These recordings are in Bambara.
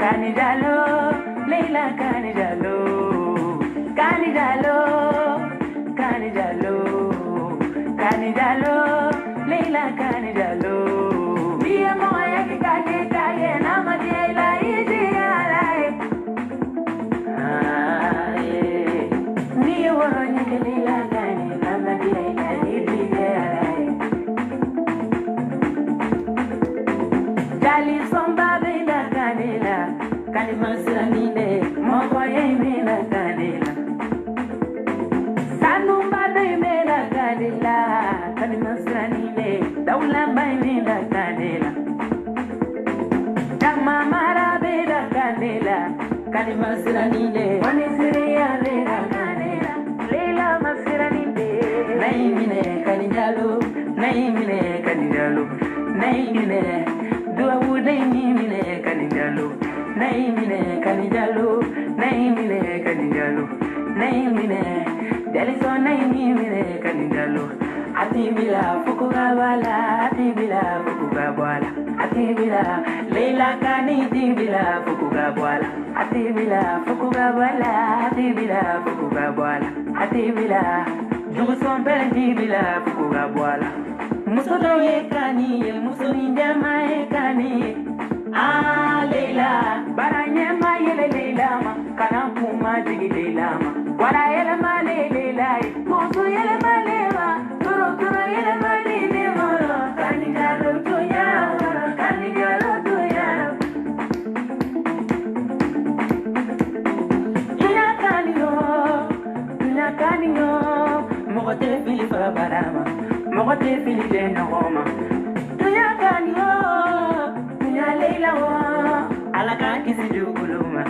Kanijalo, Leila Kanijalo, Kanijalo, Kanijalo, Kanijalo, Leila Kanijalo. Dia moya ki kage kage nama dia la iji alai. Dia wonya ki Leila Kani nama dia la iji alai. Jali somba bela kanila, kani masranine, mokoye mela kanila. Sanumba de mela kanila, kani masranine, daulamba mela kanila. Dama mara bela kanila, kani masranine, wani siriya bela kanila. Leila masranine, naimine kanijalo, naimine kanijalo, naimine. Dua wude mine kanijalo, naimine kanijalo, naimine kanijalo, naimine. Deliso naimine kanijalo. Atibila fukugabala, atibila fukugabala, atibila Leila kani tibila fukugabala, atibila fukugabala, atibila fukugabala, atibila juguson pele tibila fukugabala. Musodo ye kani, musoni jama ye kani. Ah Leila, baranya ma yele Leila ma, kana kuma jigi Leila ma. Wala yele ma Leila, muso yele ma Leila, turo yele ma Leila. Kani jalo tuya, kani jalo tuya. Ina kani yo, mogote fili fara barama. Mogote fili de nogoma. Tuya kanyo, tuya Leila wa. Alaka kisi juguluma,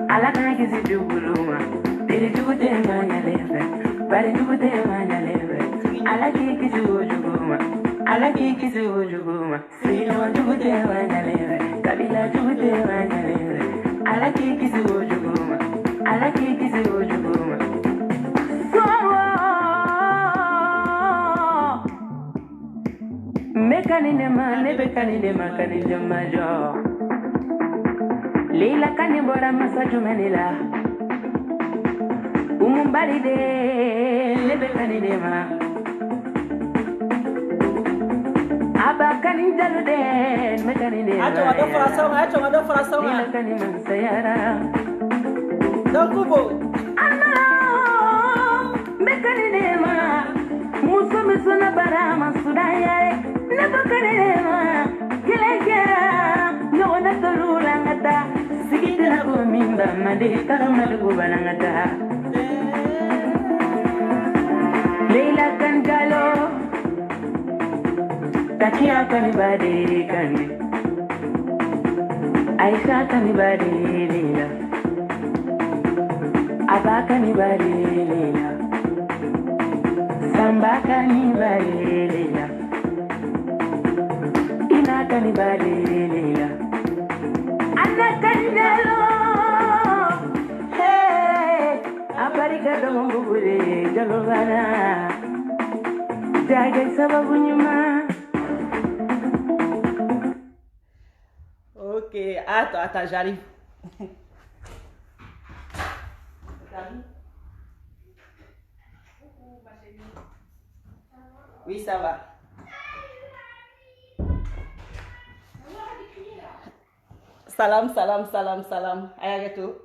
alaka kisi juguluma. Diri jugute manya leve, bari jugute manya leve. Alaki kisi juguma, alaki kisi juguma. Sino jugute manya leve, kabila jugute manya leve. Alaki kisi juguma, alaki kisi juguma. Mekanine nebe kanine makanine majo. Leila kani bora masaju menila. Umumbari de nebe kanine ma. Aba kani jalu de mekanine. Acho ngado frasong. Leila kani mansayara. Don Kubo. Ano mekanine ma. Muso misuna bara masudaya. Nebakanema, kilekera, no na tolulangata, sigitana ko minda made karamalugo banangata. Leila kanjalo, takia kanibade kani, Aisha kanibade Leila, Aba kanibade Leila, Samba kanibade Leila. Kanibale Leila, Anna Kanjalo, hey, Aparika Domubure, Jalovana, Jaga Sababunyuma. Ok, attends, j'arrive. Oui, ça va. Salam. Ayageto.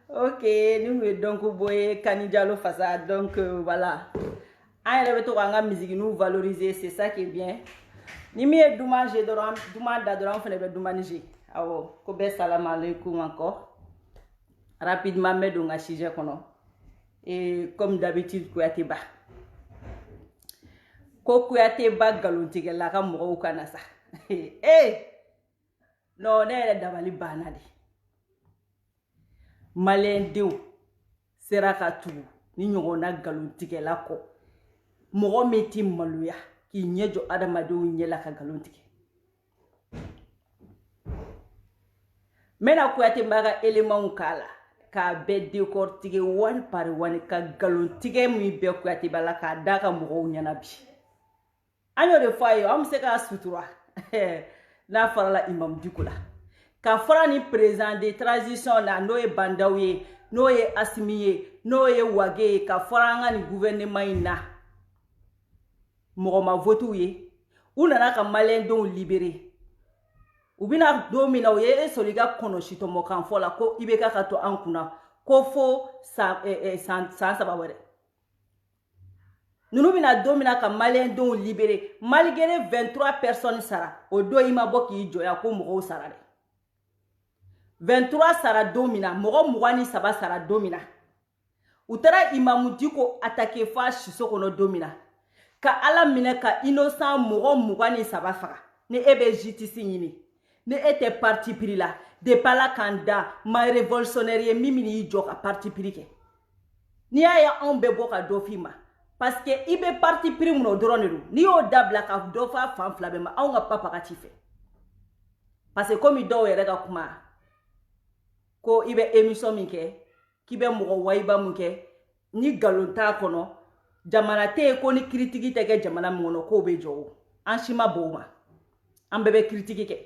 Ok, nous donc boye Kanijalo Fasa. Donc voilà. Aïe, la musique nous valoriser, c'est ça qui est bien. Ni mieux dommage doram, dommage fait le dommage. Awo, kobe salam alaikum encore. Rapidement, mais donc à sujet kono. Et comme d'habitude, Kouyaté ba. Ko Kouyaté ba galontige la ka mo kana sa. Eh. Non, ne dabali banadi. Malen dew seraka tu ni nyogona galontige la ko. Mo meti maluya ki nyejo adamadu nyela ka galontige. Mena Kouyaté mbaga élément kala ka be décortiquer one par one ka galontige mu be Kouyaté bala ka daka mo nyana bi. Anyo de fois yo am se ka sutura. Na farala imam dikula. ka fɔra ni président de transition na n'o ye Bandaw ye n'o ye Assimi ye n'o ye Wage ye ka fɔra an ka ni gouvernement in na mɔgɔ ma vote ye u nana ka maliyɛndenw libérer u bina don min na u ye sɔrɔ i ka kɔnɔsitɔmɔ kan fɔ la ko IBK ka to an kunna ko fo san 3 wɛrɛ nunu bina don min na ka maliyɛndenw libérer malgré 23 personnes sara o don i ma bɔ k'i jɔya ko mɔgɔw sara dɛ 23 sara don min na mɔgɔ 23 sara don min na u taara Imamu Diko attaquer fa siso kɔnɔ don min na ka Ala minɛ ka innocent mɔgɔ 23 faga ni e bɛ justice ɲini ni e tɛ parti pris la depuis Ala kan da ma révolutionnaire ye min y'i jɔ ka parti pris kɛ n'i y'a ye anw bɛ bɔ ka dɔ f'i ma parce que i bɛ parti pris mun o dɔrɔn de don n'i y'o dabila ka dɔ f'a fan fila bɛɛ ma anw ka papa t'i fɛ parce que comme dɔw yɛrɛ ka kuma ko i bɛ émission min kɛ k'i bɛ mɔgɔ wayiba mun kɛ ni galon t'a kɔnɔ jamana tɛ yen ko ni critique tɛ kɛ jamana min kɔnɔ k'o bɛ jɔ o an si ma bɔ o ma an bɛɛ bɛ critique kɛ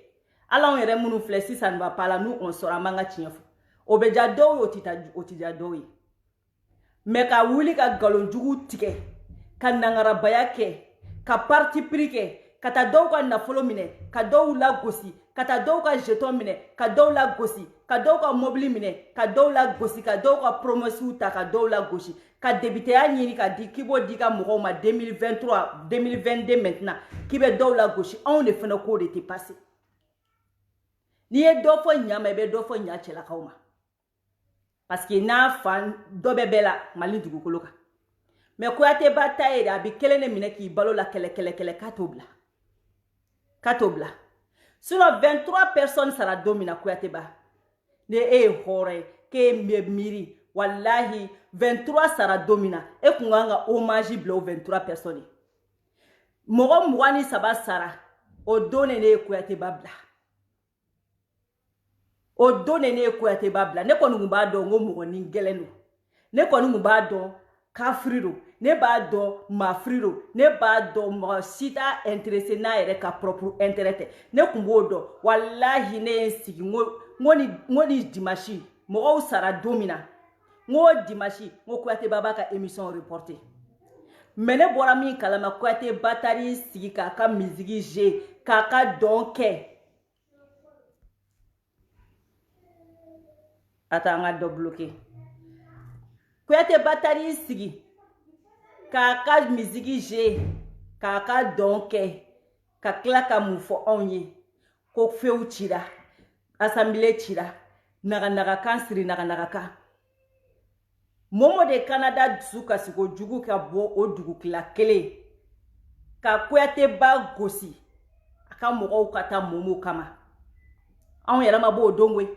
ala anw yɛrɛ minnu filɛ sisan va pas la nous on sera man ka tiɲɛ fɔ o bɛ ja dɔw ye o tɛ ja dɔw ye mais ka wuli ka galon jugu tigɛ ka nangarabaya kɛ ka parti pris kɛ ka taa dɔw ka nafolo minɛ ka dɔw lagosi ka taa dɔw ka jeton minɛ ka dɔw lagosi ka dɔw ka mobili minɛ ka dɔw lagosi ka dɔw ka promesses ta ka dɔw lagosi ka débiteya ɲini ka di k'i b'o di ka mɔgɔw ma 2023 2022 maintenant k'i bɛ dɔw lagosi anw de fana k'o de tɛ passé n'i ye dɔ fɔ ɲa ma i bɛ dɔ fɔ ɲa cɛlakaw ma parce que n'a fan dɔ bɛ bɛɛ la Mali dugukolo kan mais Kuyatɛ ba ta ye de a bɛ kelen de minɛ k'i balo la kɛlɛ k'a t'o bila sinon 23 personnes sara don min na Kuyatɛ ba ne e ye hɔrɔn ye k'e bɛ miiri wallahi 23 sara don min na e kun kan ka hommage bila o 23 personnes mɔgɔ 23 sara o don ne ye Kuyatɛ ba bila o don ne ye Kuyatɛ ba bila ne kɔni kun b'a dɔn ko mɔgɔ ni gɛlɛn don ne kɔni kun b'a dɔn kafiri don ne b'a dɔn mafiri don ne b'a dɔn mɔgɔ si t'a intéressé n'a yɛrɛ ka propre intérêt tɛ ne kun b'o dɔn wallahi ne ye n sigi n ni dimanche mɔgɔw sara don min na n ko dimanche n ko Kuyatɛ ba b'a ka émission reporter mais ne bɔra min kalama Kuyatɛ ba taar'i sigi k'a ka musique jouer k'a ka dɔn kɛ attends an ka dɔ bloquer Kuyatɛ ba taar'i sigi k'a ka musique jouer k'a ka dɔn kɛ ka tila ka mun fɔ anw ye ko few cira assemblée cira naganagakan siri naganagakan Momo de Canada dusu kasi ko jugu ka bɔ o dugukila kelen ka Kuyatɛ ba gosi a ka mɔgɔw ka taa Momo kama anw yɛrɛ ma bɔ o don koyi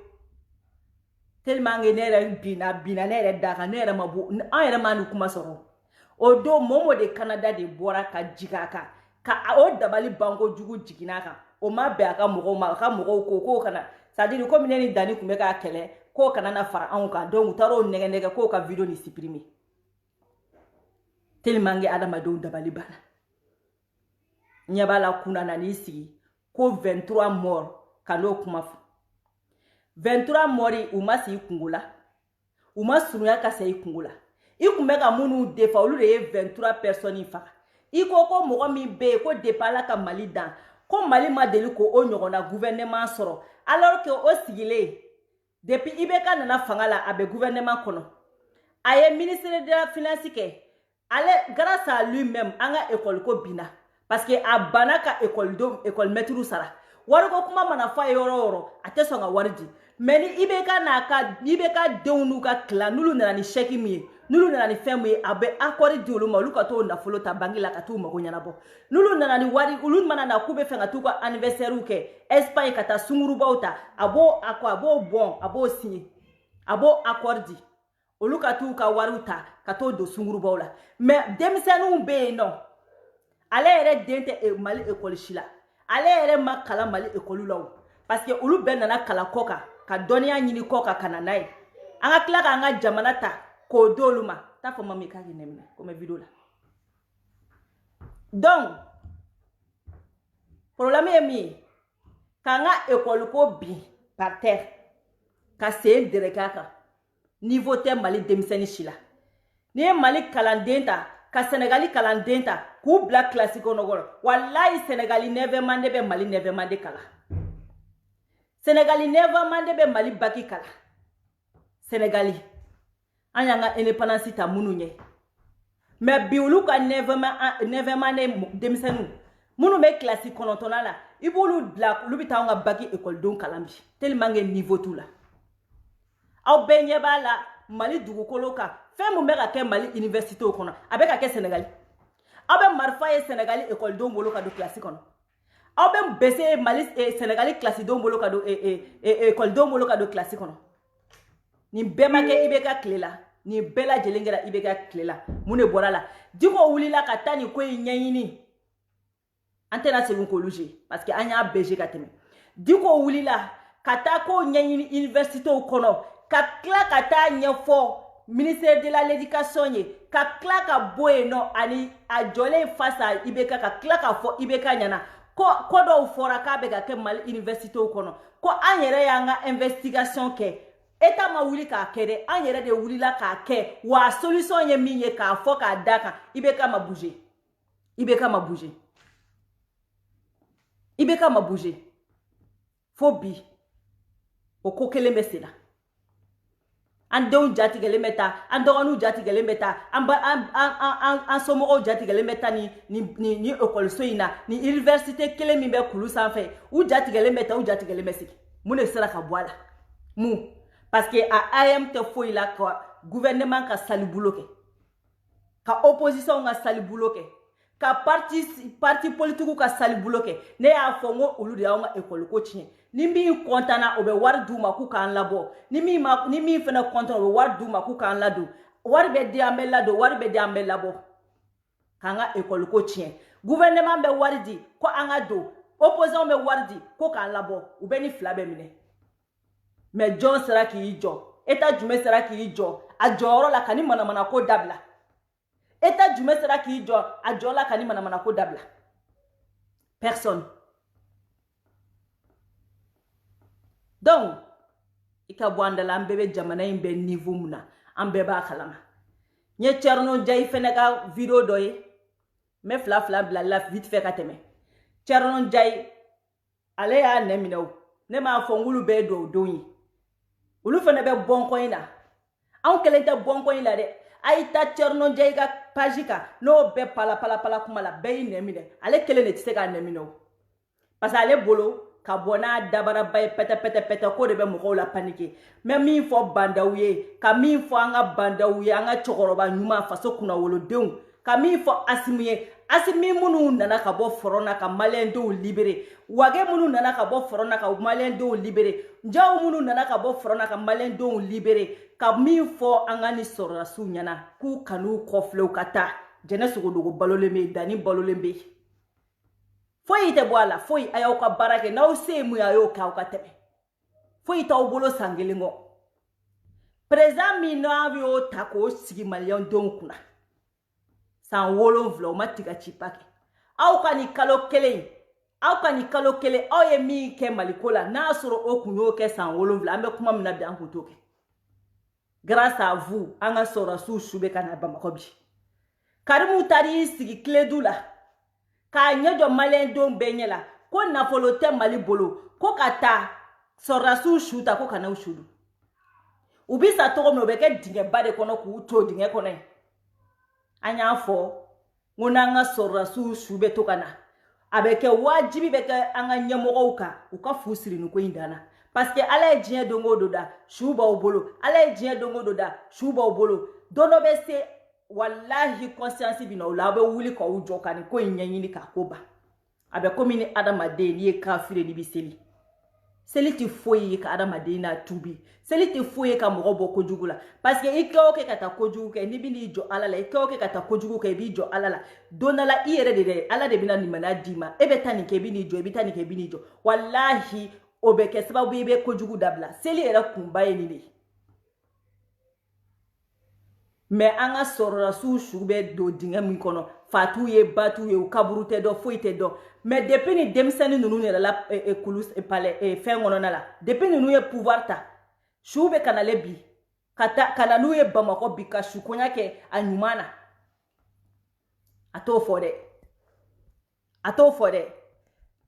tellement que ne yɛrɛ bina ne yɛrɛ da kan ne yɛrɛ ma bɔ an yɛrɛ ma ni kuma sɔrɔ o don Momo de Canada de bɔra ka jigin a kan ka o dabali banko jugu jiginna a kan o ma bɛn a ka mɔgɔw ma a ka mɔgɔw ko k'o kana c'est à dire comme ne ni Dani kun bɛ k'a kɛlɛ k'o kana na fara anw kan donc u taara o nɛgɛ k'o ka vidéo ni supprimer tellement que adamadenw dabali banna ɲɛ b'a la kunna nan'i sigi ko 23 morts ka n'o kuma fɔ 23 morts u ma sigi kungo la u ma surunya ka sa i kungo la i kun bɛ ka minnu defa olu de ye 23 personnes faga i ko mɔgɔ min bɛ yen ko depuis Ala ka Mali dan ko Mali ma deli ko o ɲɔgɔnna gouvernement sɔrɔ alors que o sigilen depuis IBK nana fanga la a bɛ gouvernement kɔnɔ a ye ministre de la finance kɛ ale grâce à lui-même an ka école ko binna parce que a banna ka école maître sara wari ko kuma mana fɔ a ye yɔrɔ o yɔrɔ a tɛ sɔn ka wari di mais ni IBK denw n'u ka clan n'olu nana ni chèque min ye n'olu nana ni fɛn min ye a bɛ accord di olu ma olu ka t'o nafolo ta banque la ka t'u mago ɲɛnabɔ n'olu nana ni wari olu mana na k'u bɛ fɛ ka t'u ka anniversaire kɛ Espagne ka taa sungurubaw ta a b'o bɔn a b'o signer a b'o accord di olu ka t'u ka wariw ta ka t'o don sungurubaw la mais denmisɛnninw bɛ yen nɔ ale yɛrɛ den tɛ Mali école si la ale yɛrɛ ma kalan Mali école la o parce que olu bɛɛ nana kalan kɔ kan ka dɔnniya ɲini kɔ kan ka na n'a ye an ka tila k'an ka jamana ta k'o di olu ma t'a fɔ mami k'a kɛ nɛminɛ ko mɛ vidéo la donc problème ye min ye k'an ka école ko bin par terre ka sen derekaka niveau te Mali demiseni shila ni Mali kalandenta ka Sénégali kalandenta ku black classique onogoro wallahi Sénégali never mande be Mali never mande kala Sénégali never mande be Mali baki kala Sénégali anyanga indépendance ta mununye mais biulu ka never mande demisenu munu me classique konontona la ibulu black lubita nga baki école don kalambi tellement nge niveau tout la aw benye bala Mali dugukolo ka fɛn mun bɛ ka kɛ Mali université kɔnɔ a bɛ ka kɛ Sénégali aw bɛ marifa ye Sénégali école don bolo ka don classe kɔnɔ aw bɛ bese Mali Sénégali classe don bolo ka don école don bolo ka don classe kɔnɔ nin bɛɛ ma kɛ IBK tile la nin bɛɛ lajɛlen kɛra IBK tile la mun de bɔra la Diko wulila ka taa nin ko in ɲɛɲini an tɛna segin k'olu je parce que an y'a bɛɛ ka tɛmɛ Diko wulila ka taa ko ɲɛɲini université kɔnɔ ka tila ka taa ɲɛfɔ ministère de l'éducation ye ka tila ka bɔ yen nɔ ani a jɔlen face à IBK ka tila ka fɔ IBK ɲɛna ko dɔw fɔra k'a bɛ ka kɛ Mali université kɔnɔ ko an yɛrɛ y'an ka investigation kɛ État ma wuli k'a kɛ dɛ an yɛrɛ de wulila k'a kɛ wa solution ye min ye k'a fɔ k'a da kan IBK ma bouger IBK ma bouger IBK ma bouger fo bi o ko kelen bɛ sen na an denw jatigɛlen bɛ taa an dɔgɔninw jatigɛlen bɛ taa an somɔgɔw jatigɛlen bɛ taa ni ekɔliso in na ni université kelen min bɛ kulu sanfɛ u jatigɛlen bɛ taa u jatigɛlen bɛ sigi mun de sera ka bɔ a la mun parce que a AM tɛ foyi la ka gouvernement ka salibulo kɛ ka opposition ka salibulo kɛ ka parti politique ka salibulo kɛ ne y'a fɔ n ko olu de y'anw ka école ko tiɲɛ ni min kɔntana o bɛ wari d'u ma k'u k'an labɔ ni min fana kɔntana o bɛ wari d'u ma k'u k'an ladon wari bɛ di an bɛ ladon wari bɛ di an bɛ labɔ k'an ka école ko tiɲɛ gouvernement bɛ wari di ko an ka don opposition bɛ wari di ko k'an labɔ u bɛ ni fila bɛ minɛ mais jɔn sera k'i jɔ État jumɛn sera k'i jɔ a jɔyɔrɔ la ka ni manamana ko dabila État jumɛn sera k'i jɔ a jɔ la ka ni manamana ko dabila personne. Donc i ka bɔ an da la an bɛɛ bɛ jamana in bɛ niveau mun na an bɛɛ b'a kalama n ye Thierno Ndiaye fɛnɛ ka video dɔ ye n bɛ fila bila la vite fait ka tɛmɛ Thierno Ndiaye ale y'a nɛ minɛ o ne m'a fɔ n k'olu bɛɛ ye duwawudenw ye olu fɛnɛ bɛ bɔnkɔ in na anw kelen tɛ bɔnkɔ in la dɛ a yi ta Thierno Ndiaye ka page kan n'o bɛɛ pala kuma la bɛɛ y'i nɛ minɛ ale kelen de tɛ se k'a nɛ minɛ o parce que ale bolo ka bɔ n'a dabaraba ye pɛtɛ ko de bɛ mɔgɔw la paniquer mais min fɔ bandaw ye ka min fɔ an ka bandaw ye an ka cɛkɔrɔba ɲuman faso kunnawolodenw ka min fɔ Asimu ye Asimi minnu nana ka bɔ fɔrɔn na ka maliyɛndenw libéré Wage minnu nana ka bɔ fɔrɔn na ka maliyɛndenw libéré Njaw minnu nana ka bɔ fɔrɔn na ka maliyɛndenw libéré ka min fɔ an ka ni sɔrɔdasiw ɲɛna k'u kan'u kɔfilɛ u ka taa Jɛnɛ Sogodogo balolen bɛ yen Dani balolen bɛ yen foyi tɛ bɔ a la foyi a y'aw ka baara kɛ n'aw se ye mun ye a y'o kɛ aw ka tɛmɛ foyi t'aw bolo san kelen kɔ président min n'a y'o ta k'o sigi maliyɛndenw kunna san 7 o ma tiga ci pa kɛ aw ka ni kalo kelen aw ye min kɛ Maliko la n'a sɔrɔ o kun y'o kɛ san 7 an bɛ kuma min na bi an kun t'o kɛ grâce à vous an ka sɔrɔdasiw su bɛ ka na Bamakɔ bi Karimu taar'i sigi Kiledu la k'a ɲɛ jɔ maliyɛndenw bɛɛ ɲɛ la ko nafolo tɛ Mali bolo ko ka taa sɔrɔdasiw su ta ko ka n'aw su dun u bi sa tɔgɔ min o bɛ kɛ dingɛba de kɔnɔ k'u to dingɛ kɔnɔ yen an y'a fɔ n ko n'an ka sɔrɔdasiw su bɛ to ka na a bɛ kɛ wajibi bɛ kɛ an ka ɲɛmɔgɔw kan u ka fu siri nin ko in dan na parce que Ala ye diɲɛ don o don da su b'aw bolo Ala ye diɲɛ don o don da su b'aw bolo don dɔ bɛ se wallahi conscience bi na o la a bɛ wuli k'aw jɔ ka nin ko in ɲɛɲini k'a ko ban a bɛ komi ni adamaden n'i ye kafiri n'i bɛ seli tɛ foyi ye ka adamaden n'a tubi seli tɛ foyi ye ka mɔgɔ bɔ kojugu la parce que i kɛ o kɛ ka taa kojugu kɛ n'i bɛn'i jɔ Ala la i kɛ o kɛ ka taa kojugu kɛ i b'i jɔ Ala la don dɔ la i yɛrɛ de dɛ Ala de bɛna limaniya d'i ma e bɛ taa nin kɛ i bɛ n'i jɔ i bɛ taa nin kɛ i bɛ n'i jɔ wallahi o bɛ kɛ sababu ye i bɛ kojugu dabila seli yɛrɛ kunba ye nin de ye mais an ka sɔrɔdasiw su bɛ don dingɛ min kɔnɔ fatu ye batu ye u kaburu tɛ dɔn foyi tɛ dɔn mais depuis ni denmisɛnnin ninnu yɛrɛ la fɛn kɔnɔna la depuis ninnu ye pouvoir ta su bɛ kanale bi ka na n'u ye Bamakɔ bi ka su koɲa kɛ a ɲuman na a t'o fɔ dɛ a t'o fɔ dɛ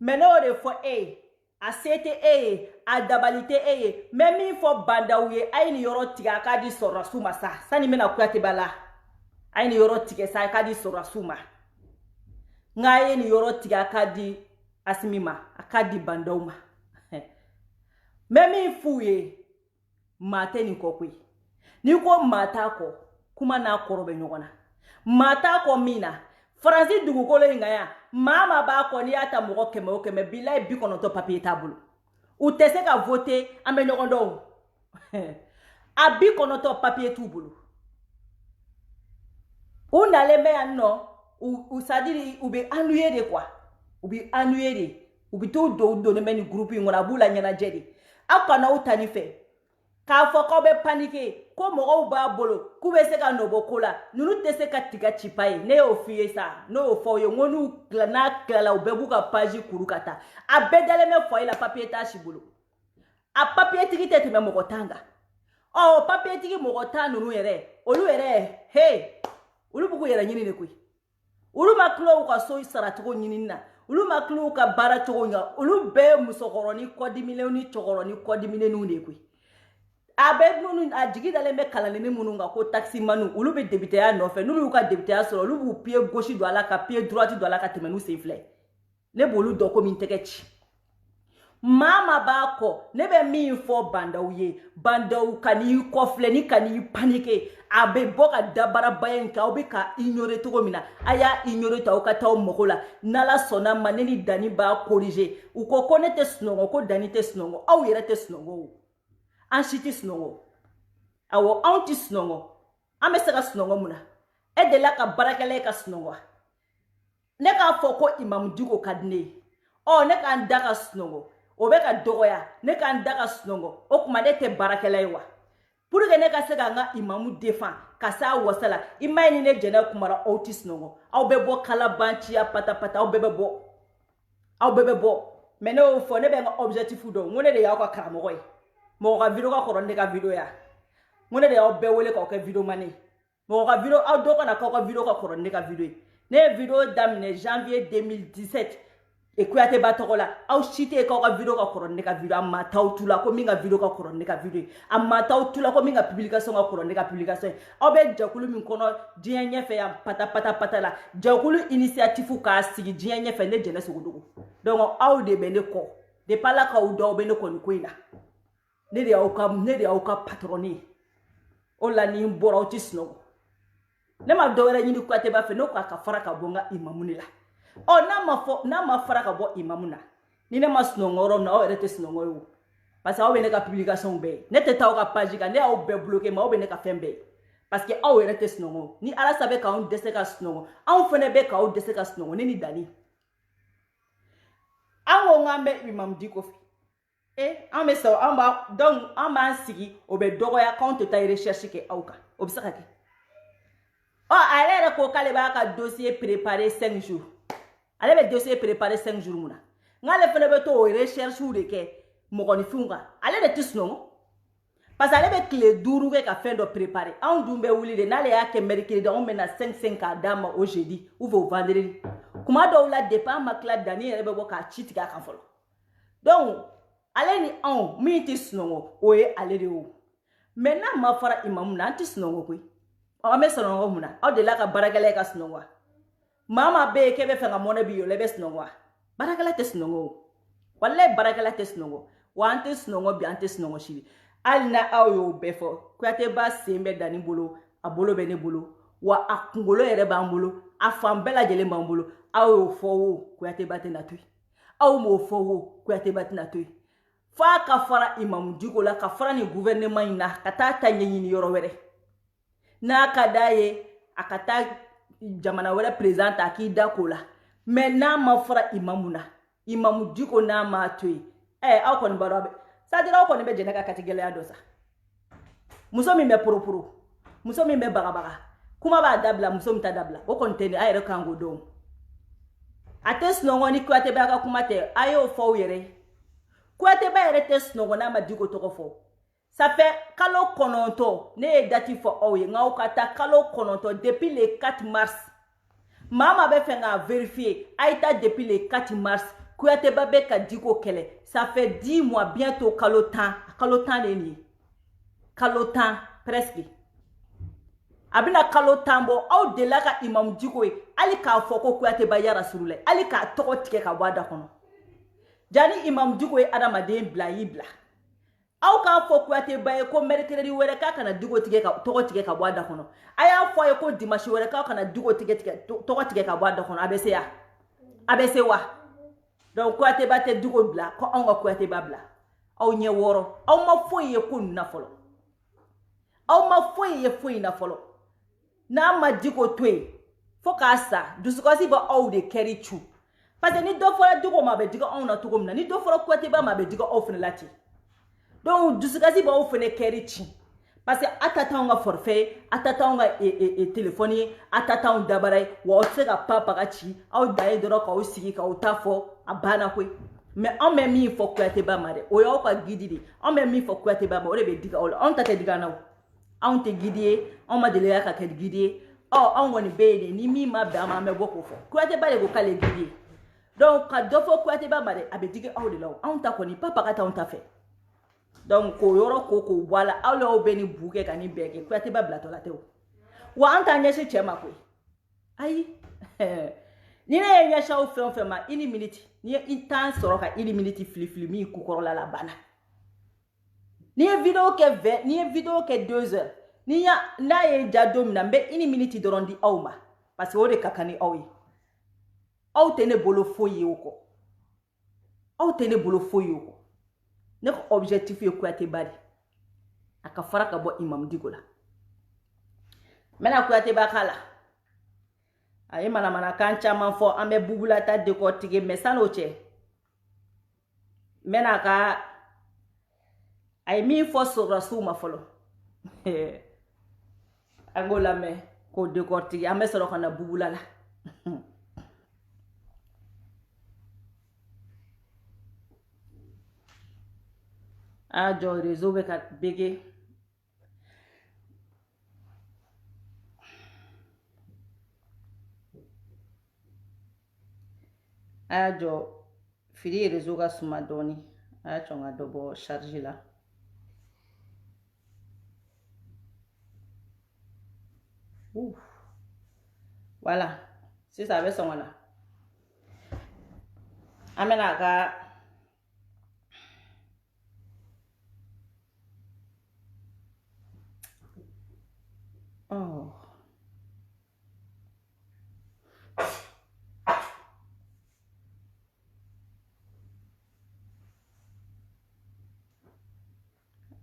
mais n'o de fɔ e ye a se tɛ e ye a dabali tɛ e ye mais min fɔ bandaw ye a ye nin yɔrɔ tigɛ a k'a di sɔrɔdasiw ma sa sani n bɛna Kuyateba la a ye nin yɔrɔ tigɛ sa a k'a di sɔrɔdasiw ma n k'a ye nin yɔrɔ tigɛ a k'a di Asimi ma a k'a di bandaw ma mais min f'u ye maa tɛ nin kɔ koyi n'i ko maa t'a kɔ kuma n'a kɔrɔ bɛ ɲɔgɔn na maa t'a kɔ min na Faransi dugukolo in kan yan maa b'a kɔ n'i y'a ta mɔgɔ 100 o 100 bilahi 90 papier t'a bolo u tɛ se ka voter an bɛ ɲɔgɔn dɔn a 90 papier t'u bolo u nalen bɛ yan nɔ u sadiri u bɛ ennuyer de quoi u bɛ ennuyer de u bɛ t'u donnen bɛ nin groupe in kɔnɔ a b'u la ɲɛnajɛ de aw kana u ta nin fɛ k'a fɔ k'aw bɛ paniquer ko mɔgɔw b'a bolo k'u bɛ se ka nɔbɔ ko la ninnu tɛ se ka tiga ci pa ye ne y'o f'i ye sa n'o y'o fɔ aw ye n ko n'a tilala u bɛɛ b'u ka page kuru ka taa a bɛɛ dalen bɛ foyer la papier t'a si bolo a papier tigi tɛ tɛmɛ mɔgɔ 10 kan ɔ papier tigi mɔgɔ 10 ninnu yɛrɛ olu yɛrɛ hey olu b'u yɛrɛ ɲini de koyi olu ma tila u ka so saracogo ɲinini na olu ma tila u ka baara cogo ɲa olu bɛɛ ye musokɔrɔni kɔdiminɛw ni cɛkɔrɔni kɔdiminɛw de koyi a bɛ minnu a jigi dalen bɛ kalanni minnu kan ko taximanu olu bɛ débiteya nɔfɛ n'olu y'u ka débiteya sɔrɔ olu b'u pied gauche don a la ka pied droite don a la ka tɛmɛ n'u sen fila ye ne b'olu dɔn komi n tɛgɛ ci maa b'a kɔ ne bɛ min fɔ bandaw ye bandaw ka n'i kɔfilɛ ni ka n'i paniquer a bɛ bɔ ka dabarabaya in kɛ aw bɛ ka ignorer cogo min na a y'a ignorer ta aw ka taa aw mago la n'Ala sɔnna ma ne ni Dani b'a corriger u ko ne tɛ sunɔgɔ ko Dani tɛ sunɔgɔ aw yɛrɛ tɛ sunɔgɔ o an si tɛ sunɔgɔ awɔ anw tɛ sunɔgɔ an bɛ se ka sunɔgɔ mun na e delila ka baarakɛla ye ka sunɔgɔ ne k'a fɔ ko Imam Diko ka di ne ye ɔ ne k'an da ka sunɔgɔ o bɛ ka dɔgɔya ne k'an da ka sunɔgɔ o tuma ne tɛ baarakɛla ye wa pour que ne ka se k'an ka imamu défend ka s'a wasa la i m'a ye ni ne Jɛnɛ Kumara aw tɛ sunɔgɔ aw bɛ bɔ kalaban ciya patapata aw bɛɛ bɛ bɔ mais ne y'o fɔ ne bɛ n ka objectif dɔn n ko ne de y'aw ka karamɔgɔ ye mɔgɔ ka video ka kɔrɔ ne ka video ya n ko ne de y'aw bɛɛ wele k'aw kɛ video mane mɔgɔ ka video aw dɔw kana k'aw ka video ka kɔrɔ ne ka video ye ne ye video daminɛ janvier 2017 Kuyateba tɔgɔ la aw si tɛ yen k'aw ka video ka kɔrɔ ne ka video a maa t'aw tu la ko min ka video ka kɔrɔ ne ka video ye a maa t'aw tu la ko min ka publication ka kɔrɔ ne ka publication ye aw bɛ jɛkulu min kɔnɔ diɲɛ ɲɛfɛ yan pata la jɛkulu initiative k'a sigi diɲɛ ɲɛfɛ ne Jɛnɛ Sogodogo donc aw de bɛ ne kɔ depuis Ala k'aw dɔn aw bɛ ne kɔ nin ko in na ne de y'aw ka patron ye o la ni n bɔra aw tɛ sunɔgɔ ne ma dɔwɛrɛ ɲini Kuyateba fɛ n'o ka fara ka bɔ n ka imamu de la ɔ n'a ma fara ka bɔ imamu na ni ne ma sunɔgɔ yɔrɔ min na aw yɛrɛ tɛ sunɔgɔ ye o parce que aw bɛ ne ka publication bɛɛ ye ne tɛ taa aw ka page kan ne y'aw bɛɛ bloquer mais aw bɛ ne ka fɛn bɛɛ ye parce que aw yɛrɛ tɛ sunɔgɔ ni Ala sabe k'anw dɛsɛ ka sunɔgɔ anw fana bɛ k'aw dɛsɛ ka sunɔgɔ ne ni Dani an ko k'an bɛ Imam Diko fɛ an bɛ sɔrɔ donc an b'an sigi o bɛ dɔgɔya k'anw tɛ taa recherche kɛ aw kan o bɛ se ka kɛ ale yɛrɛ ko k'ale b'a ka dossier préparer 5 jours ale bɛ dossier préparer 5 jours mun na n'ale fana bɛ to o recherche de kɛ mɔgɔninfinw kan ale de tɛ sunɔgɔ parce que ale bɛ tile 5 kɛ ka fɛn dɔ préparer anw dun bɛ wuli de n'ale y'a kɛ mercredi anw bɛ na 5 k'a d'a ma o jeudi ou bien au vendredi kuma dɔw la depuis an ma tila Dani yɛrɛ bɛ bɔ k'a ci tigɛ a kan fɔlɔ donc ale ni anw min tɛ sunɔgɔ o ye ale de ye o mais n'a ma fara imamu na an tɛ sunɔgɔ koyi an bɛ sunɔgɔ mun na aw delila ka baarakɛla ye ka sunɔgɔ wa maa bɛ yen k'e bɛ fɛ ka mɔnɛ bi yɛlɛ e bɛ sunɔgɔ wa baarakɛla tɛ sunɔgɔ o walayi baarakɛla tɛ sunɔgɔ wa an tɛ sunɔgɔ bi an tɛ sunɔgɔ sini hali na aw y'o bɛɛ fɔ Kuyateba sen bɛ Dani bolo a bolo bɛ ne bolo wa a kunkolo yɛrɛ b'an bolo a fan bɛɛ lajɛlen b'an bolo aw y'o fɔ o Kuyateba tɛna to yen aw m'o fɔ o Kuyateba tɛna to yen f'a ka fara Imam Diko la ka fara nin gouvernement in na ka taa ta ɲɛɲini yɔrɔ wɛrɛ n'a ka d'a ye a ka taa jamana wɛrɛ président ta k'i da ko la mais n'a ma fara imamu na Imam Diko n'a ma to yen aw kɔni b'a dɔn c'est-à-dire aw kɔni bɛ Jɛnɛ ka kati gɛlɛya dɔ sa muso min bɛ poroporo muso min bɛ bagabaga kuma b'a dabila muso min ta dabila o kɔni tɛ ne a yɛrɛ kan k'o dɔn a tɛ sunɔgɔ ni Kuyateba ka kuma tɛ a y'o fɔ aw yɛrɛ Kuyateba yɛrɛ tɛ sunɔgɔ n'a ma Diko tɔgɔ fɔ ça fait kalo 9 ne ye date fɔ aw ye nka aw ka taa kalo 9 depuis le 4 mars maa bɛ fɛ k'a vérifier a ye taa depuis le 4 mars Kuyateba bɛ ka Diko kɛlɛ ça fait 10 mois bientôt kalo 10 de nin ye kalo 10 presque a bɛna kalo 10 bɔ aw delila ka Imam Diko ye hali k'a fɔ ko Kuyateba ya Rasulula hali k'a tɔgɔ tigɛ ka bɔ a da kɔnɔ jani Imam Diko ye adamaden bila y'i bila aw k'a fɔ Kuyateba ye ko mercredi wɛrɛ k'a kana Diko tigɛ ka tɔgɔ tigɛ ka bɔ a da kɔnɔ a y'a fɔ a ye ko dimanche wɛrɛ k'a kana Diko tɔgɔ tigɛ ka bɔ a da kɔnɔ a bɛ se ya a bɛ se wa donc Kuyateba tɛ Diko bila ko anw ka Kuyateba bila aw ɲɛ wɔɔrɔ aw ma foyi ye ko nin na fɔlɔ aw ma foyi ye foyi na fɔlɔ n'a ma Diko to yen fo k'a sa dusukasi bɛ aw de kɛri cu parce que ni dɔ fɔra Diko ma a bɛ digi anw na cogo min na ni dɔ fɔra Kuyateba ma a bɛ digi aw fana la ten donc dusukasi b'aw fana kɛri ci parce que a ta t'anw ka forfait a ta t'anw ka téléphone ye a ta t'anw dabara ye wa aw tɛ se ka pa baga ci aw dan ye dɔrɔn k'aw sigi k'aw ta fɔ a banna koyi mais anw bɛ min fɔ Kuyateba ma dɛ o y'aw ka guide de anw bɛ min fɔ Kuyateba ma o de bɛ digi aw la anw ta tɛ digi an na o anw tɛ guide ye anw ma deli ka kɛ guide ye anw kɔni bɛ yen de ni min ma bɛn a ma an bɛ bɔ k'o fɔ Kuyateba de ko k'ale guide ye donc ka dɔ fɔ Kuyateba ma dɛ a bɛ digi aw de la anw ta kɔni pa baga t'anw ta fɛ donc k'o yɔrɔ ko k'o bɔ a la aw y'aw bɛ ni bu kɛ ka ni bɛɛ kɛ Kuyateba bilatɔ la tɛ o wa an t'an ɲɛsin cɛ ma koyi ayi ni ne ye ɲɛsin aw fɛn o fɛn ma une minute ni ye i temps sɔrɔ ka une minute fili min kukɔrɔla la banna ni ye vidéo kɛ 2 heures n'a ye ja don min na n bɛ une minute dɔrɔn di aw ma parce que o de ka kan ni aw ye aw tɛ ne bolo foyi ye o kɔ aw tɛ ne bolo foyi ye o kɔ ne ka objectif ye Kuyateba de a ka fara ka bɔ Imam Diko la n bɛna Kuyateba k'a la a ye manamanakan caman fɔ an bɛ bubulata décortiquer mais san'o cɛ n bɛna ka a ye min fɔ sɔrɔdasiw ma fɔlɔ an k'o lamɛn k'o décortiquer an bɛ sɔrɔ ka na bubula la a jɔ réseau bɛ ka bege a y'a jɔ fili réseau ka suma dɔɔni a y'a cɔn ka dɔ bɔ charge la voilà sisan a bɛ sɔn ka na an bɛna a ka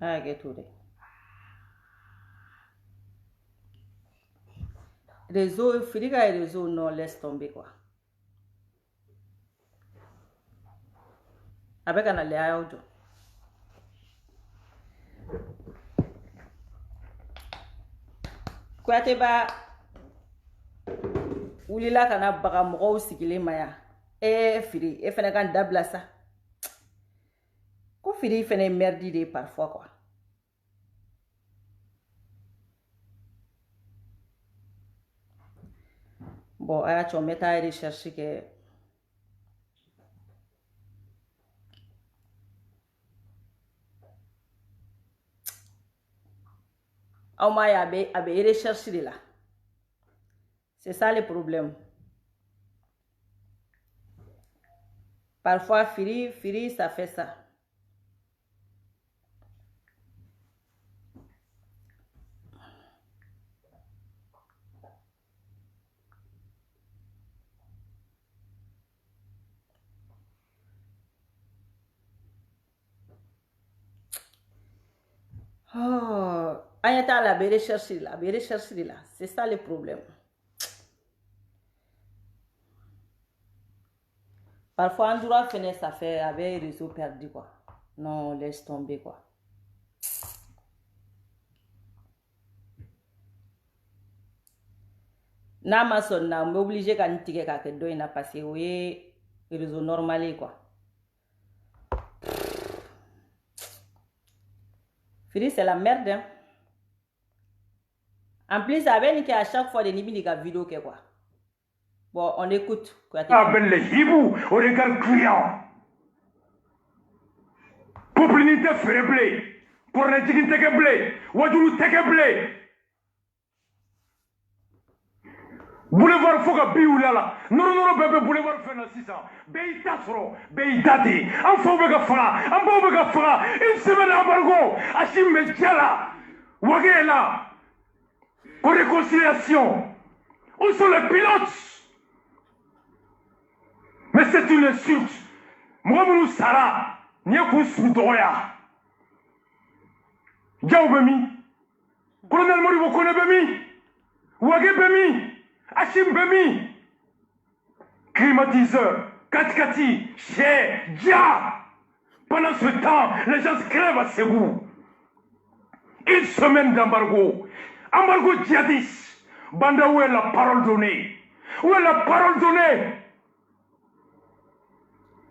a y'a kɛ to dɛ réseau fili ka réseau non laisse tomber quoi a bɛ ka na lɛ a y'aw jɔ Kuyateba wulila ka na baga mɔgɔw sigilen ma yan fili e fana ka n dabila sa ko fili fana ye merde de ye parfois quoi bon a y'a cɔn n bɛ taa recherche kɛ aw m'a ye a bɛ recherche de la c'est ça le problème parfois firi ça fait ça oh an ye t'a la a bɛ recherche de la c'est ça le problème parfois en droit fenêtre ça fait avec réseau perdu quoi non laisse tomber quoi N'Amazon, on est obligé quand tu es quelque chose, il passé au réseau normal quoi. Free, c'est la merde. Hein? En plus, avec à chaque fois des vidéos quoi. Bon, on écoute. Appelle les hiboux au regard client. Pour l'unité faire blé. Pour les tigres te blé. Wadou te blé. Boulevard Foga Bioulala. Non, bébé, boulevard Fena 600. Beïta Soro. Beïtati. Enfant Bega Fara. Enfant Bega Fara. Une semaine embargo. Achim Medjala. Wagela. Pour réconciliation. Où sont les pilotes? Mais c'est une insulte. Moi, je Sara, n'y a qu'un soudoya. Diao Bemi, Colonel Morivo Kone Bemi, Ouagé Bemi, Hachim Bemi, climatiseur, Katkati, Ché, Dia. Pendant ce temps, les gens se crèvent à Ségou. Une semaine d'embargo. Embargo djihadiste. Banda, où est la parole donnée? Où est la parole donnée?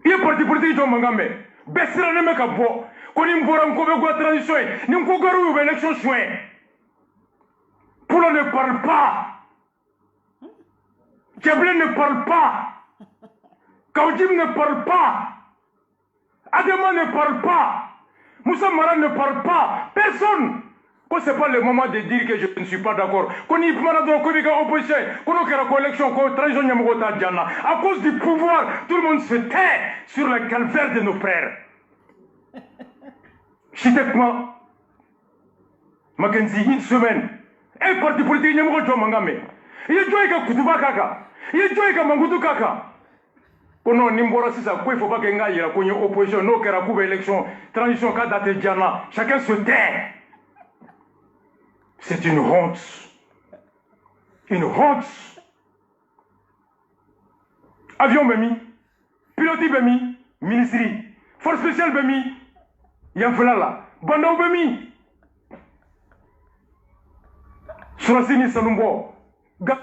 Il y a parti politique de Mangame. Bessira ne me kabo. Qu'on y m'voit en Kobe quoi transition. Ni m'kogaru ou élection soin. Poula ne parle pas. Keblé ne parle pas. Kaudim ne parle pas. Adema ne parle pas. Moussa Mara ne parle pas. Personne. Ce n'est pas le moment de dire que je ne suis pas d'accord. Qu'on y parle dans l'opposition, qu'on a la collection, qu'on a trahison à cause du pouvoir, tout le monde se tait sur le calvaire de nos frères. Chitekma, Mackenzie, une semaine, un parti politique, il y a Mangame. Il y a Joïka Kutuba Kaka. Il y a Joïka Mangutu Kaka. Qu'on a Nimbora Sisa, il ne faut pas qu'il y ait une opposition, non, qu'il y ait une élection, transition, Kadate Djana. Chacun se tait. C'est une honte. Une honte. Avion Bemi, pilote Bemi, ministère, force spéciale Bemi, Yanfelala, Bandao Bemi, Surasini Sanumbo, Gazol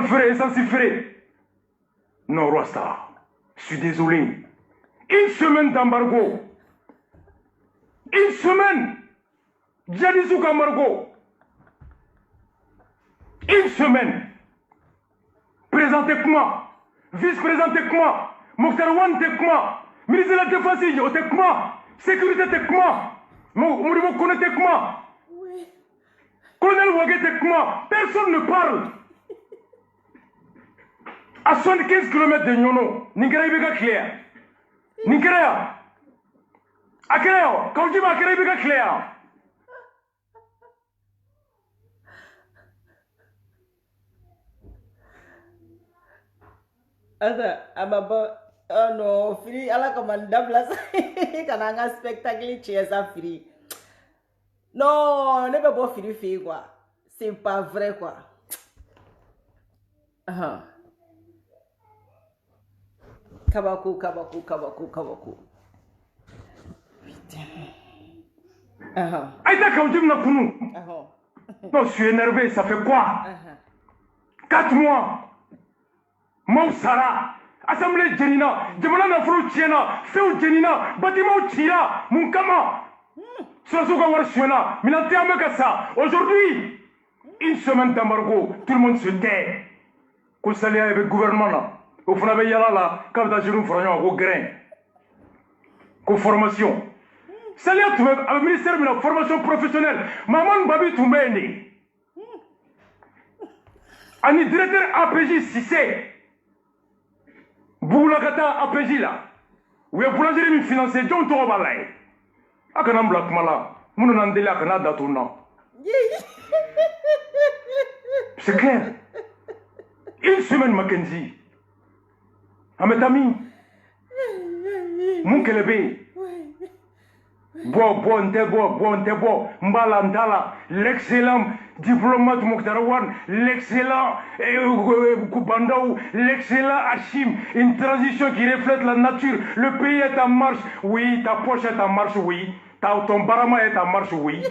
Ferré, Essensi Ferré. Non, Rasta, je suis désolé. Une semaine d'embargo. Une semaine. Djadisou Kamargo. Une semaine. Présenté que moi. Vice-présenté que moi. Mokhtar Wan que moi. Ministre de la Défense que moi. Sécurité que moi. Mouribo Kone que moi. Colonel Ouagé que moi. Personne ne parle. À 75 km de Nyono. Nigeria est clair. Nigeria. À clair. Quand je dis à Nigeria est clair. Oh non, Free, à la commandable, quand on a un spectacle, tu es ça, Free. Non, ne peut pas Free, quoi. C'est pas vrai, quoi. Kabaku. Putain. Aïda Kaoudim Nakounou. Non, je suis énervé, ça fait quoi? 4 mois. Mau Sara, Assemblée Djenina, Djemana Nafrou Tchena, Féou Djenina, Bâtiment Tchira, Munkama, Sosuga Warsuena, Minante Amekasa. Aujourd'hui, une semaine d'embargo, tout le monde se tait. Qu'on s'allie avec le gouvernement, au fond avec Yala là, quand dans Jérusalem, Fragnon, au grain, qu'aux formation. S'allie avec le ministère de la formation professionnelle, Maman Babi Toumbeni, Ani directeur APJ Sissé. Boulakata APJ là. Où est boulangerie financée, John Torabalay. Akanam Black Mala, Mounandela Kanada Tourna. C'est clair. Une semaine, Mackenzie. Ametami. Mon kelebe. Bois, Mbalandala, l'excellent diplomate Mokhtar Wan, l'excellent Koubandao, l'excellent Hachim, une transition qui reflète la nature. Le pays est en marche, oui, ta poche est en marche, oui, ton barama est en marche, oui.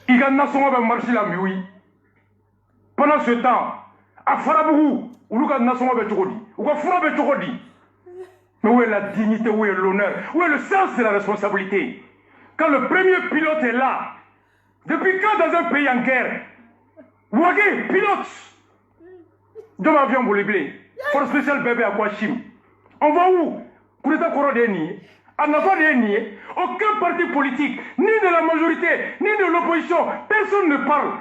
Il y a un marché là, mais oui. Pendant ce temps, à Farabougou, où le nation va être où mais où est la dignité, où est l'honneur, où est le sens de la responsabilité? Quand le premier pilote est là, depuis quand dans un pays en guerre, Ouagé, pilote, deux avions bolibé, force spéciale bébé à Kouachim. On va où? Coup d'état corodéni, à n'avoir nié, aucun parti politique, ni de la majorité, ni de l'opposition, personne ne parle.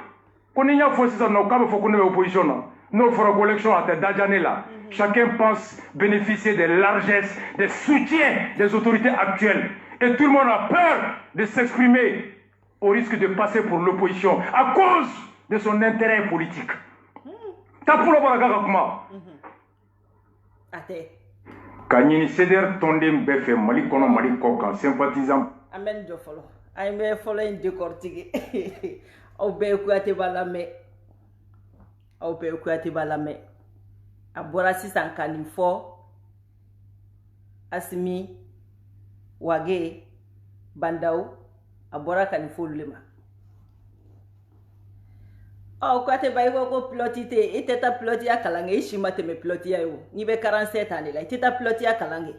On y a forcé ça, non, comme il faut qu'on ait l'opposition. Nous ferons collection à tête d'Adjané là. Chacun pense bénéficier des largesses, des soutiens des autorités actuelles. Et tout le monde a peur de s'exprimer au risque de passer pour l'opposition à cause de son intérêt politique. T'as pour le voir à quand il cédère tondé mbefé mali kono mali koka sympathisant amen jo folo ay me folo en décortiquer au be kuate balame au be kuate balame abora 644 asimi wage bandau abora kanifo lema oh kuate bay ko pilotité et teta piloti ya kalange ishima te me piloti ya yo ni be 47 ans la teta piloti ya kalange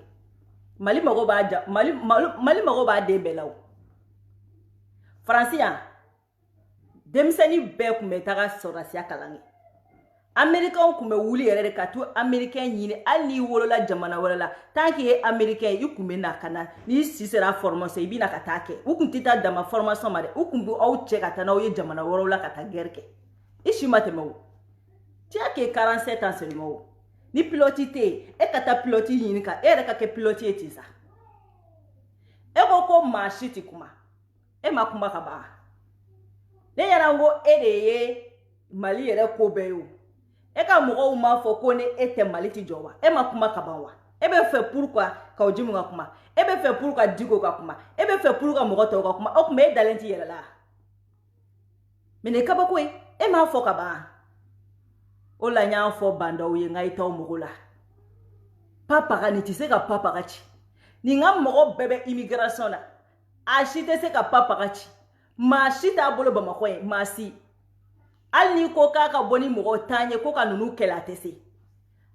mali mago ba mali mago ba de belaw francia demseni be ku metaga sorasia kalange américain ku me wuli yere ka to américain yini ali wolola jamana wolola tanki e américain yukume na kana ni sisera formation ibina katake ukuntita dama formation mare ukumbu au cheka tana o ye jamana wolola kata gerke ishima temou tia ke 47 ans seulement ni pilotité e kata piloti yini ka e reka ke piloti etisa e ko mashiti kuma e makuma ka ba ne yarango e de ye mali yere ko beyo e ka mogo ma fo ko ne ete mali ti jowa e makuma ka banwa e be fait pourquoi ka ojimu ka kuma e be fait pourquoi digo ka kuma e be fait pourquoi mogo to ka kuma o kuma e dalenti yere la mene ka ba ko e ma fo ka ba o la nya fo banda o ye ngai taw mogo la papa ka ni ti se ka papa ka chi ni nga mogo bebe immigration na a shite se ka papa ka chi ma shita bolo ba ma ko ma si al ni ko ka boni mogo tanye ko ka nunu kela tese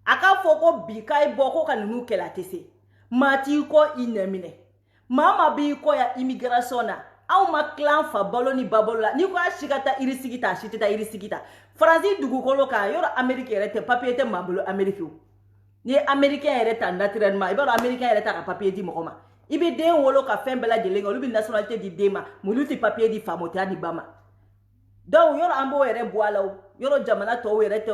aka fo ko bi kai bo ko ka nunu kela tese mati ko inemine mama bi ko ya immigration na aw ma clan fa balo ni babola ni ko ashikata irisigita ashitita irisigita franzi dugu kolo ka yoro amerique rete papier te mabolo amerique ni américain rete naturellement ibaro américain rete ka papier di mokoma ibe den wolo ka fembela de lengo lubi nationalité di dema muluti papier di famota di bama donc yoro ambo ere boala yoro jamana to were te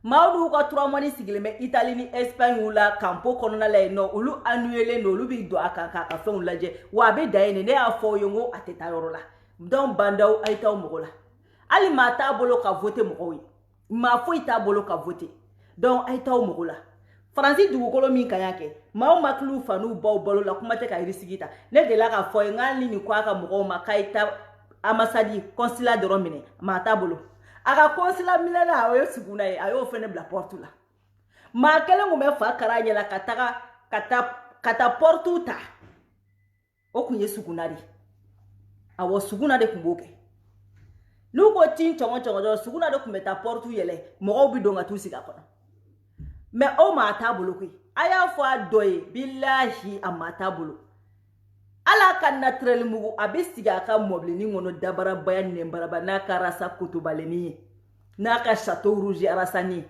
maudu ko 3 mois sigile me Italie ni Espagne wula campo konona le no ulu annuele no lubi do aka ka fe ulaje wa be daine ne afo yongo ateta yoro la donc bandao aita mogola ali mata bolo ka voter mogoyi ma fo ita bolo ka voter donc aita mogola Francis dugukolo min kanyake ma maklu fanu baw bolo la kuma te ka irisigita ne de la ka fo ngali ni kwa ka mogo makaita amasadi consulat de Romine mata bolo aga consulat milena ayo siguna ye ayo fene bla portu la ma kele ngume fa karanya la kata portu ta okunye sugunari awo sugunade kumboke nuko tin chongo do sugunade kumeta portu yele mo bi donga tusiga kono me o mata bolo kwi aya fo adoye billahi amata bolo ala kan naturel mugu abestiga ka mobli ni ngono dabara bayan ne baraba na karasa kutubaleni na ka chateau rouge arasani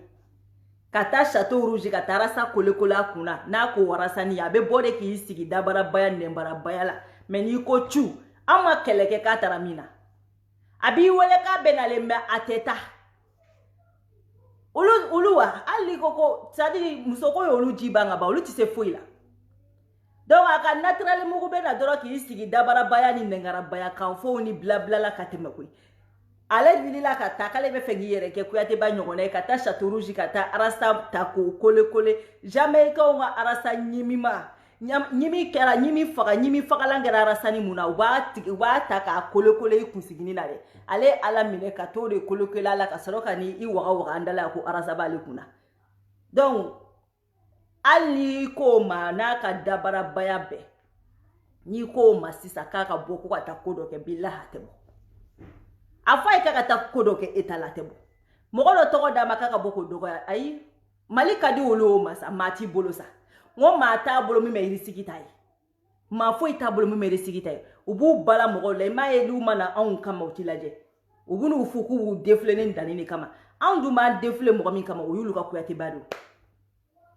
kata chateau rouge ka tarasa kolekola kuna na ko warasani abe bode ki sigi dabara bayan ne baraba yala meni ko chu ama keleke ka taramina abi wele ka benale me ateta uluwa ali koko sadi musoko yo ulu jibanga ba ulu tise foila donc aka naturel mugu be na doro ki sigi dabara bayani nengara baya kan fo ni blabla la kateme ko ale vilila ka takale be fegi yere ke kuyate ba nyogone ka ta chateau rouge ka ta arasta ta ko kole jamais ka nga arasta nyimima nyimi kera nyimi faga langara arasta ni muna wa ta ka kole kusigini na le ale ala mine ka to de kole la ka soroka ni I waga andala ko arasta ba le kuna donc ali ko ma na ka dabara baya be ni ko ma sisa kaka boko ka ta kodo ke billahi tebo afa e ka ta kodo ke etalatebo mogo lo toko da makaka boko dogo ayi mali kadi wolo masa mati bolo sa ngo mata bolo mi me risiki tai ma fo ita bolo mi me risiki tai ubu bala mogo le ma e lu mana an kama utilaje ubu nu fuku u defle ni danini kama an du ma defle mogo mi kama uyulu ka kuyate bado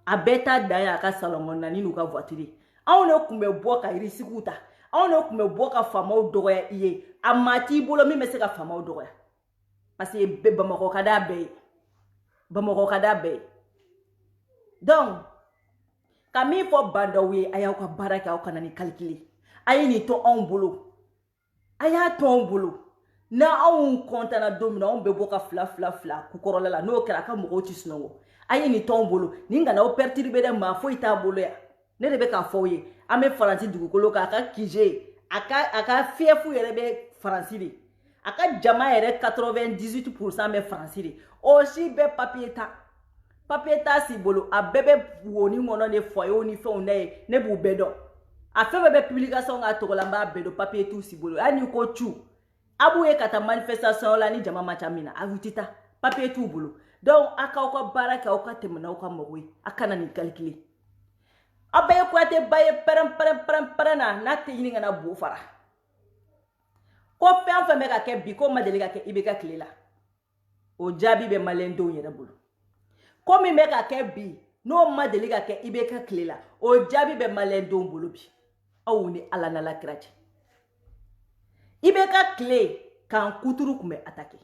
a beta daya ka salongo na ni nu ka voiture an ne kumbe bo ka risiki ta an ne kumbe bo ka famaw dogo ya iye amati bolo mi me se ka famaw dogo ya parce que Bamako kada be donc kami fo bandawi aya ko baraka o kanani calculer ayi ni to on bolo aya to on bolo na on kontana domina on be boka fla ku korola la no kra ka mo ti sunwo ayi ni to on bolo ninga na o perturber de ma fo ita bolo ya ne de be ka fo ye ame faransi dugukolo ka kije aka fiefu yere be faransi aka jama yere 98% me français aussi be papier ta si bolo a bebe woni ngono ne foyo ni fe one ne bu bedo a fe bebe publication nga to lamba bedo papier tout si bolo ani ko chu abu e kata manifestation la ni jama machamina avutita papier tout bolo donc aka ko baraka o ka temna o ka mowe aka na ni calculer abaye ko ate baye param na te yini ngana bu fara ko fɛn fɛn bɛ ka kɛ bi ko ma deli ka kɛ i bɛ ka tile la o jaabi bɛ maliyɛndenw yɛrɛ bolo ko min bɛ ka kɛ bi n'o ma deli ka kɛ i bɛ ka tile la o jaabi bɛ maliyɛndenw bolo bi aw ni ala n'ala kira cɛ i bɛ ka tile k'an kuturu kun bɛ attaqué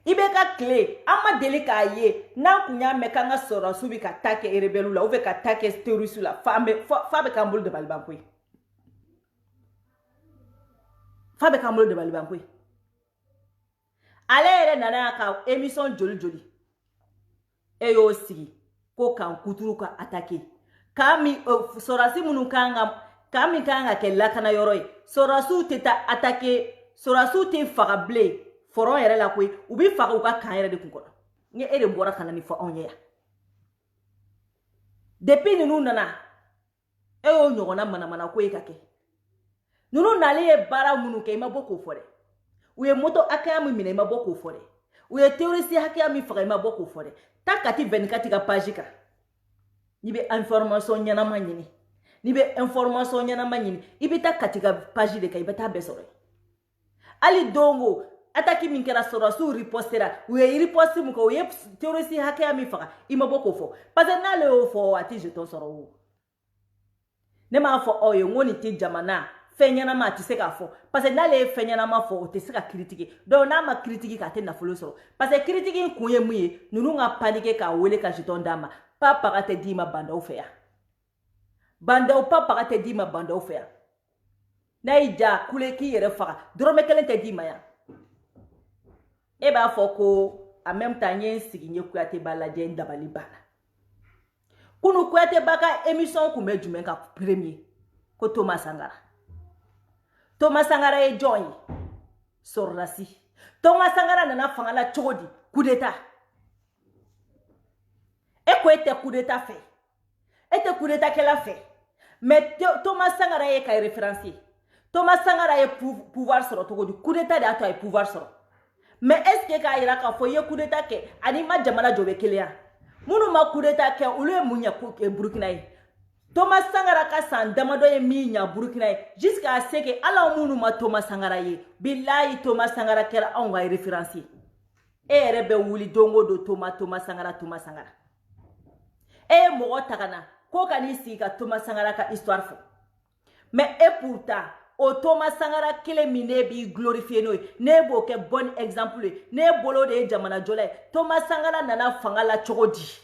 i bɛ ka tile an ma deli k'a ye n'an kun y'a mɛn k'an ka sɔrɔdasiw bɛ ka taa kɛ rebelle la ou bien ka taa kɛ terroriste la fa bɛ k'an bolo dabaliban ko ye. Fabe kamolo de balibankwe ale ere nana ka émission joli e yo sigi ko kan kuturu ka attaquer kami sorasi munu kami kanga ke lakana yoro yi sorasu teta attaquer sorasu te fagable foron yere la kwe ubi faga uka kan yere de kunkono nge ere mbora kana ni fo onye ya depuis nunu nana e yo nyogona mana kwe kake nunu nale bara munu ke ma boko fore uye moto akaya mi mine ma boko fore uye terroriste akaya mi faga ma boko fore takati 24 ka page ka ni be information nyana manyini ni be information nyana manyini ibita katika page de ka ibata besore ali dongo ataki min kera sora su ripostera uye riposte mu ko uye terroriste akaya mi faga ima boko fo parce na le fo ati je ton soro ne ma fo oyo ngoni ti jamana fenyana ma ti se ka fo parce que n'ale fenyana ma fo o te se ka critiquer donc n'a ma critiquer ka te na folo so parce que critiquer kunye muye nunu nga paniquer ka wele ka jeton dama pa para te di ma banda o fe ya banda o pa para te di ma banda o fe ya na ija kule ki yere faka drome kelen te di ma ya e ba fo ko en même temps yen sigi nye kuyate bala je ndabali bala kunu kuyate baka émission ku me jumen ka premier ko Thomas Sangara e join sorrasi Thomas Sangara nana fangala chodi coup d'état e ko ete coup d'état fait ete coup d'état qu'elle a fait mais Thomas Sangara e kay référencier Thomas Sangara e pouvoir sur to du coup d'état de ato e pouvoir sur mais est-ce que ka ira ka fo ye coup d'état ke anima jamana jobe kelea munu ma coup d'état ke ulu munya ku Burkina yi Thomas Sangara ka san damado ye minya Burkina jusqu'à ce que ala munu ma Thomas Sangara ye billahi Thomas Sangara kera on va référencier e rebe wuli dongo do Thomas Sangara e mo takana ko kani si ka Thomas Sangara ka histoire fo mais et pourtant o Thomas Sangara kele mine bi glorifier no ne bo ke bon exemple ne bolo de jamana jole Thomas Sangara nana fangala chogodi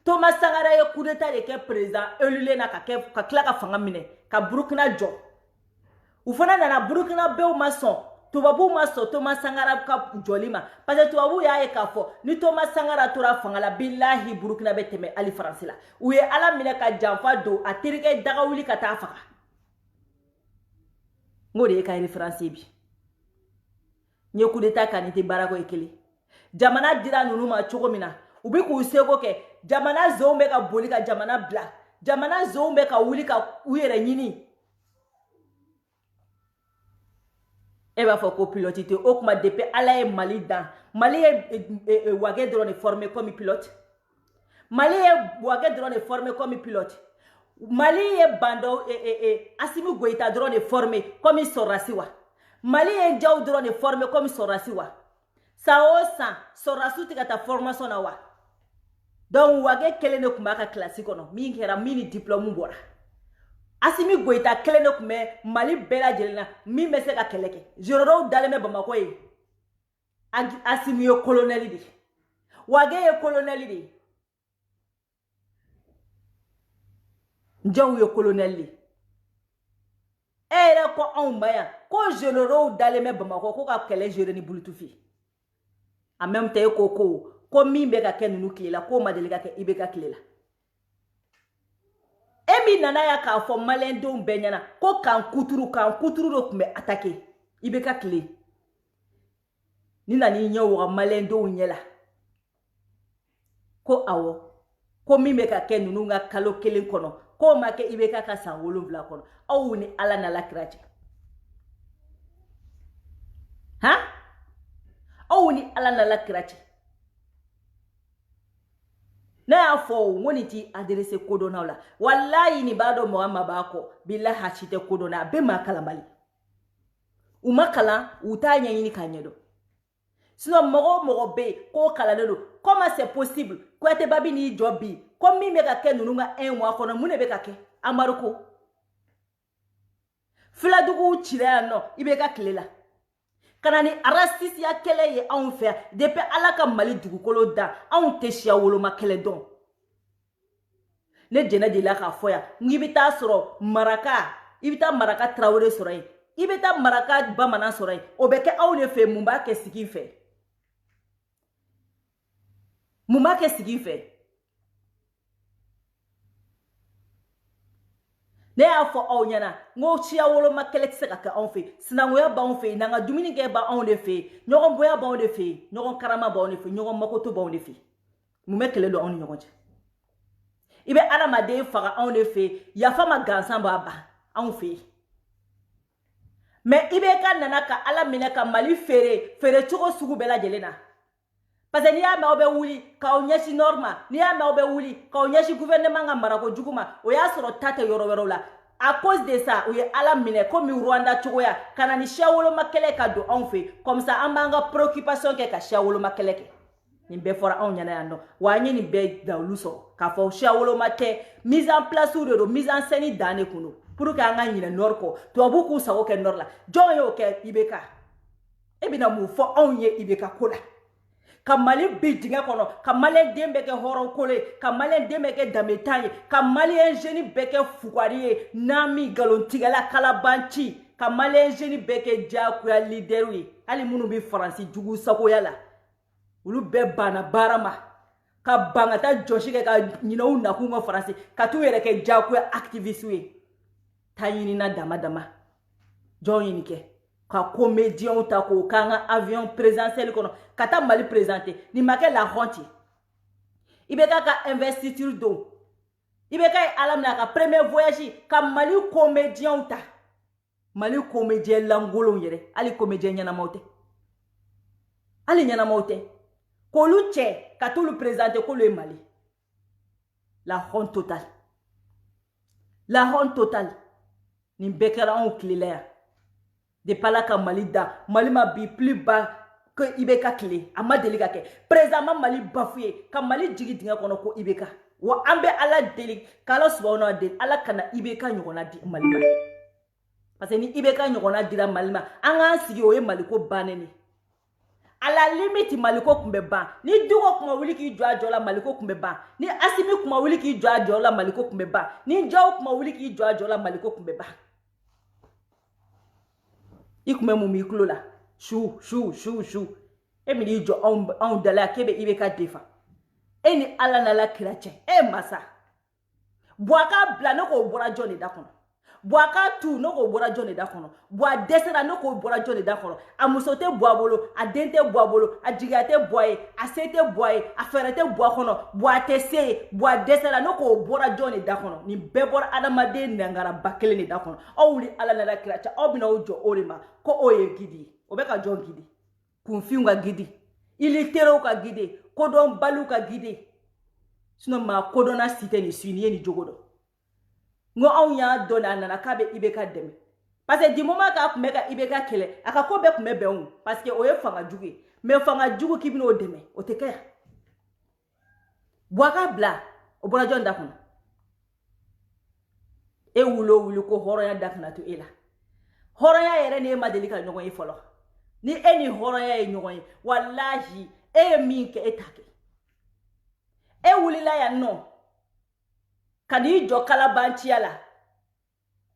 Thomas Sangara ye coup d'état de ke président élu na ka kla ka fanga mine ka Burkina jo u fana nana Burkina bew mason tubabu maso Thomas Sangara ka jolima parce que tubabu ya e ka fo ni Thomas Sangara tora fanga la billahi Burkina be teme ali France la u ye ala mine ka janfa do a terike daga wuli ka ta faga ngode ka référence bi nye coup d'état kanite barako ekele jamana dira nunu ma chogo mina ubi ku sego ke jamana zombe ka boli ka jamana bla jamana zombe ka wuli ka uyere nyini e b'a fɔ ko pilote tɛ o kuma depuis ala ye Mali dan Mali ye Wage dɔrɔn de formé comme pilote Mali ye Wage dɔrɔn de formé comme pilote Mali ye Bando Assimi Goïta dɔrɔn de formé comme Sorasi wa Mali ye Diaw dɔrɔn de formé comme Sorasi wa san o san Sorasi tɛ ka taa formation na wa donc Wage kelen de tun b'a ka classe kɔnɔ min kɛra min ni diplôme bɔra Assimi Goïta kelen de tun bɛ Mali bɛɛ lajɛlen na min bɛ se ka kɛlɛ kɛ généraux dalen bɛ Bamako ye Assimi ye colonel de Wage ye colonel de Diaw ye colonel de e yɛrɛ ko anw ma yan ko généraux dalen bɛ Bamako ko ka kɛlɛ gérer ni Bulutufi en même temps e ko min bɛ ka kɛ ninnu tile la k'o ma deli ka kɛ IBK tile la e min nana ya k'a fɔ maliyɛndenw bɛɛ ɲɛna ko kan kuturu de tun bɛ attaquer IBK tile ni nani ɲɛ waga maliyɛndenw ɲɛ la ko awɔ ko min bɛ ka kɛ ninnu ka kalo kelen kɔnɔ k'o ma kɛ IBK ka san 7 kɔnɔ aw ni ala n'ala kira cɛ han aw ni ala n'ala kira cɛ ne y'a fɔ n ko nin t'i adressé kodɔnnaw la walayi nin b'a dɔn mɔgɔ ma b'a kɔ bilahi a si tɛ kodɔnna a bɛɛ ma kalanbali u ma kalan u t'a ɲɛɲini k'a ɲɛdɔn sinon mɔgɔ o mɔgɔ bɛ yen k'o kalannen don comment c'est possible Kuyatɛ Babi n'i jɔ bi ko min bɛ ka kɛ ninnu ka 1 mois kɔnɔ mun de bɛ ka kɛ Amadu ko Filaduguw cira yan nɔ IBK tile la ka na ni arastisiya kɛlɛ ye anw fɛ yan depuis ala ka Mali dugukolo dan anw tɛ siya woloma kɛlɛ dɔn ne jɛnɛ de la k'a fɔ yan n'i bɛ taa sɔrɔ maraka i bɛ taa maraka Tarawele sɔrɔ yen i bɛ taa maraka Bamanan sɔrɔ yen o bɛ kɛ aw de fɛ mun b'a kɛ sigi fɛ mun b'a kɛ sigi fɛ ne y'a fɔ aw ɲɛna n ko siya woloma kɛlɛ tɛ se ka kɛ anw fɛ sinankunya b'anw fɛ n'an ka dumuni kɛ b'anw de fɛ ɲɔgɔn bonya b'anw de fɛ ɲɔgɔn karama b'anw de fɛ ɲɔgɔn makoto b'anw de fɛ mun bɛ kɛlɛ don anw ni ɲɔgɔn cɛ i bɛ adamaden faga anw de fɛ yafa ma gansan b'a ban anw fɛ mais IBK nana ka ala minɛ ka Mali feere cogo sugu bɛɛ lajɛlen na parce que n'i y'a mɛn aw bɛ wuli k'aw ɲɛsin nord ma n'i y'a mɛn aw bɛ wuli k'aw ɲɛsin gouvernement ka marako jugu ma o y'a sɔrɔ ta tɛ yɔrɔ wɛrɛw la à cause de ça u ye ala minɛ komi Rwanda cogoya ka na ni siya woloma kɛlɛ ka don anw fɛ comme ça an b'an ka préoccupation kɛ ka siya woloma kɛlɛ kɛ nin bɛɛ fɔra anw ɲɛna yan nɔ wa an ye nin bɛɛ dawulu sɔrɔ k'a fɔ siya woloma tɛ mise en place de don mise en scène dan de kun don pour que an ka ɲinɛ nord kɔ tubabu k'u sago kɛ nord la jɔn y'o kɛ IBK e bɛna mun fɔ anw ye IBK ko la ka Mali bi dingɛ kɔnɔ ka maliyɛnden bɛɛ kɛ hɔrɔnkolo ye ka maliyɛnden bɛɛ kɛ danbetan ye ka maliyɛn jeune bɛɛ kɛ fugari ye nami nkalontigɛla kalabanci ka maliyɛn jeune bɛɛ kɛ diyagoya leader ye hali minnu bɛ faransi jugu sagoya la olu bɛɛ banna baara ma ka ban ka taa jɔsi kɛ ka ɲinɛ u nakun ka faransi ka t'u yɛrɛ kɛ diyagoya activiste ye taa ɲinina dama dama jɔn ye nin kɛ ka comédien ta ko k'an ka avion présidentiel kɔnɔ ka taa Mali présenter ni ma kɛ la honte IBK ka investiture don IBK ye ala minɛ a ka premier voyage ka Mali comédien ta Mali comédien langolon yɛrɛ hali comédien ɲɛnamaw tɛ hali ɲɛnamaw tɛ k'olu cɛ ka t'olu présenter k'olu ye Mali la honte totale nin bɛɛ kɛra anw tile la yan depuis ala ka Mali da Mali ma bi plus bas que IBK tile a ma deli ka kɛ président ma Mali bafoué ka Mali jigi dingɛ kɔnɔ ko IBK wa an bɛ ala deli k'ala subahana wa deli ala kana IBK ɲɔgɔnna di Mali ma parce que ni IBK ɲɔgɔnna dira Mali ma an k'an sigi o ye Mali ko bannen de à la limite Mali ko tun bɛ ban ni Dogo tun ma wuli k'i jɔ a jɔ la Mali ko tun bɛ ban ni Assimi tun ma wuli k'i jɔ a jɔ la Mali ko tun bɛ ban ni Diaw tun ma wuli k'i jɔ a jɔ la Mali ko tun bɛ ban i tun bɛ mun b'i tulo la su e min y'i jɔ anw dala k'e bɛ IBK défend e ni ala n'ala kira cɛ e masa Bouaka bila ne k'o bɔra jɔn de da kɔnɔ bois ka tu no ko bora jone da kono bois desera no ko bora jone da kono a musote bois bolo a dente bois bolo a jigate bois a sete bois a ferete bois kono bois tese bois desera no ko bora jone da kono ni bebor adamade nangara bakele ni da kono o wuli ala na la kracha o bina o jo orima ko o ye gidi o be ka jo gidi kunfiunga gidi ilitero ka gidi kodon balu ka gidi sino ma kodona site ni suini ni jogodo ngo aw ya dona nana kabe ibeka deme parce que du moment ka kumeka ibeka kele aka ko be kumebe on parce que o ye fanga jugu mais fanga jugu kibino o deme o te kaya boaka bla o bona jonda kun e wulo ko horoya dakna to ela horoya yere ne madelika nyogo yi folo ni eni horoya e nyogo yi wallahi e min ke etake e wulila ya no kadi jo kala bantiala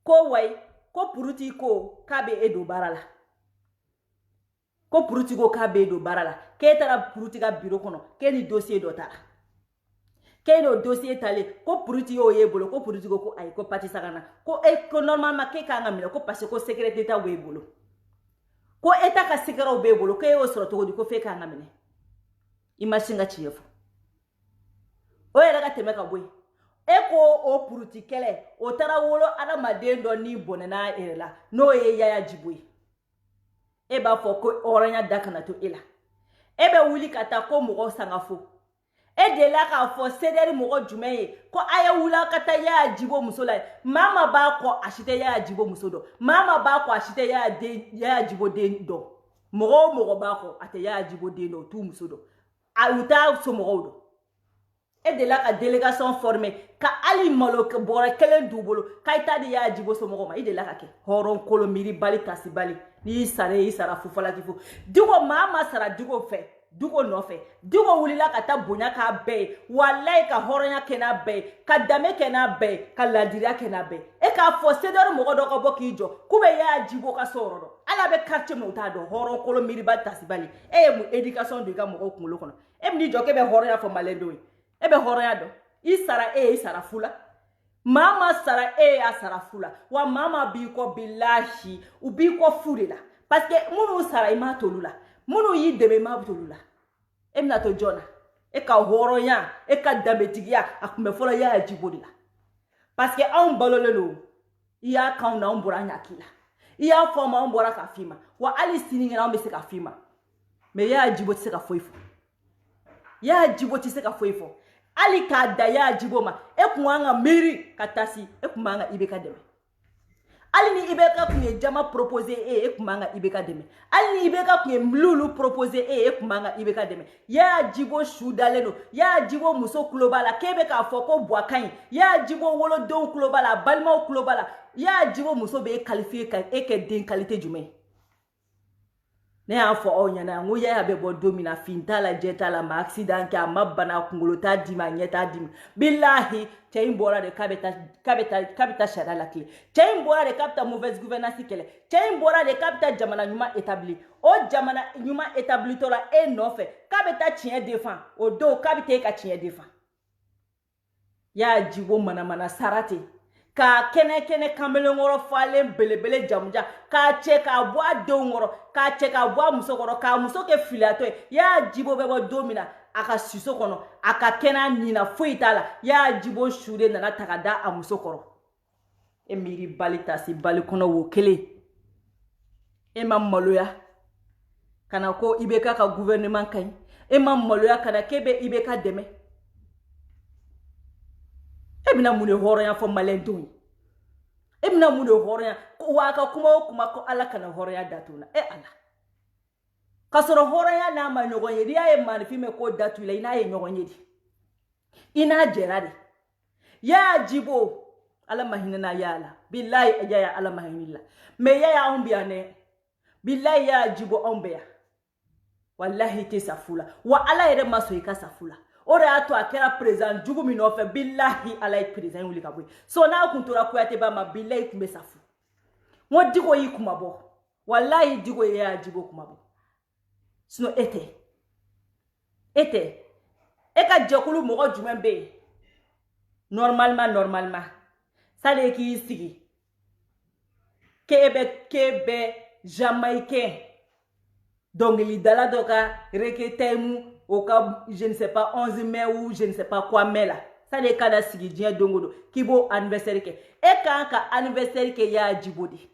ko way ko puruti ko kabe edo barala ko puruti ko kabe edo barala ke tara puruti ka biro kono ke ni dossier do tara ke no dossier tale ko puruti o yebolo ko puruti ko ay ko pati sagana ko e ko normalement ke ka ngamila ko parce ko secret d'état webolo ko eta ka secret o bebolo ke o soro to ko fe ka ngamine imashinga chiefu o era ka temeka boy eko o puruti kele o tara wolo adamaden do ni bonena erela no ye yaya jibui e ba fo ko oranya dakana to ela e be wuli kata ko mo sangafo e de la ka fo sederi mo jumeye ko aya wula kata ya jibo musola mama ba ko ashite ya jibo musodo mama ba ko ashite ya jibo de do mo ba ko ate ya jibo de no tu musodo ayuta so mo do et de la délégation formée ka ali malo ke bora kelen dubolo kaita de ya jibo so mo ma ide la ka ke horon kolo miri bali tasibali ni sara fufala kifu dugo mama sara dugo fe dugo no fe dugo wulila ka ta bonya ka be wallahi ka horonya kena be ka dame kena be ka ladira kena be e ka fo sedor mo do ko bokijo kube ya jibo ka sorodo ala be quartier mo ta do horon kolo miri bali tasibali e mu education de ga mo ko kunlo kono e mi jo ke be horonya fo malendo ebe horoya do isara fula mama sara asara fula wa mama bi ko billahi ubi ko furela parce que munu sara ima tolula munu yi debe ma tolula emna to jona e ka horoya e ka dabetigia akume fola ya jibodila parce que on balole no ya kauna on bora nyakila ya forma on bora ka fima wa ali sininga na on be se ka fima me ya jiboti se ka foifo ya jiboti se ka foifo ali ka daya jiboma e kuanga miri katasi e kumanga ibeka deme ali ni ibeka kunye jama proposer e kumanga ibeka deme ali ni ibeka kunye mlulu proposer e kumanga ibeka deme ya jibo shudaleno ya jibo muso klobala kebe ka foko boakan ya jibo wolo don klobala balma klobala ya jibo muso be qualifier ka e ke den qualité jume ne afo onyana nguya ya bebo domina fintala jetala ma accident ka mabana kungolota dima nyeta dim billahi chaimbora de kabeta shara la clé chaimbora de kapta mauvaise gouvernance kele chaimbora de kapta jamana nyuma établi o jamana nyuma établi to la e no fe kabeta tien défend o do kabite ka tien défend ya jibo mana sarate ka kene kamele ngoro fale belebele jamja ka che ka bwa do ngoro ka che ka bwa muso ngoro ka muso ke filato ya jibo bebo domina aka siso kono aka kena nina fuitala ya jibo shure na takada a muso koro e miri balita si bali kono wo kele e mamaloya kana ko ibeka ka gouvernement kan e mamaloya kana kebe ibeka deme ebina mune horoya fo malendun ebina mune horoya waka kuma ko ala kana horoya datuna e ala kasoro horoya na ma nyogonyedi ya e manifi me ko datula ina ye nyogonyedi ina jerade ya jibo ala mahina na yala billahi ya ala mahinilla me ya ombiane billahi ya jibo ombea wallahi te safula wa ala yere maso ikasafula ora ato akera president jugu minofe billahi ala president wuli kabwe so na kuntura kuyate ba ma billahi kumbe safu mo digo yi kumabo wallahi digo ya jibo kumabo sino ete eka jekulu mogo jumembe normalement sale ki sigi kebe jamaïcain donc il dala doka reketemu oka je ne sais pas 11 mai ou je ne sais pas quoi mais là ça les cas sigi dia dongodo kibo anniversaire ke e kan ka anniversaire ke ya jibodi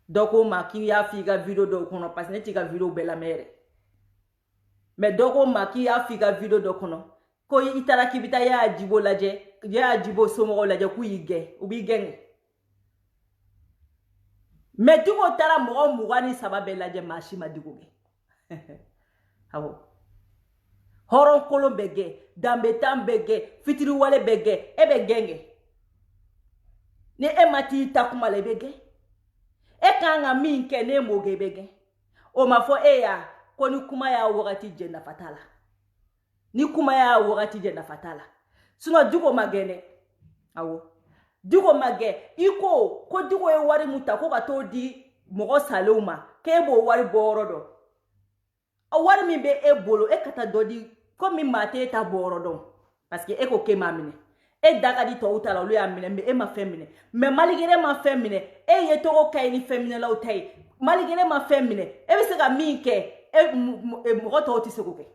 donc o ma ki ya figa video do kono parce que tika video bela mere mais donc o ma ki ya figa video do kono ko itara kibita ya jibo laje ya jibo somo laje ku yige ubi genge mais tu ko tara mo mugani sababe laje mashima digoge hawo horon kolon bege dambetan bege fitiri wale bege ebe genge ni emati takuma le bege e kanga minke ne moge bege o mafo ya ko ni kuma ya wakati jenda fatala ni kuma ya wakati jenda fatala sino dugo magene awo dugo mage iko ko dugo e wari muta ko ka to di mogo saloma kebo wari borodo a wari mi be e bolo e kata dodi ko mi mate ta borodo parce que e ko ke mamine e daga di to utala lu ya mine me e ma femine me maligere ma femine e ye to ko kay ni femine la utay maligere ma femine e be se ka minke e mogo to ti se ko ke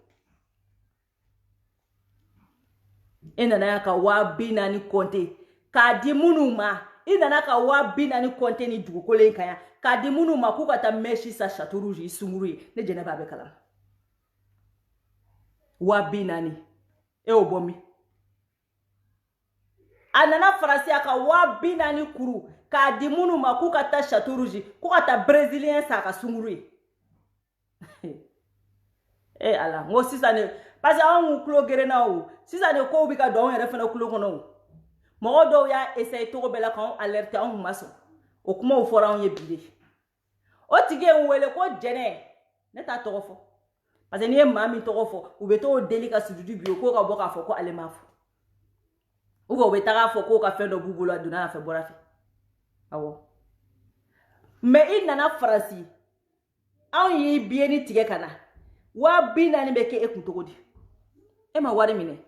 ina na ka wa bina ni konte ka di munuma ina na ka wa bina ni konte ni dugu kolen kaya ka di munuma ku ka ta meshi sa chateau rouge sunguri ne jene ba be kala wa bina ni e obomi anana farasi aka wa bina ni kuru ka di munuma ku ka ta chateau rouge ku ka ta brésilien sa ka sunguri e ala ngo sisane parce que on klo gerena o sisane ko bi ka don yere fena klo kono mo do ya essayer to bela kan alerte on maso o kuma o fora on ye bide o tige wele ko jene ne ta tofo parce que ni mami tofo u beto o delika sudu bio ko ka boka fo ko alemafo u ko betara fo ko ka fendo bubulo aduna na fe borafi awo me inana farasi an yi bieni tige kana wa bina ni beke ekutogodi e ma wari mine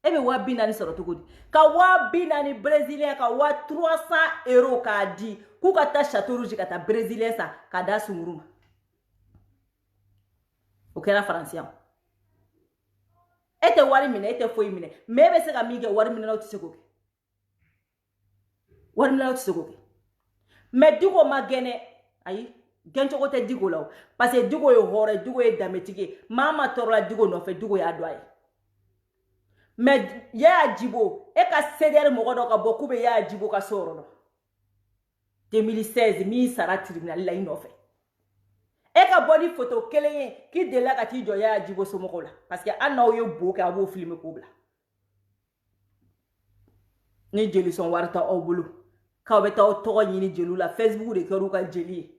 ebe wa bina ni soro togodi ka wa bina ni brésilien ka wa 300 € ka di ku ka ta chateau rouge ka ta brésilien sa ka da sumuruma o kera français ete wari mine ete foi mine mebe se ka mige wari mine na otisegoke wari mine na otisegoke me dugo magene ayi gencho ko te digo law parce que digo yo hore digo e dametike mama torla digo no fe digo ya doy mais ya jibo e ka ceder mo godo ka boku be ya jibo ka soro no 2016 mi sara tribunal la ino fe e ka body photo kele ki de la ka ti jo ya jibo so mo ko la parce que an naw yo bo ka bo film ko bla ni jeli son warta o bulu ka be taw to ni jelu la facebook de karu ka jeli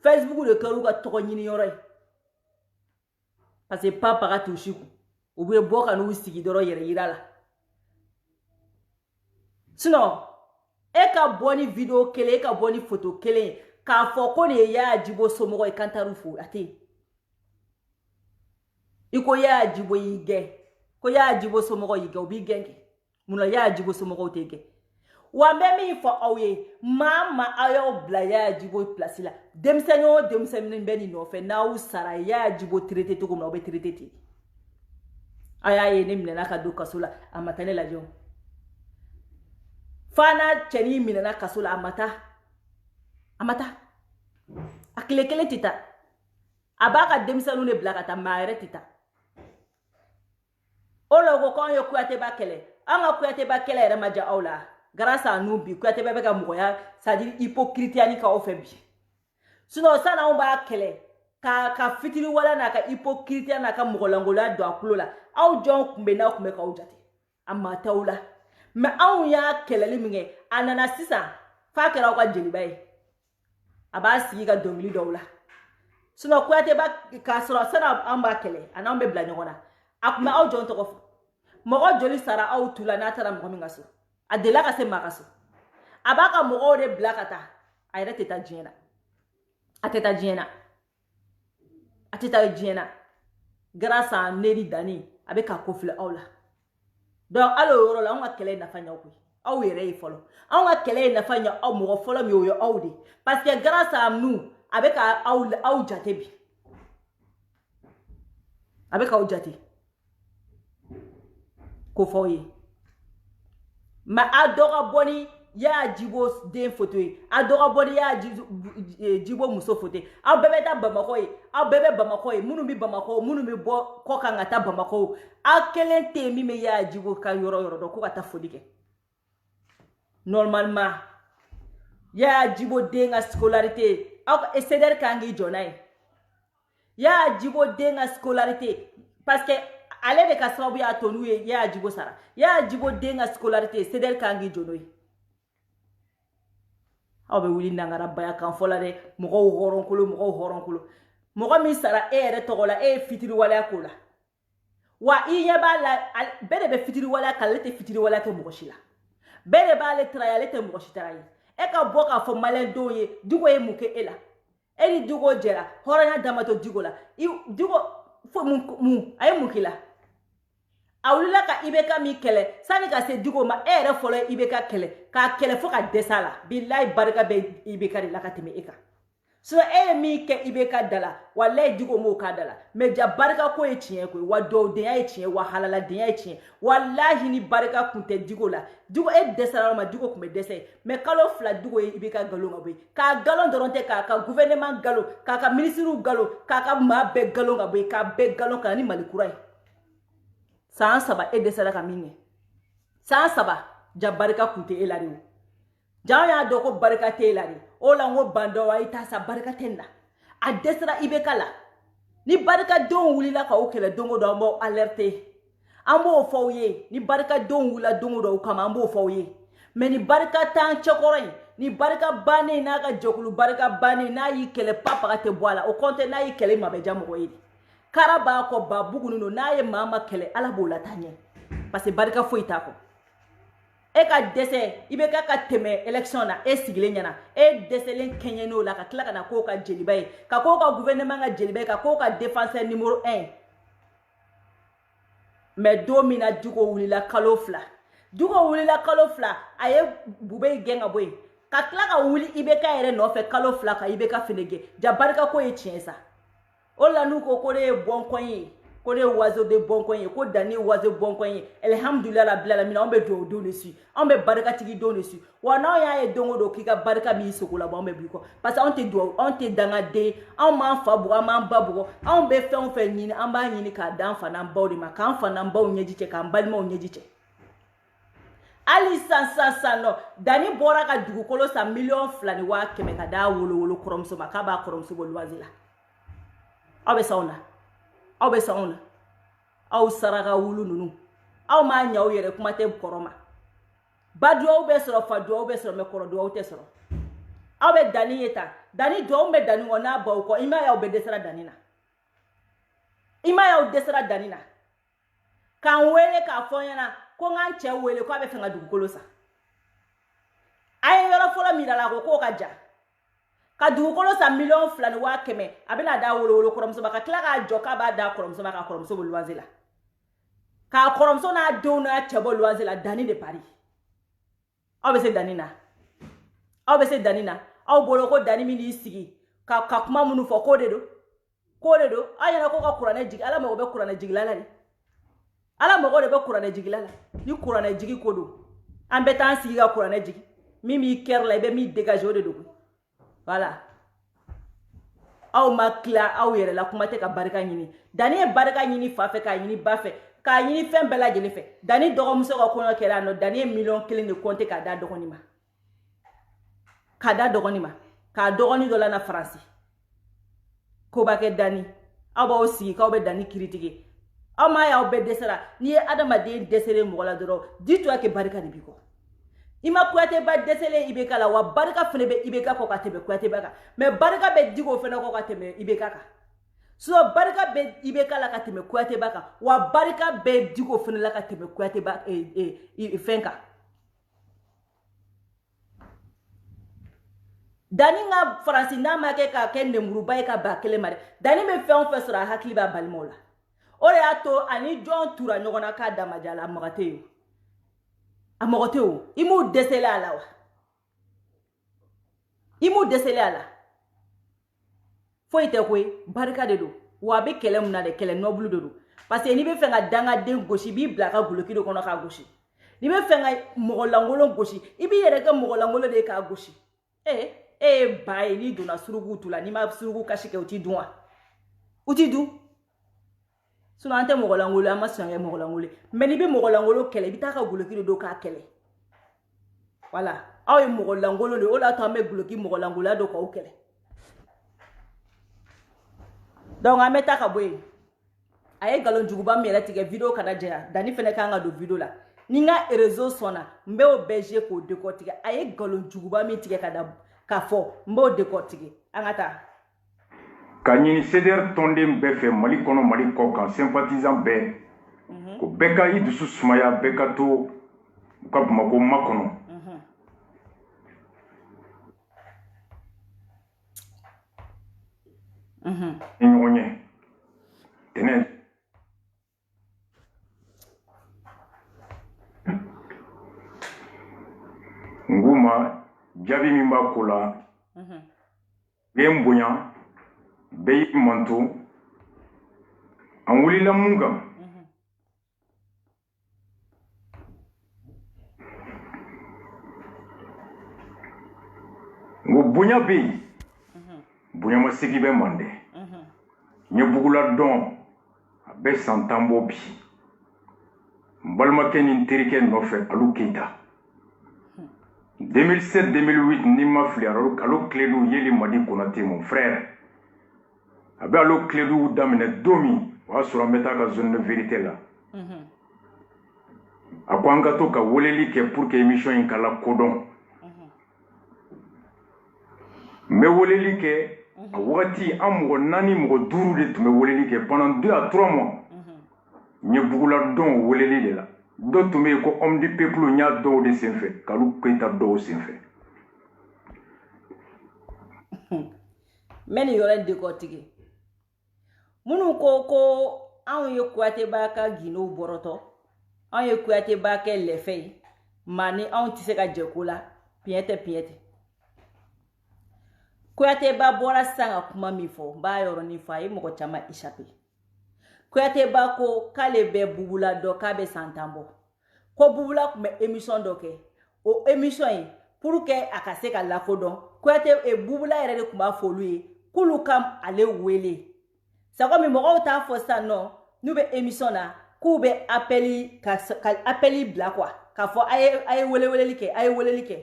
Facebook de karuga toko nyini yoroy parce que papa ga tushiku ubwe boka no sigi doro yere yirala sinon e ka boni video kele e ka boni photo kele ka foko ne ya jibo somo e kantarufu ate iko ya jibo yige ko ya jibo somo yige obi genge muna ya jibo somo tege wa memi fo oye mama ayo bla ya jibo place la demsenyo beni no fe na usara ya jibo traité to comme no be traité ti aya ye ne minena ka do kasula amatane la jo fana cheni minena kasula amata akilekele tita abaka demsenu ne blaka ta maire tita ologo kon yo kuate bakele anga kuate bakele era maja aula grâce à nous bi kuate bebe ka moya c'est-à-dire hypocrite ni ka ofebi sinon sana on ba kele ka fitiri wala na ka hypocrite na ka mogolangola do akulola aw jon kumbe na kumbe ka ujate amata ula me aw ya kele liminge anana sisa fa kera ka jeli bay abasi ga dongli dowla sinon kuate ba ka sura sana amba kele anan be bla nyona akuma aw jon to ko mogo joli sara aw tula na tara mo mingaso adela ka se makaso abaka mogo de blakata ayre teta jena ateta jena grâce à Neri Dani avec ka kofle awla donc alo yoro la on va kele na fanya ko aw yɛrɛ ye fɔlɔ anw ka kɛlɛ ye nafa ɲɛ aw mɔgɔ fɔlɔ min o ye aw de parce que grâce à nous a bɛ ka aw jate bi a bɛ ka aw jate ko fɔ aw ye mais a dɔ ka bɔ ni y'a jibo den photo ye a dɔ ka bɔ ni y'a jibo muso photo ye aw bɛɛ bɛ taa Bamakɔ ye aw bɛɛ bɛ Bamakɔ ye minnu bɛ Bamakɔ minnu bɛ bɔ kɔ kan ka taa Bamakɔ aw kelen tɛ yen min bɛ y'a jibo ka yɔrɔ dɔn ko ka taa foli kɛ normalement y'a jibo den ka scolarité aw CDR kan k'i jɔ n'a ye y'a jibo den ka scolarité parce que ale de ka sababu y'a to n'u ye y'a jibo sara y'a jibo den ka scolarité CDR kan k'i jɔ n'o ye aw bɛ wuli nangara baya kan fɔ la dɛ mɔgɔw hɔrɔnkolo mɔgɔ min sara e yɛrɛ tɔgɔ la e ye fitiriwaleya k'o la wa i ɲɛ b'a la bɛɛ de bɛ fitiriwaleya k'ale ale tɛ fitiriwaleya kɛ mɔgɔ si la bɛɛ de b'ale tara ye ale tɛ mɔgɔ si tara ye e ka bɔ k'a fɔ maliyɛndenw ye Diko ye mun kɛ e la e ni Diko jɛra hɔrɔnya dama to Diko la Diko fo mun a ye mun k'i la a wulila ka IBK min kɛlɛ sani ka se Diko ma e yɛrɛ fɔlɔ ye IBK kɛlɛ k'a kɛlɛ fo ka dɛsɛ a la bilahi barika bɛ IBK de la ka tɛmɛ e kan so e ye min kɛ IBK da la walahi Diko m'o k'a da la mais ja barika ko ye tiɲɛ koyi wa dɔwdenya ye tiɲɛ wa halaladenya ye tiɲɛ walahi ni barika kun tɛ Diko la Diko e dɛsɛra ma Diko kun bɛ dɛsɛ mais kalo 2 Diko ye IBK galon ka bɔ yen k'a galon dɔrɔn tɛ k'a ka gouvernement galon k'a ka ministres galon k'a ka maa bɛɛ galon ka bɔ yen k'a bɛɛ galon ka na ni Mali kura ye san 3 e dɛsɛra ka min kɛ san 3 ja barika kun tɛ e la de o jaa y'a dɔn ko barika tɛ e la de o la n ko bandɔ a ye taa sa barika tɛ nin na a dɛsɛra IBK la ni barikadenw wulila k'aw kɛlɛ don o don an b'aw alerter an b'o fɔ aw ye ni barikadenw wulila don o don o kama an b'o fɔ aw ye mais ni barika t'an cɛkɔrɔ in ni barika bannen n'a ka jɛkulu barika bannen n'a y'i kɛlɛ papaga tɛ bɔ a la o kɔntɛ n'a y'i kɛlɛ ma bɛ ja mɔgɔ ye de kara b'a kɔ ba buguni don n'a ye maa ma kɛlɛ ala b'o la taa ɲɛ parce que barika foyi t'a kɔ e ka dɛsɛ IBK ka tɛmɛ élection na e sigilen ɲɛna e dɛsɛlen kɛɲɛ n'o la ka tila ka na k'o ka jeliba ye ka k'o ka gouvernement ka jeliba ye ka k'o ka défenseur numéro 1 mais don min na Diko wulila kalo 2 Diko wulila kalo 2 a ye Bube gɛn ka bɔ yen ka tila ka wuli IBK yɛrɛ nɔfɛ kalo 2 ka IBK fɛnɛ gɛn ja barika ko ye tiɲɛ sa o la n'u ko ne ye bɔnkɔn ye ko ne ye oiseau de bɔnkɔn ye ko Dani ye oiseau bɔnkɔn ye alhamdulilahi rabbil alamin anw bɛ duwawu don de su anw bɛ barikatigi don de su wa n'aw y'a ye don o don k'i ka barika b'i sogo la bɔ anw bɛ b'i kɔ parce que anw tɛ duwawu anw tɛ dangaden anw m'an fa bugɔ an m'an ba bugɔ anw bɛ fɛn o fɛn ɲini an b'a ɲini k'a d'an fa n'an baw de ma k'an fa n'an baw ɲɛji cɛ k'an balimaw ɲɛji cɛ hali sisan nɔ Dani bɔra ka dugukolo san 2,500,000 ka d'a wolowolo kɔrɔmuso ma k'a b'a kɔrɔmuso bɔ luwanze la aw bɛ sa anw na aw bɛ sɔn na aw saraka wulu ninnu aw m'a ɲɛ aw yɛrɛ kuma tɛ kɔrɔ ma ba duwawu bɛ sɔrɔ fa duwawu bɛ sɔrɔ mais kɔrɔ duwawu tɛ sɔrɔ aw bɛ Dani ye tan Dani duwawu bɛ Dani kɔ n'a baw kɔ i m'a ye aw bɛ dɛsɛra Dani na i m'a ye aw dɛsɛra Dani na k'an wele k'a fɔ ɲɛna ko n k'an cɛ wele k'a bɛ fɛ ka dugukolo san a ye yɔrɔ fɔlɔ min la ko k'o ka ja ka dugukolo san 2,500,000 a bɛna d'a wolowolo kɔrɔmuso ma ka tila k'a jɔ k'a b'a d'a kɔrɔmuso ma k'a kɔrɔmuso bɔ luwanze la k'a kɔrɔmuso n'a denw n'a cɛ bɔ luwanze la Dani de pari aw bɛ se Dani na aw bɛ se Dani na aw bolo ko Dani min y'i sigi ka kuma minnu fɔ k'o de don aw ɲɛna ko ka kuranɛ jigi ala mago bɛ kuranɛ jigila la de ala mago de bɛ kuranɛ jigila la ni kuranɛ jigi ko don an bɛ taa sigi ka kuranɛ jigi min b'i kɛrɛ la i bɛ min dégager o de don voilà aw ma tila aw yɛrɛ la kuma tɛ ka barika ɲini Dani ye barika ɲini fa fɛ k'a ɲini ba fɛ k'a ɲini fɛn bɛɛ lajɛlen fɛ Dani dɔgɔmuso ka kɔɲɔ kɛra nɔ Dani ye 1,000,000 de compter k'a da dɔgɔnin ma k'a dɔgɔnin dɔ la na Faransi ko b'a kɛ Dani aw b'aw sigi k'aw bɛ Dani critiquer aw m'a ye aw bɛɛ dɛsɛra n'i ye adamaden dɛsɛlen mɔgɔ la dɔrɔn dis-toi que barika de b'i kɔ i ma Kuyateba dɛsɛlen IBK la wa barika fɛnɛ bɛ IBK kɔ ka tɛmɛ Kuyateba kan mais barika bɛ Diko fɛnɛ kɔ ka tɛmɛ IBK kan so barika bɛ IBK la ka tɛmɛ Kuyateba kan wa barika bɛ Diko fɛnɛ la ka tɛmɛ Kuyateba fɛn kan Dani ka Faransi n'a ma kɛ k'a kɛ nemuruba ye ka ba kelen ma dɛ Dani bɛ fɛn o fɛn sɔrɔ a hakili b'a balimaw la o de y'a to ani jɔn tura ɲɔgɔn na k'a damaja la a maga tɛ yen a mɔgɔ tɛ o i m'u dɛsɛlen a la wa i m'u dɛsɛlen a la foyi tɛ koyi barika de don wa a bɛ kɛlɛ mun na de kɛlɛ nɔbulu de don parce que n'i bɛ fɛ ka dangaden gosi i b'i bila a ka guloki de kɔnɔ k'a gosi n'i bɛ fɛ ka mɔgɔ lankolon gosi i b'i yɛrɛ kɛ mɔgɔ lankolon de ye k'a gosi e ye ba ye n'i donna suruku tu la n'i ma suruku kasi kɛ u t'i dun wa u t'i dun sinon an tɛ mɔgɔ lankolon an ma sɔn kɛ mɔgɔ lankolon mais n'i bɛ mɔgɔ lankolon kɛlɛ i bɛ taa ka guloki de don k'a kɛlɛ voilà aw ye mɔgɔ lankolon de o la to an bɛ guloki mɔgɔ lankolonya don k'aw kɛlɛ donc an bɛ taa ka bɔ yen a ye nkalon juguba min yɛrɛ tigɛ video kana jɛya danni fɛnɛ kan ka don video la ni n ka réseau sɔnna n bɛ o bɛɛ je k'o décortiquer a ye nkalon juguba min tigɛ k'a fɔ n b'o décortiquer an ka taa ka ɲini CDR tɔnden bɛɛ fɛ Mali kɔnɔ Mali kɔ kan sympathisant bɛɛ ko bɛɛ ka i dusu sumaya bɛɛ ka to u ka Bamako makɔnɔ ni ɲɔgɔn ye tɛnɛ nguma jaabi min b'a ko la bɛɛ n bonya bɛɛ y'i manto an wulila mun kan ngo bonya bɛ yen bonya ma segi bɛ mande n ye bugula dɔn a bɛ san 10 bɔ bi n balimakɛ ni n terikɛ nɔfɛ alu Keita 2007-2008 ni ma fili alo Clédou Yeli Madi Konate mon frère a bɛ alo Clédou daminɛ don min o y'a sɔrɔ an bɛ taa ka zone de vérité la a ko an ka to ka weleli kɛ pour que émission in ka lakodɔn n bɛ weleli kɛ a wagati an mɔgɔ 4 mɔgɔ 5 de tun bɛ weleli kɛ pendant 2 à 3 mois n ye bugula dɔn weleli de la dɔ tun bɛ yen ko homme du peuple n y'a dɔw de senfɛ k'alu Keita dɔw senfɛ n bɛ nin yɔrɔ in décortiquer minnu ko anw ye Kuyateba ka Guinée bɔrɔtɔ anw ye Kuyateba kɛ lɛfɛ ye maa ni anw tɛ se ka jɛ ko la piɲɛ tɛ Kuyateba bɔra sisan ka kuma min fɔ n b'a yɔrɔnin fɔ a ye mɔgɔ caman échappé Kuyateba ko k'ale bɛ bubula dɔ k'a bɛ san 10 bɔ ko bubula tun bɛ émission dɔ kɛ o émission in pour que a ka se ka lakodɔn bubula yɛrɛ de tun b'a fɔ olu ye k'olu ka ale wele c'est comme mɔgɔw t'a fɔ sisan nɔ n'u bɛ émission na k'u bɛ appeli ka appeli bila quoi k'a fɔ a ye weleli kɛ a ye weleli kɛ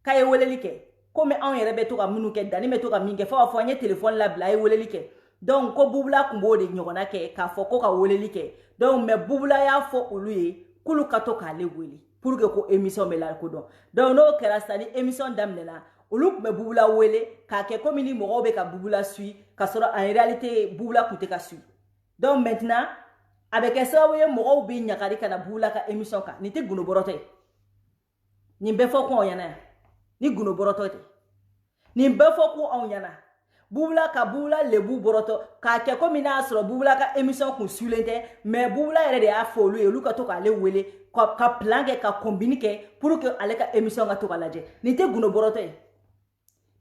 k'a ye weleli kɛ komi anw yɛrɛ bɛ to ka minnu kɛ danni bɛ to ka min kɛ fo k'a fɔ an ye téléphone labila a ye weleli kɛ donc ko bubula tun b'o de ɲɔgɔnna kɛ k'a fɔ ko ka weleli kɛ donc mais bubula y'a fɔ olu ye k'olu ka to k'ale wele pour que ko émission bɛ lakodɔn donc n'o kɛra sisan ni émission daminɛna olu tun bɛ bubula wele k'a kɛ komi ni mɔgɔw bɛ ka bubula suit ka sɔrɔ en réalité bubula tun tɛ ka suit donc maintenant a bɛ kɛ sababu ye mɔgɔw bɛ ɲagari ka na bubula ka émission kan nin tɛ gunobɔrɔtɔ ye nin bɛɛ fɔ ko anw ɲɛna yan ni gunobɔrɔtɔ tɛ nin bɛɛ fɔ ko anw ɲɛna bubula ka bubula lebu bɔrɔtɔ k'a kɛ komi n'a sɔrɔ bubula ka émission kun sulen tɛ mais bubula yɛrɛ de y'a fɔ olu ye olu ka to k'ale wele ka plan kɛ ka combine kɛ pour que ale ka émission ka to ka lajɛ nin tɛ gunobɔrɔtɔ ye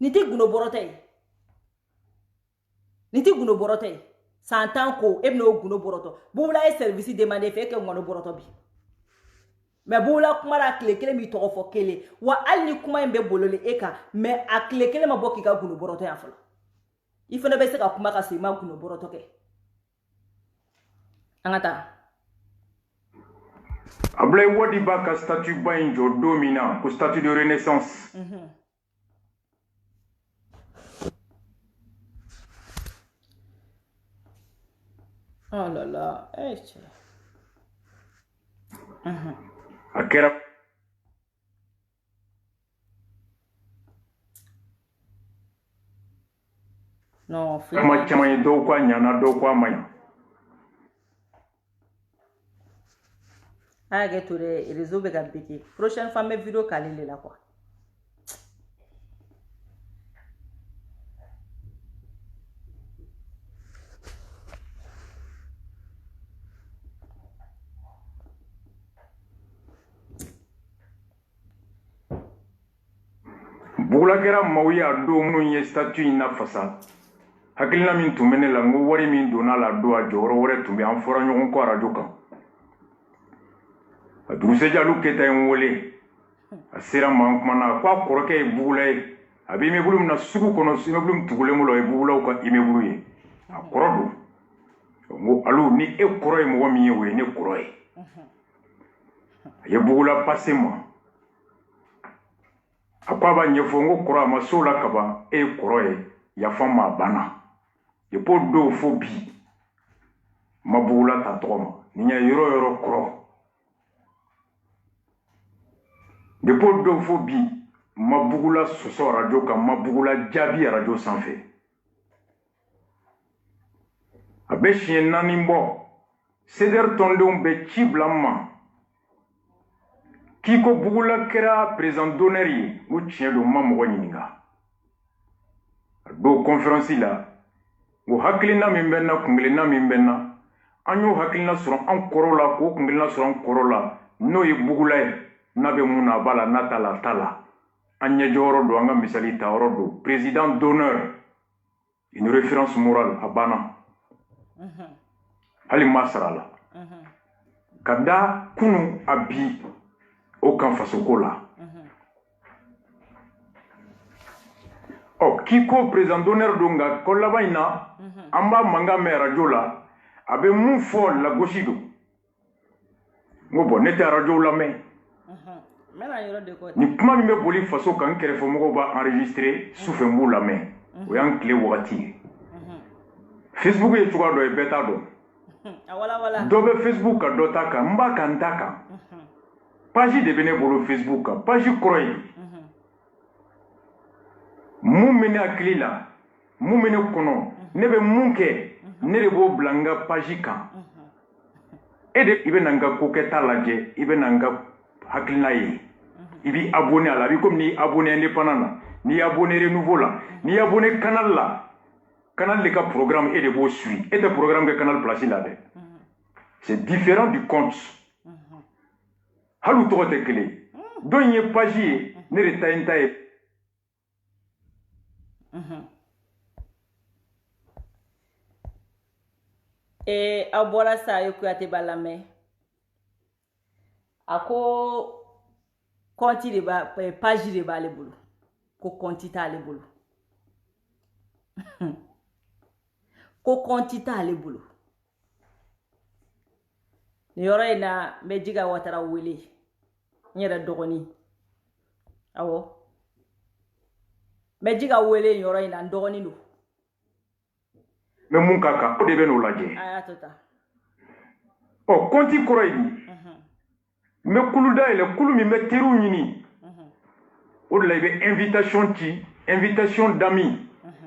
nin tɛ gunobɔrɔtɔ ye nin tɛ gunobɔrɔtɔ ye san 10 ko e bɛna o gunobɔrɔtɔ bubula ye service demandé fɛ e kɛ gunobɔrɔtɔ bi mais bubula kuma la tile kelen b'i tɔgɔ fɔ kelen wa hali ni kuma in bɛ bololi e kan mais a tile kelen ma bɔ k'i ka gunobɔrɔtɔ yan fɔlɔ i fana bɛ se ka kuma ka sɔrɔ i ma gunobɔrɔtɔ kɛ an ka taa Ablaye Wadi b'a ka statut ba in jɔ don min na ko statut de renaissance oh là là a kɛra non kuma caman ye dɔw ko a ɲana dɔw ko a ma ɲa a y'a kɛ to dɛ réseau bɛ ka beke prochaine fois n bɛ vidéo k'ale de la quoi bugula kɛra maaw ye a don minnu ye statut in lafasa hakilina min tun bɛ ne la n ko wari min donna la don a jɔyɔrɔ wɛrɛ tun bɛ an fɔra ɲɔgɔn kɔ arajo kan a dugusɛjɛ Alu Keyita ye n wele a sera ma n kumana ko a kɔrɔkɛ ye bugula ye a bɛ immeuble min na sugu kɔnɔ immeuble min tugulen bolo o ye bugulaw ka immeuble ye a kɔrɔ don n ko Alu ni e kɔrɔ ye mɔgɔ min ye o ye ne kɔrɔ ye a ye bugula passé ma a ko a b'a ɲɛfɔ n ko kɔrɔ a ma s'o la kaban e ye kɔrɔ ye yafa ma a banna depuis o don fo bi ma bugula ta tɔgɔ ma ni ɲɛ yɔrɔ yɔrɔ kɔrɔ depuis o don fo bi ma bugula sɔsɔ arajo kan ma bugula jaabi arajo sanfɛ a bɛ siɲɛ 4 bɔ CDR tɔndenw bɛ ci bila n ma k'i ko bugula kɛra président d'honneur ye n ko tiɲɛ don ma mɔgɔ ɲininka a don conférence la n ko hakilina min bɛ n na kunkelenna min bɛ n na an y'o hakilina sɔrɔ an kɔrɔ la k'o kunkelenna sɔrɔ an kɔrɔ la n'o ye bugula ye n'a bɛ mun na a b'a la n'a t'a la a t'a la an ɲɛjɔyɔrɔ don an ka misali ta yɔrɔ don président d'honneur une référence morale a banna hali ma sara la ka da kunu a bi o kan fasoko la k'i ko président d'honneur don nka ko laban in na an b'a mankan mɛn arajo la a bɛ mun fɔ lagosi don n ko bɔn ne tɛ arajo lamɛn ni kuma min bɛ boli faso kan n kɛrɛfɛmɔgɔw b'a enregistré sufɛ n b'u lamɛn o y'an tile wagati ye Facebook ye cogoya dɔ ye bɛɛ t'a dɔn dɔ bɛ Facebook kan dɔ t'a kan n b'a kan n t'a kan page de bɛ ne bolo Facebook kan page kɔrɔ ye mun bɛ ne hakili la mun bɛ ne kɔnɔ ne bɛ mun kɛ ne de b'o bila n ka page kan e de i bɛ na n ka kokɛta lajɛ i bɛ na n ka hakilina ye i b'i abonné a la a b'i comme n'i abonné indépendant na n'i abonné renouveau la n'i abonné canal la canal de ka programme e de b'o suit e tɛ programme kɛ canal place la dɛ c'est différent du compte hali u tɔgɔ tɛ kelen dɔ in ye page ye ne de ta ye n ta ye aw bɔra sa a ye Kuyatɛ ba lamɛn a ko compte de b'a page de b'ale bolo ko compte t'ale bolo ko compte t'ale bolo ni yɔrɔ in na n bɛ Jiga Watara wele n yɛrɛ dɔgɔnin awɔ n bɛ Jiga wele nin yɔrɔ in na n dɔgɔnin don mais mun ka kan o de bɛ n'o lajɛ a y'a to tan compte kɔrɔ ye di n bɛ kulu dayɛlɛ kulu min bɛ teriw ɲini o de la i bɛ invitation ci invitation d'amis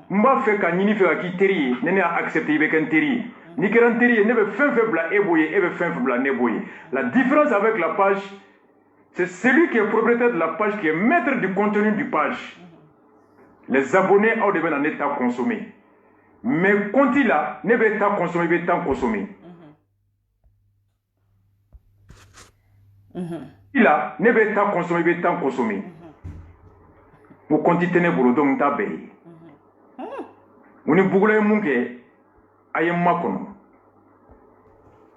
n b'a fɛ ka ɲini fɛ ka k'i teri ye ne y'a accepté i bɛ kɛ n teri ye n'i kɛra n teri ye ne bɛ fɛn fɛn bila e b'o ye e bɛ fɛn fɛn bila ne b'o ye la différence avec la page c'est celui qui est propriétaire de la page qui est maître du contenu du page les abonnés aw de bɛ na ne ta consommer mais compte la ne bɛ ta consommer i bɛ ta consommer la ne bɛ ta consommer i bɛ ta consommer o compte tɛ ne bolo donc n t'a bɛɛ ye o ni bugula ye mun kɛ a ye n makɔnɔ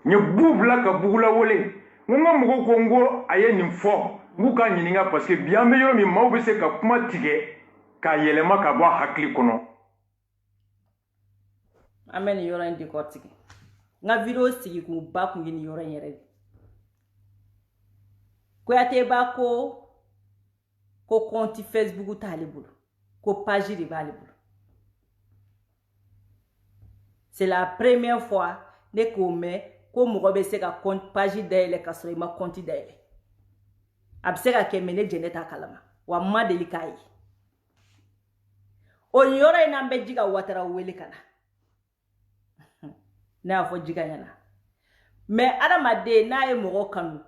n ye bu bila ka bugula wele n ko n ka mɔgɔw ko n ko a ye nin fɔ n k'u k'a ɲininka parce que bi an bɛ yɔrɔ min maaw bɛ se ka kuma tigɛ k'a yɛlɛma ka bɔ a hakili kɔnɔ an bɛ nin yɔrɔ in décortiquer n ka video sigi kun ba kun ye nin yɔrɔ in yɛrɛ de Kuyatɛ ba ko compte Facebook t'ale bolo ko page de b'ale bolo c'est la première fois ne k'o mɛn ko mɔgɔ bɛ se ka page dayɛlɛ ka sɔrɔ i ma compte dayɛlɛ a bɛ se ka kɛ mais ne jɛnɛ t'a kalama wa n ma deli k'a ye o yɔrɔ in na n bɛ Jiga Watara wele ka na ne y'a fɔ Jiga ɲɛna mais adamaden n'a ye mɔgɔ kanu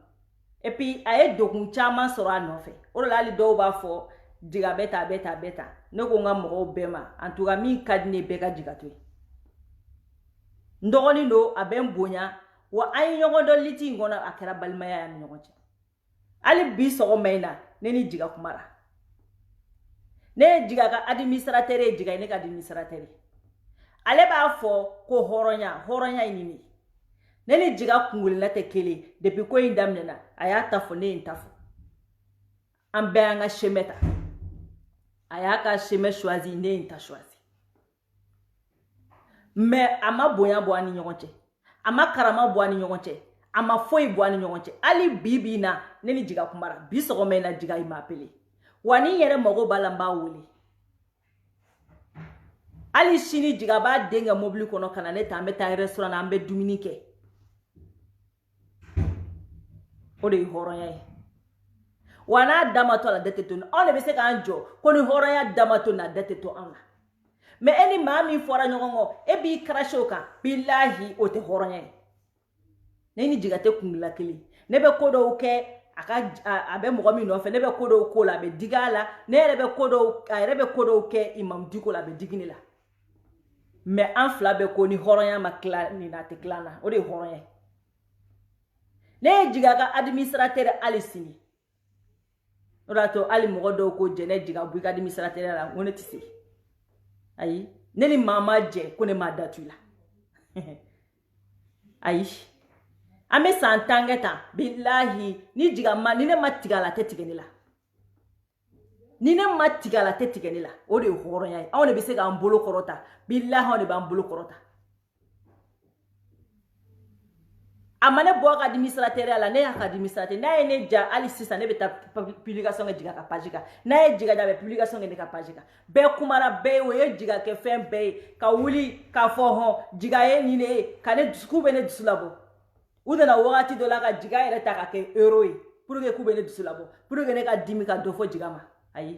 et puis a ye degun caman sɔrɔ a nɔfɛ o de la hali dɔw b'a fɔ Jiga bɛ ta bɛ ta bɛ ta ne ko n ka mɔgɔw bɛɛ ma en tout cas min ka di ne ye bɛɛ ka Jiga to ye n dɔgɔnin don a bɛ n bonya wa an ye ɲɔgɔn dɔn liti in kɔnɔ a kɛra balimaya y'an ni ɲɔgɔn cɛ hali bi sɔgɔma in na ne ni Jiga kumara ne jiga ka administrateur jiga ne ka administrateur ale b'a fɔ ko hɔrɔnya inini ne ni jiga kungulila tɛ kelen depuis ko in daminɛna a y'a ta fɔ ne ye n ta fɔ an bɛɛ an ka chemin ta a y'a ka chemin choisi ne ye n ta choisi mais a ma bonya bɔ an ni ɲɔgɔn cɛ a ma karama bɔ an ni ɲɔgɔn cɛ a ma foyi bɔ an ni ɲɔgɔn cɛ hali bi na ne ni jiga kumara bi sɔgɔma in na jiga i ma appelé wa ni yɛrɛ mago b'a la n b'a wele hali sini jiga b'a den kɛ mobili kɔnɔ ka na ne ta an bɛ taa restaurant na an bɛ dumuni kɛ o de ye hɔrɔnya ye wa n'a dama to a la dɛ tɛ to anw de bɛ se k'an jɔ ko ni hɔrɔnya dama to na dɛ tɛ to anw na mais e ni maa min fɔra ɲɔgɔn kɔ e b'i cracher o kan bilahi o tɛ hɔrɔnya ye ne ni jiga tɛ kungila kelen ne bɛ ko dɔw kɛ a bɛ mɔgɔ min nɔfɛ ne bɛ ko dɔw ko la a bɛ digi a la ne yɛrɛ bɛ ko dɔw kɛ imam diko la a bɛ digi ne la mais an fila bɛ ko ni hɔrɔnya ma tila nin na a tɛ tila na o de ye hɔrɔnya ye ne ye jiga ka administrateur hali sini o de y'a to hali mɔgɔ dɔw ko jɛnɛ jiga bɔ i ka administrateur la n ko ne tɛ se ayi ne ni maa ma jɛ ko ne m'a datu la ayi an bɛ san 10 kɛ tan bilahi ni jiga ma ni ne ma tigɛ a la a tɛ tigɛ ne la ni ne ma tigɛ a la a tɛ tigɛ ne la o de ye hɔrɔnya ye anw de bɛ se k'an bolo kɔrɔta bilahi anw de b'an bolo kɔrɔta a ma ne bɔ ka administrateur la ne y'a ka administrateur n'a ye ne ja hali sisan ne bɛ taa publication kɛ jiga ka page kan n'a ye jiga ja a bɛ publication kɛ ne ka page kan bɛɛ kumara bɛɛ ye o ye jiga kɛ fɛn bɛɛ ye ka wuli k'a fɔ hɔn jiga ye nin de ye ka ne dusu k'u bɛ ne dusu labɔ u nana wagati dɔ la ka jiga yɛrɛ ta ka kɛ euro ye pour que k'u bɛ ne dusu labɔ pour que ne ka dimi ka dɔ fɔ jiga ma ayi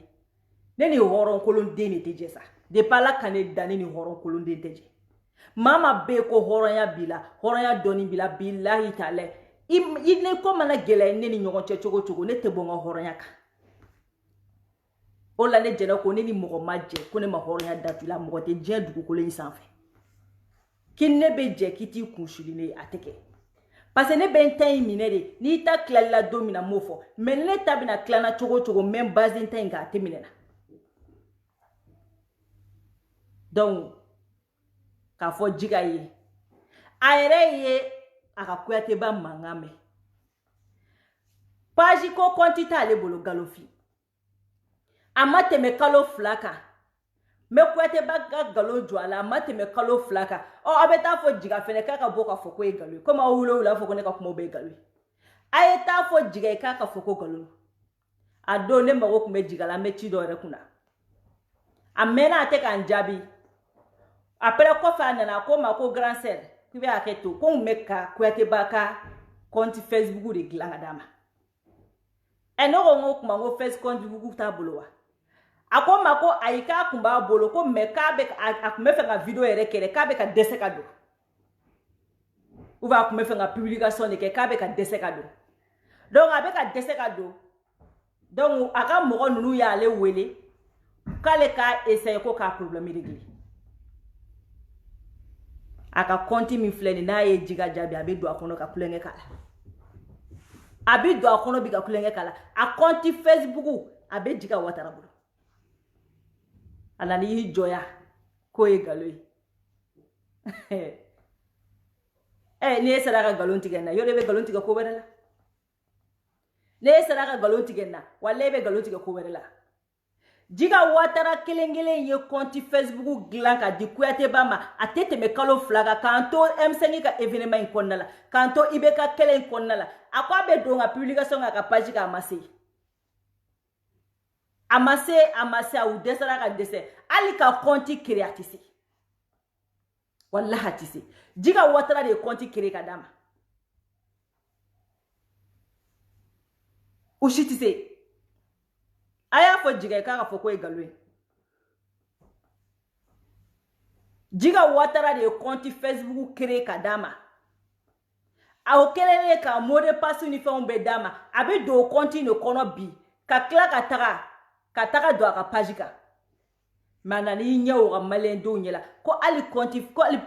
ne ni hɔrɔn kolonden de tɛ jɛ sa depuis Ala ka ne da ne ni hɔrɔn kolonden tɛ jɛ maa ma bɛ ko hɔrɔnya b'i la hɔrɔnya dɔɔni b'i la bilahi ta'ala i ne ko mana gɛlɛya ne ni ɲɔgɔn cɛ cogo cogo ne tɛ bɔ n ka hɔrɔnya kan o la ne jɛnɛ ko ne ni mɔgɔ ma jɛ ko ne ma hɔrɔnya datu la mɔgɔ tɛ diɲɛ dugukolo in sanfɛ k'i ne bɛ jɛ k'i t'i kun suli ne a tɛ kɛ parce que ne bɛ n ta in minɛ de n'i ta tilalila don min na n m'o fɔ mais ne ta bɛna tilana cogo cogo n bɛ n base n ta in kan a tɛ minɛ na donc k'a fɔ jiga ye a yɛrɛ ye a ka kuyateba mankan mɛn page ko compte t'ale bolo galofin a ma tɛmɛ kalo 2 kan n bɛ kuyateba ka galon jɔ a la a ma tɛmɛ kalo 2 kan a bɛ taa fɔ jiga fɛnɛ k'a ka bɔ k'a fɔ ko ye nkalon ye komi aw wele a fɔ ko ne ka kumaw bɛ ye nkalon ye a ye taa fɔ jiga ye k'a ka fɔ ko nkalon a don ne mago tun bɛ jiga la n bɛ ci dɔ yɛrɛ kunna a mɛnna a tɛ k'an jaabi après kɔfɛ a nana a ko n ma ko grand sœur k'i bɛ hakɛ to ko n kun bɛ ka kuyateba ka compte Facebook de dilan ka d'a ma ne ko n ko kuma n ko Facebook t'a bolo wa a ko n ma ko ayi k'a kun b'a bolo ko mais k'a bɛ a kun bɛ fɛ ka video yɛrɛ kɛ k'a bɛ ka dɛsɛ ka don ou bien a kun bɛ fɛ ka publication de kɛ k'a bɛ ka dɛsɛ ka don donc a bɛ ka dɛsɛ ka don donc a ka mɔgɔ ninnu y'ale wele k'ale k'a essayer ko k'a problème régler a ka compte min filɛ nin n'a ye jiga jaabi a bɛ don a kɔnɔ ka kulonkɛ k'a la a bɛ don a kɔnɔ bi ka kulonkɛ k'a la a compte Facebook a bɛ jiga Watara bolo a nana y'i jɔya k'o ye nkalon ye ni e sera ka nkalon tigɛ n na yɔrɔ e bɛ nkalon tigɛ ko wɛrɛ la ni e sera ka nkalon tigɛ n na walahi e bɛ nkalon tigɛ ko wɛrɛ la jiga Watara kelen kelen ye compte Facebook dilan ka di kuyateba ma a tɛ tɛmɛ kalo 2 kan k'an to M5 ka événement in kɔnɔna la k'an to IBK kɛlɛ in kɔnɔna la a ko a bɛ don ka publication k'a ka page kan a ma se a u dɛsɛra ka dɛsɛ hali ka compte créer a tɛ se wallahi a tɛ se jiga Watara de ye compte créer ka d'a ma u si tɛ se a y'a fɔ jiga ye k'a ka fɔ ko ye nkalon ye jiga Watara de ye compte Facebook créer ka d'a ma a o kɛlen ka mot de passe ni fɛnw bɛɛ d'a ma a bɛ don o compte de kɔnɔ bi ka tila ka taga don a ka page kan mais a nana i ɲɛ o ka maliyɛn denw ɲɛ la ko hali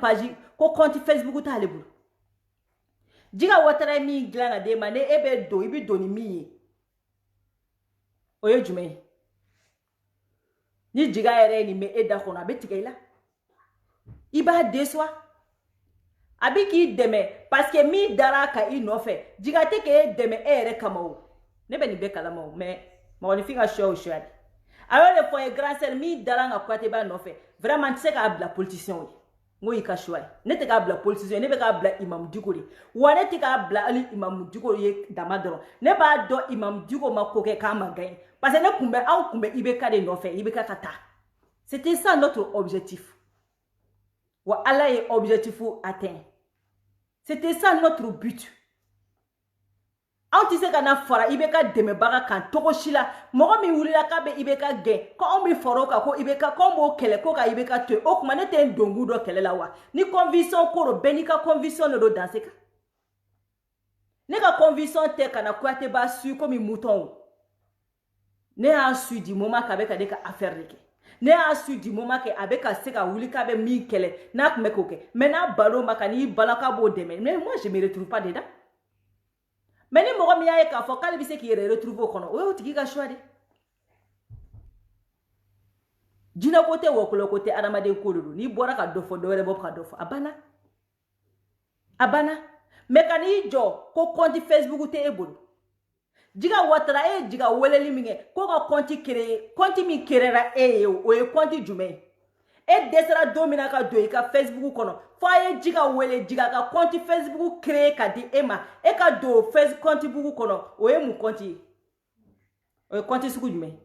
page ko compte Facebook t'ale bolo jiga Watara ye min dilan ka d'e ma ni e bɛ don i bɛ don ni min ye o ye jumɛn ye ni jiga yɛrɛ ni me e da kɔnɔ a bɛ tigɛ i la i b'a déçoit a bɛ k'i dɛmɛ parce que min dara ka i nɔfɛ jiga tɛ k'e dɛmɛ e yɛrɛ kama o ne bɛ nin bɛɛ kalama o mais mɔgɔninfin ka choix o choix de a y'o de fɔ ye grand sœur min dara ka Kuyatɛ ba nɔfɛ vraiment n tɛ se k'a bila politicien ye n ko y'i ka choix ye ne tɛ k'a bila politicien ne bɛ k'a bila Imam Dicko de wa ne tɛ k'a bila hali Imam Dicko ye dama dɔrɔn ne b'a dɔn Imam Dicko ma ko kɛ k'a ma gagner parce que ne kun bɛ anw kun bɛ IBK de nɔfɛ IBK ka taa c'était ça notre objectif wa Ala ye objectif atteint c'était ça notre but anw tɛ se ka na fara IBK dɛmɛbaga kan togo si la mɔgɔ min wulila k'a bɛ IBK gɛn ko anw bɛ fara o kan ko IBK ko anw b'o kɛlɛ ko ka IBK to yen o tuma ne tɛ n dongun dɔ kɛlɛ la wa ni conviction ko don bɛɛ n'i ka conviction de don dans ce cas ne ka conviction tɛ ka na Kuyatɛ ba su komi mouton ne y'a su du moment k'a bɛ ka ne ka affaire de kɛ ne y'a su du moment que a bɛ ka se ka wuli k'a bɛ min kɛlɛ n'a tun bɛ k'o kɛ mais n'a bal'o ma ka n'i bala k'a b'o dɛmɛ mais moi je me retrouve pas dedans mais ni mɔgɔ min y'a ye k'a fɔ k'ale bɛ se k'i yɛrɛ retrouver o kɔnɔ o y'o tigi ka choix de jinɛ ko tɛ wɔkulɔ ko tɛ adamaden ko de don n'i bɔra ka dɔ fɔ dɔ wɛrɛ bɔ ka dɔ fɔ a banna mais ka n'i jɔ ko compte Facebook tɛ e bolo Jiga Ouattara e jiga weleli min kɛ ko ka compte créer compte min créera e ye o ye compte jumɛn e dɛsɛra don min na ka don i ka Facebook kɔnɔ fo a ye jiga wele jiga ka compte Facebook créer ka di e ma e ka don compte bugu kɔnɔ o ye mun compte ye o ye compte sugu jumɛn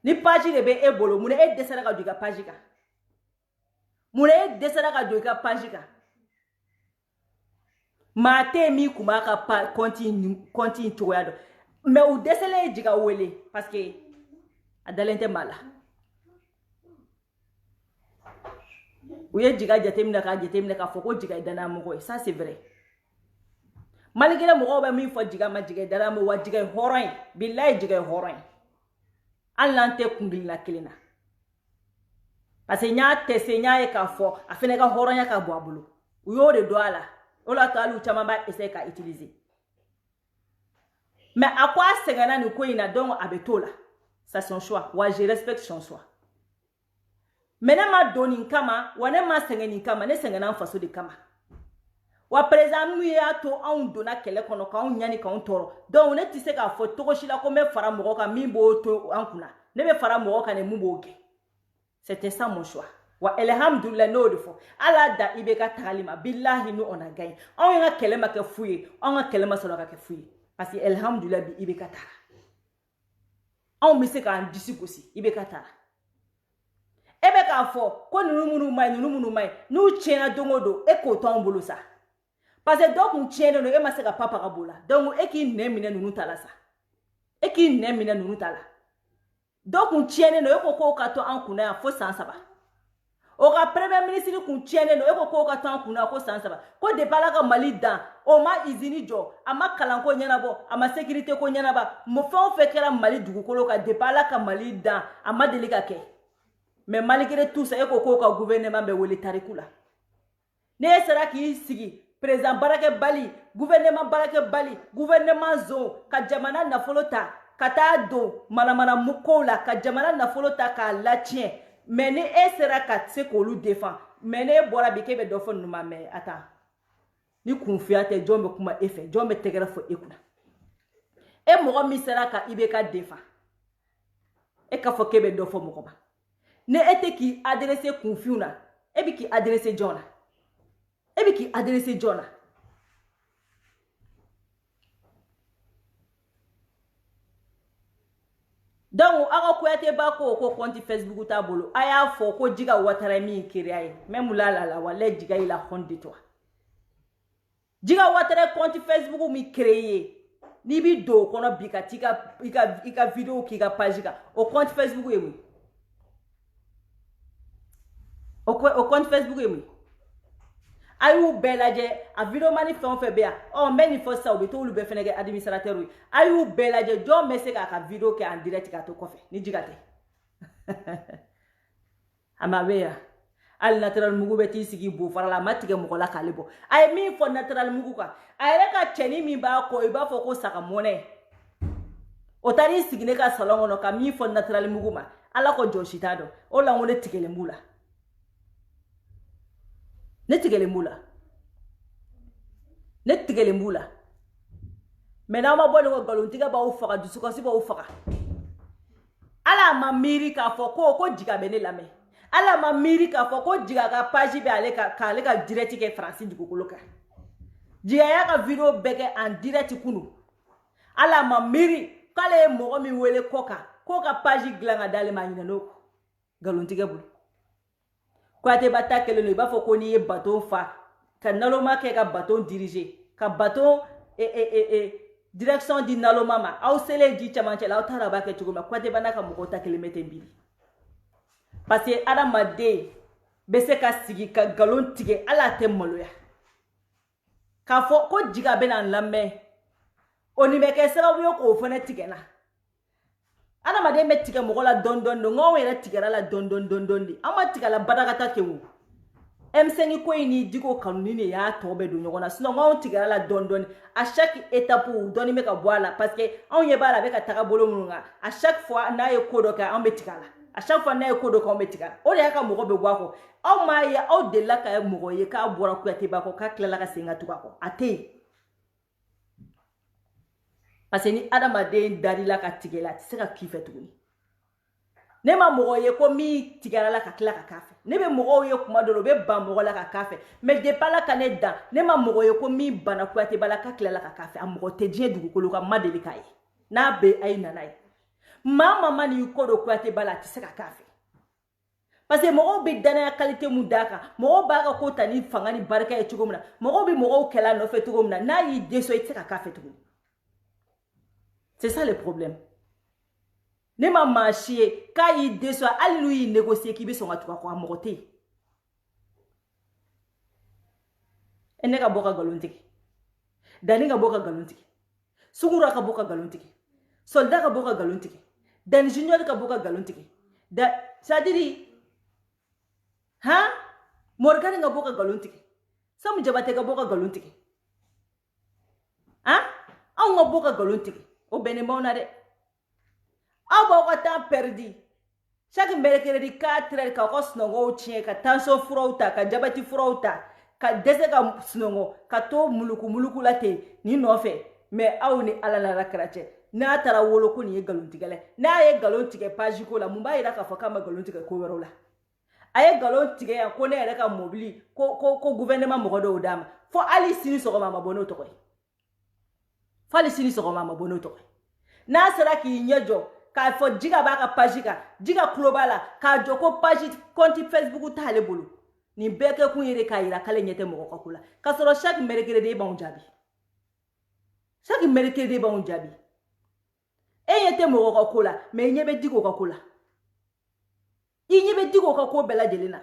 ni page de bɛ e bolo mun e dɛsɛra ka don i ka page kan mun e dɛsɛra ka don i ka page kan maa tɛ min kun b'a ka compte in cogoya dɔn mais u dɛsɛlen ye jiga wele parce que a dalen tɛ maa la u ye jiga jateminɛ k'a fɔ ko jiga ye danayamɔgɔ ye ça c'est vrai malgré mɔgɔw bɛ min fɔ jiga ma jiga ye danayamɔgɔ wa jiga ye hɔrɔn ye bilahi jiga ye hɔrɔn ye hali n'an tɛ kungilinna kelen na parce que n y'a tester n y'a ye k'a fɔ a fɛnɛ ka hɔrɔnya ka bɔ a bolo u y'o de dɔn a la o la to hali u caman b'a essayer ka utiliser mais a ko a sɛgɛnna nin ko in na donc a bɛ t'o la c'est son choix wa je respecte son choix mais ne ma don nin kama wa ne ma sɛgɛn nin kama ne sɛgɛnna n faso de kama wa président min y'a to anw donna kɛlɛ kɔnɔ k'anw ɲani k'anw tɔɔrɔ donc ne tɛ se k'a fɔ togo si la ko n bɛ fara mɔgɔ kan min b'o to an kunna ne bɛ fara mɔgɔ kan de mun b'o kɛ c'était ça mon choix wa alhamdulillah n'o de fɔ ala da IBK tagali ma billahi nous on a gagné anw ye ka kɛlɛ ma kɛ fu ye anw ka kɛlɛ ma sɔrɔ ka kɛ fu ye parce que alhamdulillah bi IBK taara anw bɛ se k'an disi gosi IBK taara e bɛ k'a fɔ ko ninnu minnu ma ɲi n'u tiɲɛna don o don e k'o to anw bolo sa parce que dɔw kun tiɲɛnen don e ma se ka papa ka b'o la donc e k'i nɛ minɛ ninnu ta la sa e k'i nɛ minɛ ninnu ta la dɔw kun tiɲɛnen don e ko k'o ka to an kunna yan fo san 3 o ka premier ministre kun tiɲɛnen don e ko k'o ka to an kunna ko san 3 ko depuis ala ka Mali dan o ma usine jɔ a ma kalanko ɲɛnabɔ a ma sécurité ko ɲɛnaba fɛn o fɛn kɛra Mali dugukolo kan depuis ala ka Mali dan a ma deli ka kɛ mais malgré tout ça e ko k'o ka gouvernement bɛ wele tariku la ne e sera k'i sigi président barakɛ bali gouvernement barakɛ bali gouvernement zone ka jamana nafolo ta ka taa don manamana kow la ka jamana nafolo ta k'a latiɲɛ mais ni e sera ka se k'olu défend mais ne bɔra bi k'e bɛ dɔ fɔ ninnu ma mais attends ni kunfiya tɛ jɔn bɛ kuma e fɛ jɔn bɛ tɛgɛrɛ fɔ e kunna e mɔgɔ min sera ka IBK défend e ka fɔ k'e bɛ dɔ fɔ mɔgɔ ma ne e tɛ k'i adresser kunfiw na e bɛ k'i adresser jɔn na e bɛ k'i adresser jɔn na donc aw ka Kuyatɛ ba ko compte Facebook t'a bolo a y'a fɔ ko Jiga Ouattara min créé ye même la walahi Jiga il a honte de toi Jiga Ouattara compte Facebook min créé ni bi do kɔnɔ bi ka t'i ka vidéo k'i ka page kan o compte Facebook ye mun o compte Facebook ye mun a y'u bɛɛ lajɛ a vidéo mani fɛn o fɛn bɛ yan n bɛ nin fɔ sisan u bɛ t'olu bɛɛ fɛnɛ kɛ administrateur ye a y'u bɛɛ lajɛ jɔn bɛ se k'a ka vidéo kɛ en direct k'a to kɔfɛ ni Jiga tɛ a ma bɛ yan hali Natural Mugu bɛ t'i sigi Bofara la a ma tigɛ mɔgɔ la k'ale bɔ a ye min fɔ Natural Mugu kan a yɛrɛ ka cɛnin min b'a kɔ i b'a fɔ ko saga mɔnɛ o taar'i sigi ne ka salon kɔnɔ ka min fɔ Natural Mugu ma ala ko joshita do o la ngone tigele mula ne tigele mula mena ma boli ko galon tiga ba o faga du suka si ba o faga ala ma miri ka fo ko jiga be ne lame ala ma miri ka fo ko jiga ka page be ale ka direct ke France du kokolo ka jiga ya ka video beke en direct kunu ala ma miri kale mo mi wele koka page glanga dale ma nyina no galon tiga bul ko te bata kele no ba fo ko ni e bateau fa ka nalo ma ke ka bateau diriger ka bateau direction di nalo mama aw sele di chamanche la tara ba ke chuguma ko te banaka mo ta kilometre mbili parce que adamade bese ka sigi ka galon tige ala te moloya ka fo ko jiga benan lamme oni me ke sera wo ko fone tige na adamade me tige mo la don ngo wera tige la don di ama tige la badagata ke wu M5 ko ni diko kanuni ne ya tobe do nyona sino ngaw tigara la don à chaque étape où doni me ka boala parce que on ye bala be ka taka bolo munga à chaque fois na ye kodo ka on betikala à chaque fois na ye kodo ka on betikala o le ka mogo be gwako o ma ya o de la ka mogo ye ka bora ku ate ba ko ka klela ka singa tukako ate parce que ni adama de dalila ka tigela ti ka kife tuguni ne ma mogo ye ko mi tigara la ka kila ka kafe ne be mogo ye kuma dolo be ba mogo la ka kafe mais de pas la kaneda ne ma mogo ye ko mi bana ku ate bala ka kila la ka kafe am mogo te die dugu kolo ka madeli kai na be ay nanai mama mani ko do ku ate bala ti se ka kafe parce que mogo be dana qualité mu daka mogo ba ka ko tani fangani barka e tugumna mogo be mogo kela no fe tugumna na yi deso e se ka kafe tugu c'est ça le problème. Ne ma marché ka yi deso ali lui négocier ki be so ngatuka ko amogote ene ka boka galontiki dani ka boka galontiki sugura ka boka galontiki soldat ka boka galontiki dan junior ka boka galontiki da sadiri ha morgani ka boka galontiki sam jabate ka boka galontiki ha an ka boka galontiki o bene mauna de abo ko temps perdu chaque mercredi 4 heures ka ko snongo chie ka tension frauta ka jabati frauta ka dese ka snongo ka to muluku late ni no fe mais aw ni ala la rakrache na tara wolo ko ni galontigale na ye galontige page ko la mumba ira ka faka ma galontige ko wero la aye galontige ya ko ne ka mobili ko gouvernement mo do dama fo ali sini so ma bono to koy fali sini so ma bono to koy na sera ki nyejo ka fo jiga ba ka page ka jiga globala ka joko page compte Facebook ta le bolo ni beke ku yere ka ira kale nyete mo ko kula ka soro chaque mercredi ba unjabi e yete mo ko kula me nyebe digo ko kula inyebe digo ko bela jelena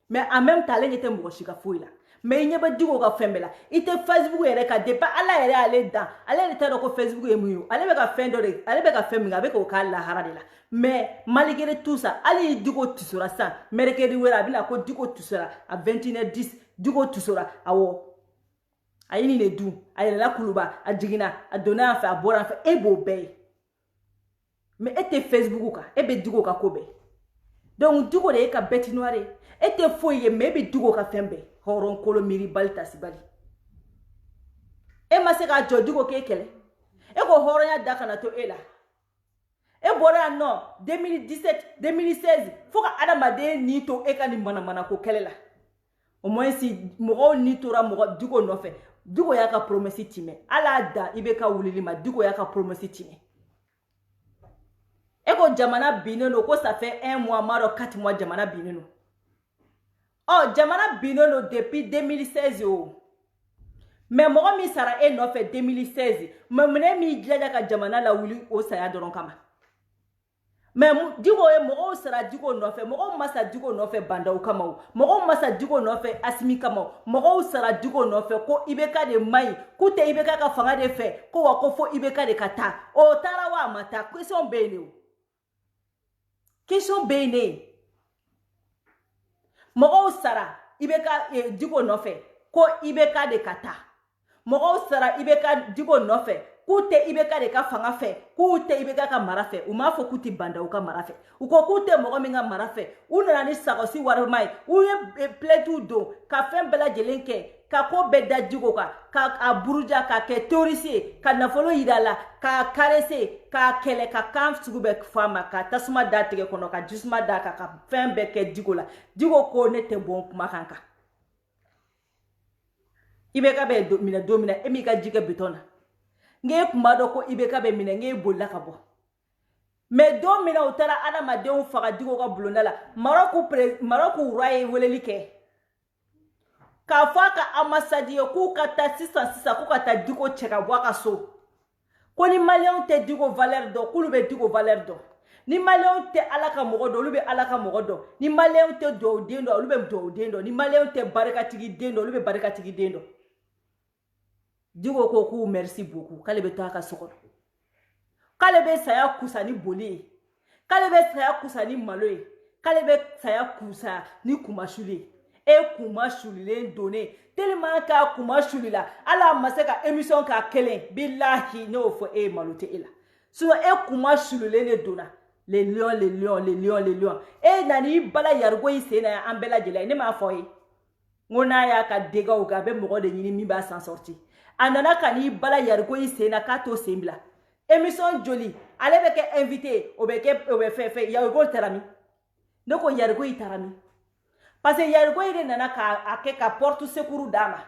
mais en même temps le nyete mo shika fuila mais nyebe digo ko fembela ite Facebook yere ka de pa ala yere ale dan ale le tado ko Facebook emu ale be ka fendore ale be ka femminga be ko kala haradela mais malgré tout ça ali digo tisora ça mercredi wera bila ko digo tisora à 21h10 digo tisora awo ayini ne du ayela kuluba adjigina adona fa abora fa ebo be mais ete Facebook ka ebe digo ka kobe donc digo de ka beti noire ete foye maybe digo ka fembe horon kolo miri balta sibali e maseka jodigo kekele e ko horonya dakana to ela e bora no 2017 2016 foka adamade ni to e kan mana ko kelela au moins si mo ni to ra mo digo no fe digo ya ka promesse time ala da ibe ka wulili ma digo ya ka promesse time e ko jamana bineno ko ça fait 1 mois maro 4 mois jamana bineno oh jamana bineno depuis 2016 yo mais mo mi sara e no fait 2016 memne mi djada ka jamana la wuli o saya doron kama mais digo e mo sara digo no fait mo masa digo no fait banda o kama mo masa digo no fait asimi kama mo sara digo no fait ko ibeka de mai ku te ibeka ka fanga de fait ko wa ko fo ibeka de kata o tara wa mata question bene mo sara ibeka digo no fait ko ibeka de kata mo sara ibeka digo no fait k'u tɛ IBK de ka fanga fɛ k'u tɛ IBK ka mara fɛ u m'a fɔ k'u tɛ banda u ka mara fɛ u ko k'u tɛ mɔgɔ min ka mara fɛ u nana ni sagosi warima ye u ye plaintes don ka fɛn bɛɛ lajɛlen kɛ ka ko bɛɛ da Diko kan ka buruja ka kɛ terroriste ye ka nafolo yira a la ka caresse ka kɛlɛ ka kan sugu bɛɛ fɔ a ma ka tasuma da tigɛ kɔnɔ ka jisuma da kan ka fɛn bɛɛ kɛ Diko la Diko ko ne tɛ bɔ kumakan kan IBK bɛ minɛ don min na e m'i ka ji kɛ bitɔn na nge kuma dɔ ko IBK bɛ minɛ nge bolila ka bɔ mais don min na u taara adamadenw faga Diko ka bulonda la Maroc roi ye weleli kɛ k'a fɔ a ka ambassade ye k'u ka taa sisan k'u ka taa Diko cɛ ka bɔ a ka so ko ni maliyɛnw tɛ Diko valeur dɔn k'olu bɛ Diko valeur dɔn ni maliyɛnw tɛ Ala ka mɔgɔ dɔn olu bɛ Ala ka mɔgɔ dɔn ni maliyɛnw tɛ dugawuden dɔn olu bɛ dugawuden dɔn ni maliyɛnw tɛ barikatigi den dɔn olu bɛ barikatigi den dɔn Diko ko k'u merci beaucoup k'ale bɛ to a ka so kɔnɔ k'ale bɛ saya kusa ni boli ye k'ale bɛ saya kusa ni malo ye k'ale bɛ saya kusa ni kumasuli ye e kumasulilen donnen tellement k'a kumasulila ala ma se ka émission k'a kelen billahi ne y'o fɔ e malo tɛ e la sinon e kumasulilen de donna les lions e nani bala yarigo yi sen na an bɛɛ lajɛlen ne m'a fɔ ye ngo n'a y'a ka dégâts kɛ a bɛ mɔgɔ de ɲini min b'a s'en sortir a nana ka n'i bala yarigo yi sen na k'a t'o sen bila émission joli ale bɛ kɛ invité o bɛ fɛ yarigo taara min ne ko yarigo yi taara min parce que yarigo yi de nana k'a kɛ ka porte secours d'a ma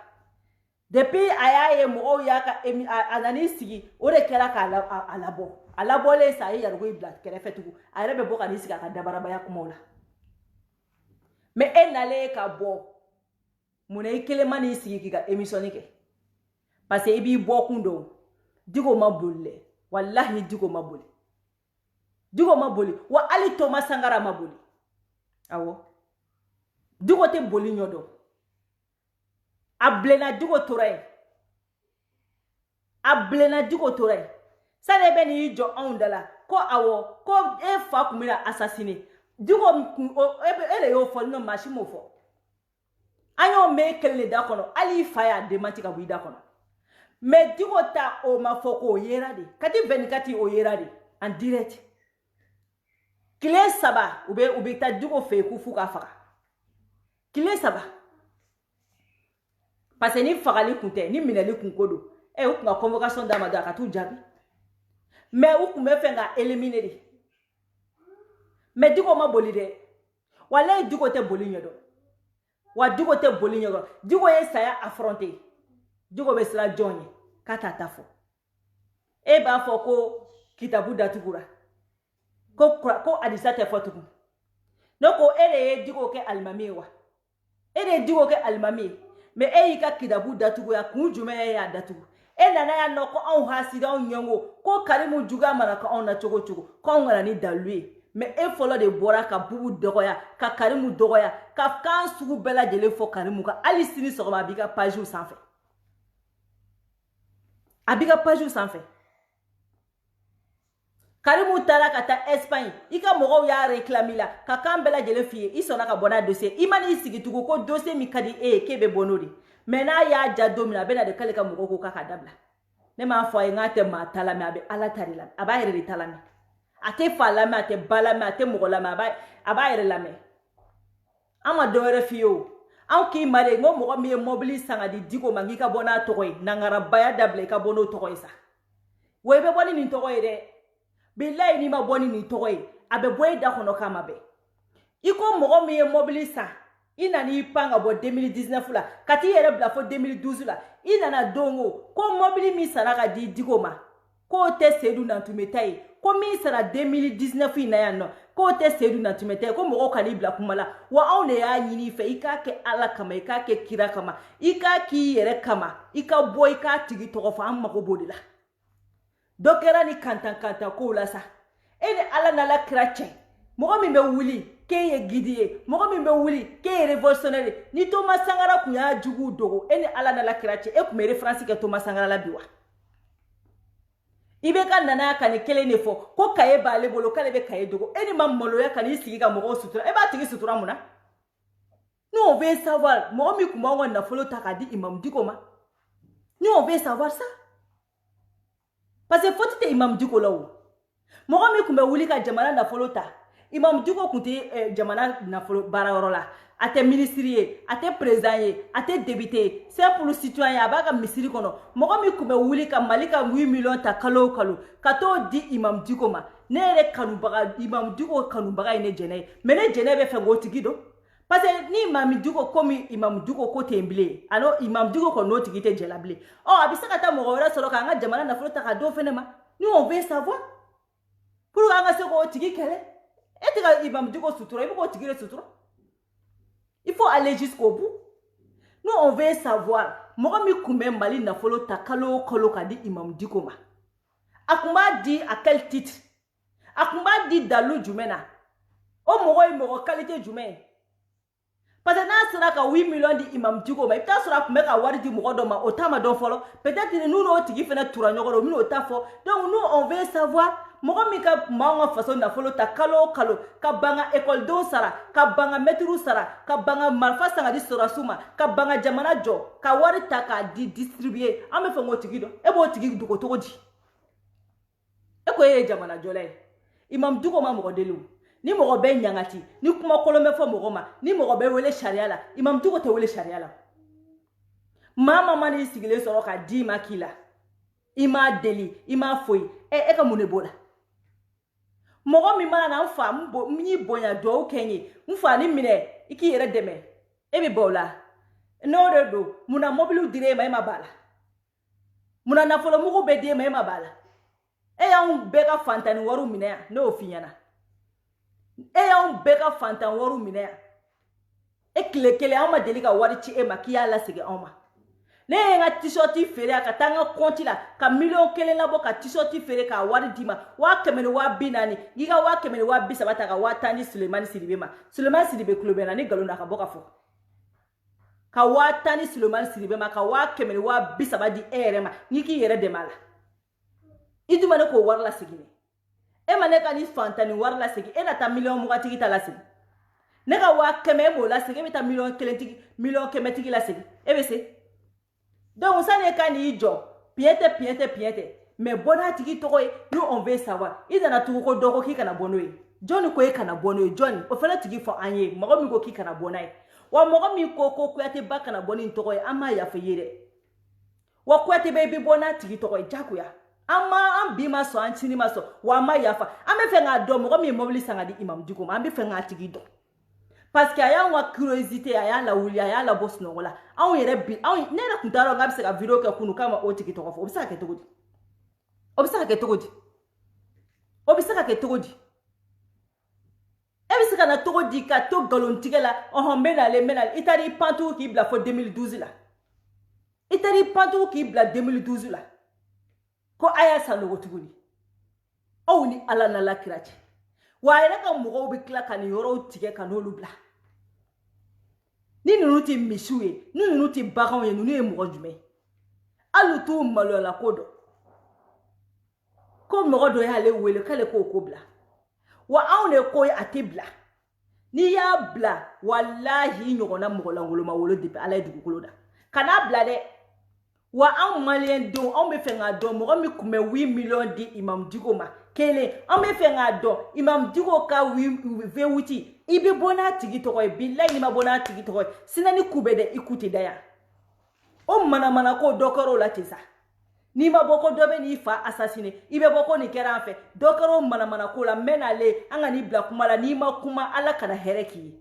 depuis a y'a ye mɔgɔw y'a ka a nan'i sigi o de kɛra k'a labɔ a labɔlen sa a ye yarigo yi bila kɛrɛfɛ tugun a yɛrɛ bɛ bɔ ka n'i sigi a ka dabarabaya kumaw la mais e nalen ka bɔ mun na i kelen ma n'i sigi k'i ka émission kɛ parce que i b'i bɔ kun dɔn Diko ma boli dɛ wallahi Diko ma boli wa hali Thomas Sankara ma boli awɔ Diko tɛ boli ɲɔdɔn a bilenna Diko tora yen sani e bɛ n'i jɔ anw da la ko awɔ ko e fa tun bɛna assassiner Diko e de y'o fɔ n'o maa si m'o fɔ an y'o mɛn e kelen de da kɔnɔ hali i fa y'a démenti ka bɔ i da kɔnɔ mais Diko ta o ma fɔ k'o yera de kati 24 o yera de en direct tile 3 u bɛ taa Diko fɛ yen ko f'u ka faga tile 3 parce que ni fagali kun tɛ ni minɛli kun ko don u kun ka convocation d'a ma dɔrɔn a ka t'u jaabi mais u kun bɛ fɛ ka éliminer de mais Diko ma boli dɛ walayi Diko tɛ boli ɲɛdɔn wa Diko tɛ boli ɲɛdɔn Diko ye saya affronter Diko bɛ siran jɔn ye k'a t'a ta fɔ e b'a fɔ ko kitabu datugura ko Adisa tɛ fɔ tugun ne ko e de ye Diko kɛ alimami ye wa e de ye Diko kɛ alimami ye mais e y'i ka kitabu datuguya kun jumɛn y'a datugu e nana yan nɔ ko anw hasidi anw ɲɛngo ko Karimu juguya mana kɛ anw na cogo cogo k'anw kana ni dalu ye mais e fɔlɔ de bɔra ka Bubu dɔgɔya ka Karimu dɔgɔya ka kan sugu bɛɛ lajɛlen fɔ Karimu kan hali sini sɔgɔma a b'i ka page sanfɛ Karimu taara ka taa Espagne i ka mɔgɔw y'a réclamer la ka kan bɛɛ lajɛlen f'i ye i sɔnna ka bɔ n'a dossier i ma n'i sigi tugun ko dossier min ka di e ye k'e bɛ bɔ n'o de mais n'a y'a ja don min na a bɛ na de k'ale ka mɔgɔw ko k'a ka dabila ne m'a fɔ a ye n k'a tɛ maa ta lamɛn a bɛ Ala ta de lamɛn a b'a yɛrɛ de ta lamɛn a tɛ fa lamɛn a tɛ ba lamɛn a tɛ mɔgɔ lamɛn a b'a yɛrɛ lamɛn an ma dɔ wɛrɛ f'i ye o an k'i ma de n ko mɔgɔ min ye mobili san ka di Diko ma k'i ka bɔ n'a tɔgɔ ye nangarabaya dabila i ka bɔ n'o tɔgɔ ye sa wa i bɛ bɔ ni nin tɔgɔ ye dɛ bilayi n'i ma bɔ ni nin tɔgɔ ye a bɛ bɔ i da kɔnɔ k'a ma bɛn i ko mɔgɔ min ye mobili san i nana i pan ka bɔ 2019 la ka t'i yɛrɛ bila fo 2012 la i nana don ko mobili min sara ka di Diko ma k'o tɛ Seydou Nantume ta ye ko min sara 2019 in na yan nɔ k'o tɛ Seydou Nantume ta ye ko mɔgɔw kan'i bila kuma la wa anw de y'a ɲini i fɛ i k'a kɛ Ala kama i k'a kɛ kira kama i k'a k'i yɛrɛ kama i ka bɔ i k'a tigi tɔgɔ fɔ an mago b'o de la dɔ kɛra ni kantan kow la sa e ni Ala n'Ala kira cɛ mɔgɔ min bɛ wuli k'e ye guide ye mɔgɔ min bɛ wuli k'e ye révolutionnaire ye ni Thomas Sankara kun y'a juguw dogo e ni Ala n'Ala kira cɛ e kun bɛ référence kɛ Thomas Sankara la bi wa i bɛ ka nana ka nin kelen de fɔ ko kaye b'ale bolo k'ale bɛ kaye dogo e ni ma maloya ka n'i sigi ka mɔgɔw sutura e b'a tigi sutura mun na nous on veut savoir mɔgɔ min kun b'anw ka nafolo ta k'a di Imam Diko ma nous on veut savoir ça parce que faut te Imam Diko là wo mogo mi kumbe wuli ka jamana nafolo ta Imam Diko kunte jamana nafolo bara yoro la ate ministrier ate président ate député c'est pour le citoyen abaka misiri kono mogo mi kumbe wuli ka malika 8 millions ta kalo ka to di Imam Diko ma ne re kanu baga Imam Diko kanu baga ine jene mais ne jene be fe ngoti gido parce que ni Imam Diko komi Imam Diko ko temble alors Imam Diko ko no tigite jelable oh abisa kata mogo wala solo ka nga jamana nafolo ta ka do fenema nous on veut savoir pour nga se ko tigi kele etika Imam Diko sutura ibo ko tigire sutura. Il faut aller jusqu'au bout. Nous, on veut savoir. Moi, je suis Mali na folo takalo kolo kadi Imam Diko ma. Akumba dit à quel titre? Akumba dit dalu jumena. O moro qualité jumena. Parce que na sera ka 8 millions di Imam Diko ma. Ita sera kumeka wari di moro doma otama don folo. Peut-être nous no tigi fena turanyoro mi otafo. Donc nous, on veut savoir. Mogo mi ka maanga façon na folo ta kalo ka banga école don sara ka banga metru sara ka banga malfa sanga di sora suma ka banga jamana jo ka wari ta ka di distribuer ame fe ngoti gido e bo tigi duko to di e ko ye jamana jo le Imam Diko ma mogo delu ni mogo be nyangati ni kuma kolome fo mogo ma ni mogo be wele sharia la Imam Diko te wele sharia la mama mani sigile soro ka di makila ima deli ima foi e ka munebola mogo mi mana na mfa mni bonya do kenye mfa ni mine iki yere deme e bi bola no de do muna mobilu dire mai mabala muna na folo mugo be de mai mabala e ya un beka fantani waru mine no finyana e ya un beka fantan waru mine e kele ama delika wari chi e makiya la sege oma ne nga t-shirti fere ka tanga konti la ka million kelen labo ka t-shirti fere ka wari dima wa kemeni wa binani giga wa kemeni wa bisabata ka wa tani Suleiman Sidibe ma Suleiman Sidibe klubena ni galona ka boka fo ka wa tani Suleiman Sidibe ma ka wa kemeni wa bisabadi erema niki yere de mala iduma ne ko warla sigine e mane ka ni fantani warla sigi e na ta million mugati ta la sigi ne ka wa keme mo la sigi meta million kelen tigi million keme tigi la sigi e be se donc ça n'est qu'un idiot piente mais bona tigi tokoy nous on veut savoir il na tuko doko ki kana bonoy John ko e kana bonoy John o fela tigi fo anye mogo mi ko ki kana bonay wa mogo mi ko kuyate ba kana boni tokoy ama ya feyire wa kuyate be bi bona tigi tokoy jakuya ama am bi ma so antini ma so wa ma ya fa ame fe nga do mogo mi mobili sanga di Imam Diko ma ambi fe nga tigi do parce que aya wa curiosité aya la wuli aya la boss no wala aw yere bi aw ne na kuntaro ngab se ka video ka kunu kama o tiki to ko obisa ka togodi obisa ka togodi ebisa ka na togodi ka to galon tigela o menal itari pantou ki bla fo 2012 la itari pantou ki bla 2012 la ko aya sa no togodi aw ni ala na la kirati wa yere ka mogo bi kla kan yoro tige kan olubla ni nunu ti mishuye ni nunu ti bagan ye nunu e mogo jume alu tu malo la kodo ko mogo do ya le wele kale ko bla wa awne ko ya atibla ni ya bla wallahi nyogona mogo la ngolo ma wolo dipe ala dugu koloda kana bla de wa an malien do on be fe nga do mogo mi kume 8 millions di Imam Diko ma kele on be fe nga do Imam Diko ka ve wuti ibe bona tigi to koy billahi ni ma bona tigi to koy sinani kubede ikuti daya o mana ko dokoro la tisa ni ma boko dobe ni fa assassiner ibe boko ni kera en fait dokoro mana ko la menale anga ni bla kuma la ni ma kuma ala kana hereki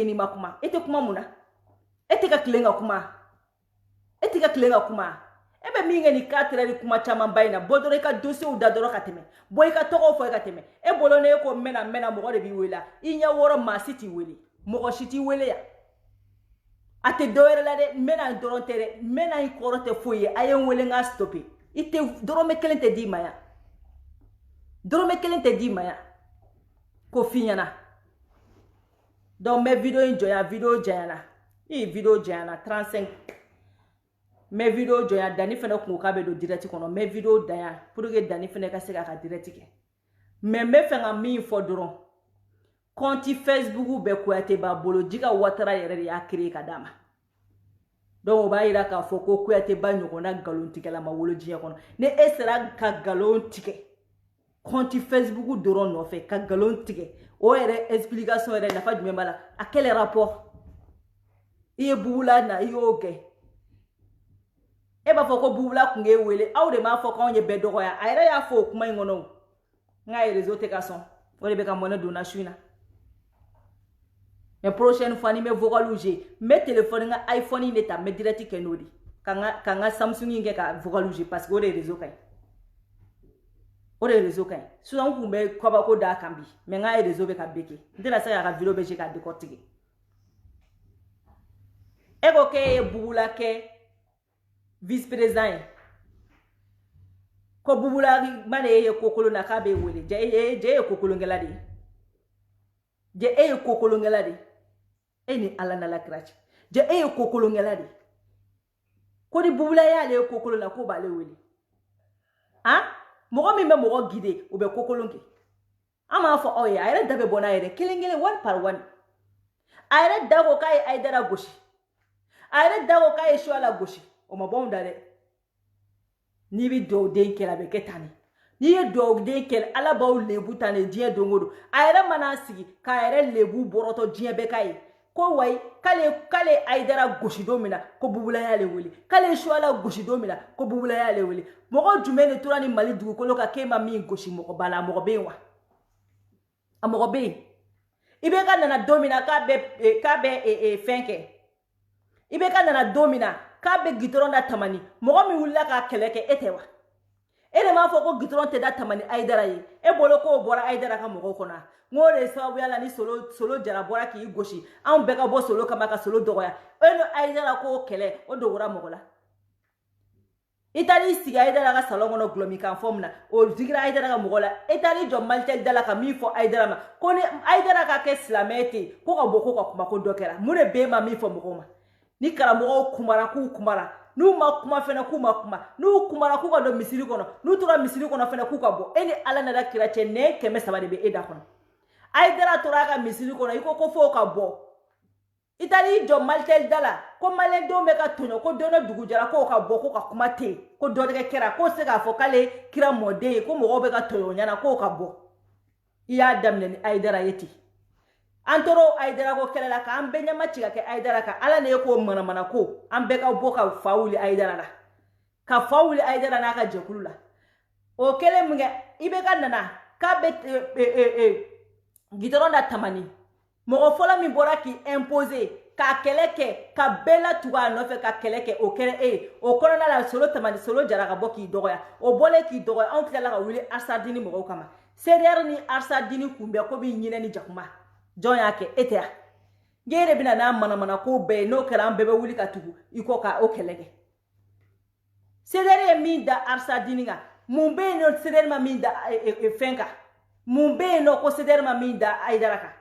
ni ma kuma ete kuma muna ete ka klenga kuma ebe minge ni katre ni kuma chama baina bodore ka dossier ou dadoro kateme boy ka toko fo kateme e bolone ko mena mo de bi wela inya woro ma city weli mo shiti wele ya ate doere la de mena dorontere mena i korote foye ayen wele nga stopper ite dorome kelente di maya ko finyana donc mes vidéos video jayana 35 mes vidéos joya dani fene ko ka be do direct kono mes vidéos daya pour que dani fene ka se ka direct ke mais me fenga mi fo doron konti Facebook be ko ate ba bolo diga watara yere ya créer ka dama donc o b'a yira k'a fɔ ko Kuyate ba ɲɔgɔnna nkalontigɛla ma wolo diɲɛ kɔnɔ ni e sera ka nkalon tigɛ compte Facebook dɔrɔn nɔfɛ ka nkalon tigɛ o yɛrɛ explication yɛrɛ nafa jumɛn b'a la a quel rapport i ye Bubula na i y'o kɛ e b'a fɔ ko Bubula kun k'e wele aw de m'a fɔ k'anw ye bɛɛ dɔgɔya a yɛrɛ y'a fɔ o kuma in kɔnɔ n k'a ye réseau tɛ ka sɔn o de bɛ ka mɔnɛ donna su in na mais prochaine fois ni me vocal j'ai me téléphone nga iPhone ne ta me direct ke nodi kanga Samsung nge ka vocal j'ai parce que o de réseau kay souvent ku me ko ba ko da kambi mais nga réseau be ka beke ndela sa ya ka vidéo be je ka décortiquer e ko ke Bubula ke vice président ko Bubula mane ye kokolo na ka be wele je kokolo ngela de je kokolo ngela de ni ala na la krachi je kokolo ngela de ko di Bubula ya le kokolo la ko ba le wele ah mogo mi me mogo guide o be kokolo nke ama fo o ya ayre dabe bona ayre kelengele one par one ayre dago kai aidara goshi ayre dago kai shwala goshi o ma bon dare ni bi do den kela be ketani ni ye do den kel ala baw lebu tane die dongodo ayre mana sigi ka ayre lebu boroto die be kai ko way kale aidara goshi domina ko Bubula ya le wele kale shwala goshi domina ko Bubula ya le wele mogo jumene turani mali dugu ko loka kema mi goshi mogo bala mogo bewa a mogo be ibe ka nana domina ka be fenke ibe ka nana domina ka be gitron da tamani mogo mi wulla ka keleke etewa ene ma fo ko gitron te da tamani aidara yi e bolo ko bora aidara ka mogo kona ngore sababu yala ni solo jara bora ki goshi an beka bo solo kama ka solo dogoya eno aidara ko kele o dogora mogola itali siga aidara ka salon no glomi kan formna o digra aidara ka mogola itali jo maltel dala ka mi fo aidara ma ko ni aidara ka ke slameti ko ka boko ka kuma ko dokera mure be ma mi fo mogoma ni kala mogo kumara nu ma kuma fena ku ma kuma nu kumara ku ka do misiri kono nu tora misiri kono fena ku ka bo eni ala na da kirache ne keme sabade be eda kono aidara tora ka misiri kono iko ko fo ka bo itali jo maltel dala ko malen do me ka tonyo ko dono dugu jara ko ka bo ko ka kuma te ko do de kera ko se ka fo kale kira mode ko mo be ka toyo nyana ko ka bo iya damne ni aidara yeti antoro aidara ko kelela ka ambe nyama chiga ke aidara ka ala ne ko mana ko ambe ka bo ka fauli aidara la ka fauli aidara na ka jekulula o kele munge ibe ka nana ka be gitoronda tamani mogo fola mi bora ki imposer ka keleke ka bela tuga no fe ka keleke o kere o korona la solo tamani solo jara ka boki dogoya o bole ki dogoya on kila ka wili arsadini mogo kama seder ni arsadini kumbe ko bi nyine ni jakuma jon yake etea ngere bina na mana ko be no kala ambebe wili ka tugu iko ka o keleke seder mi da arsadini nga mumbe no seder ma mi da fenka mumbe no ko seder ma mi da aidaraka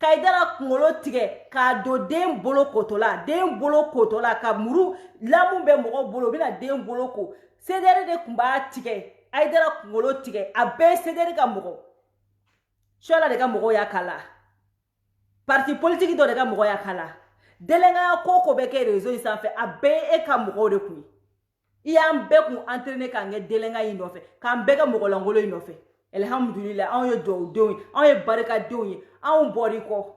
kaidara kungolo tige ka do den bolo kotola ka muru lamu be mogo bolo bina den bolo ko sedere de kumba tige aidara kungolo tige abe sedere ka mogo shola de ka mogo ya kala parti politique do de ka mogo ya kala delenga ko be ke réseau sanfé abe e ka mogo de ku iyam be ku entraîner ka nge delenga yi no fe ka be ka mogo langolo yi no fe alhamdulillah on yo do on ye baraka do on body ko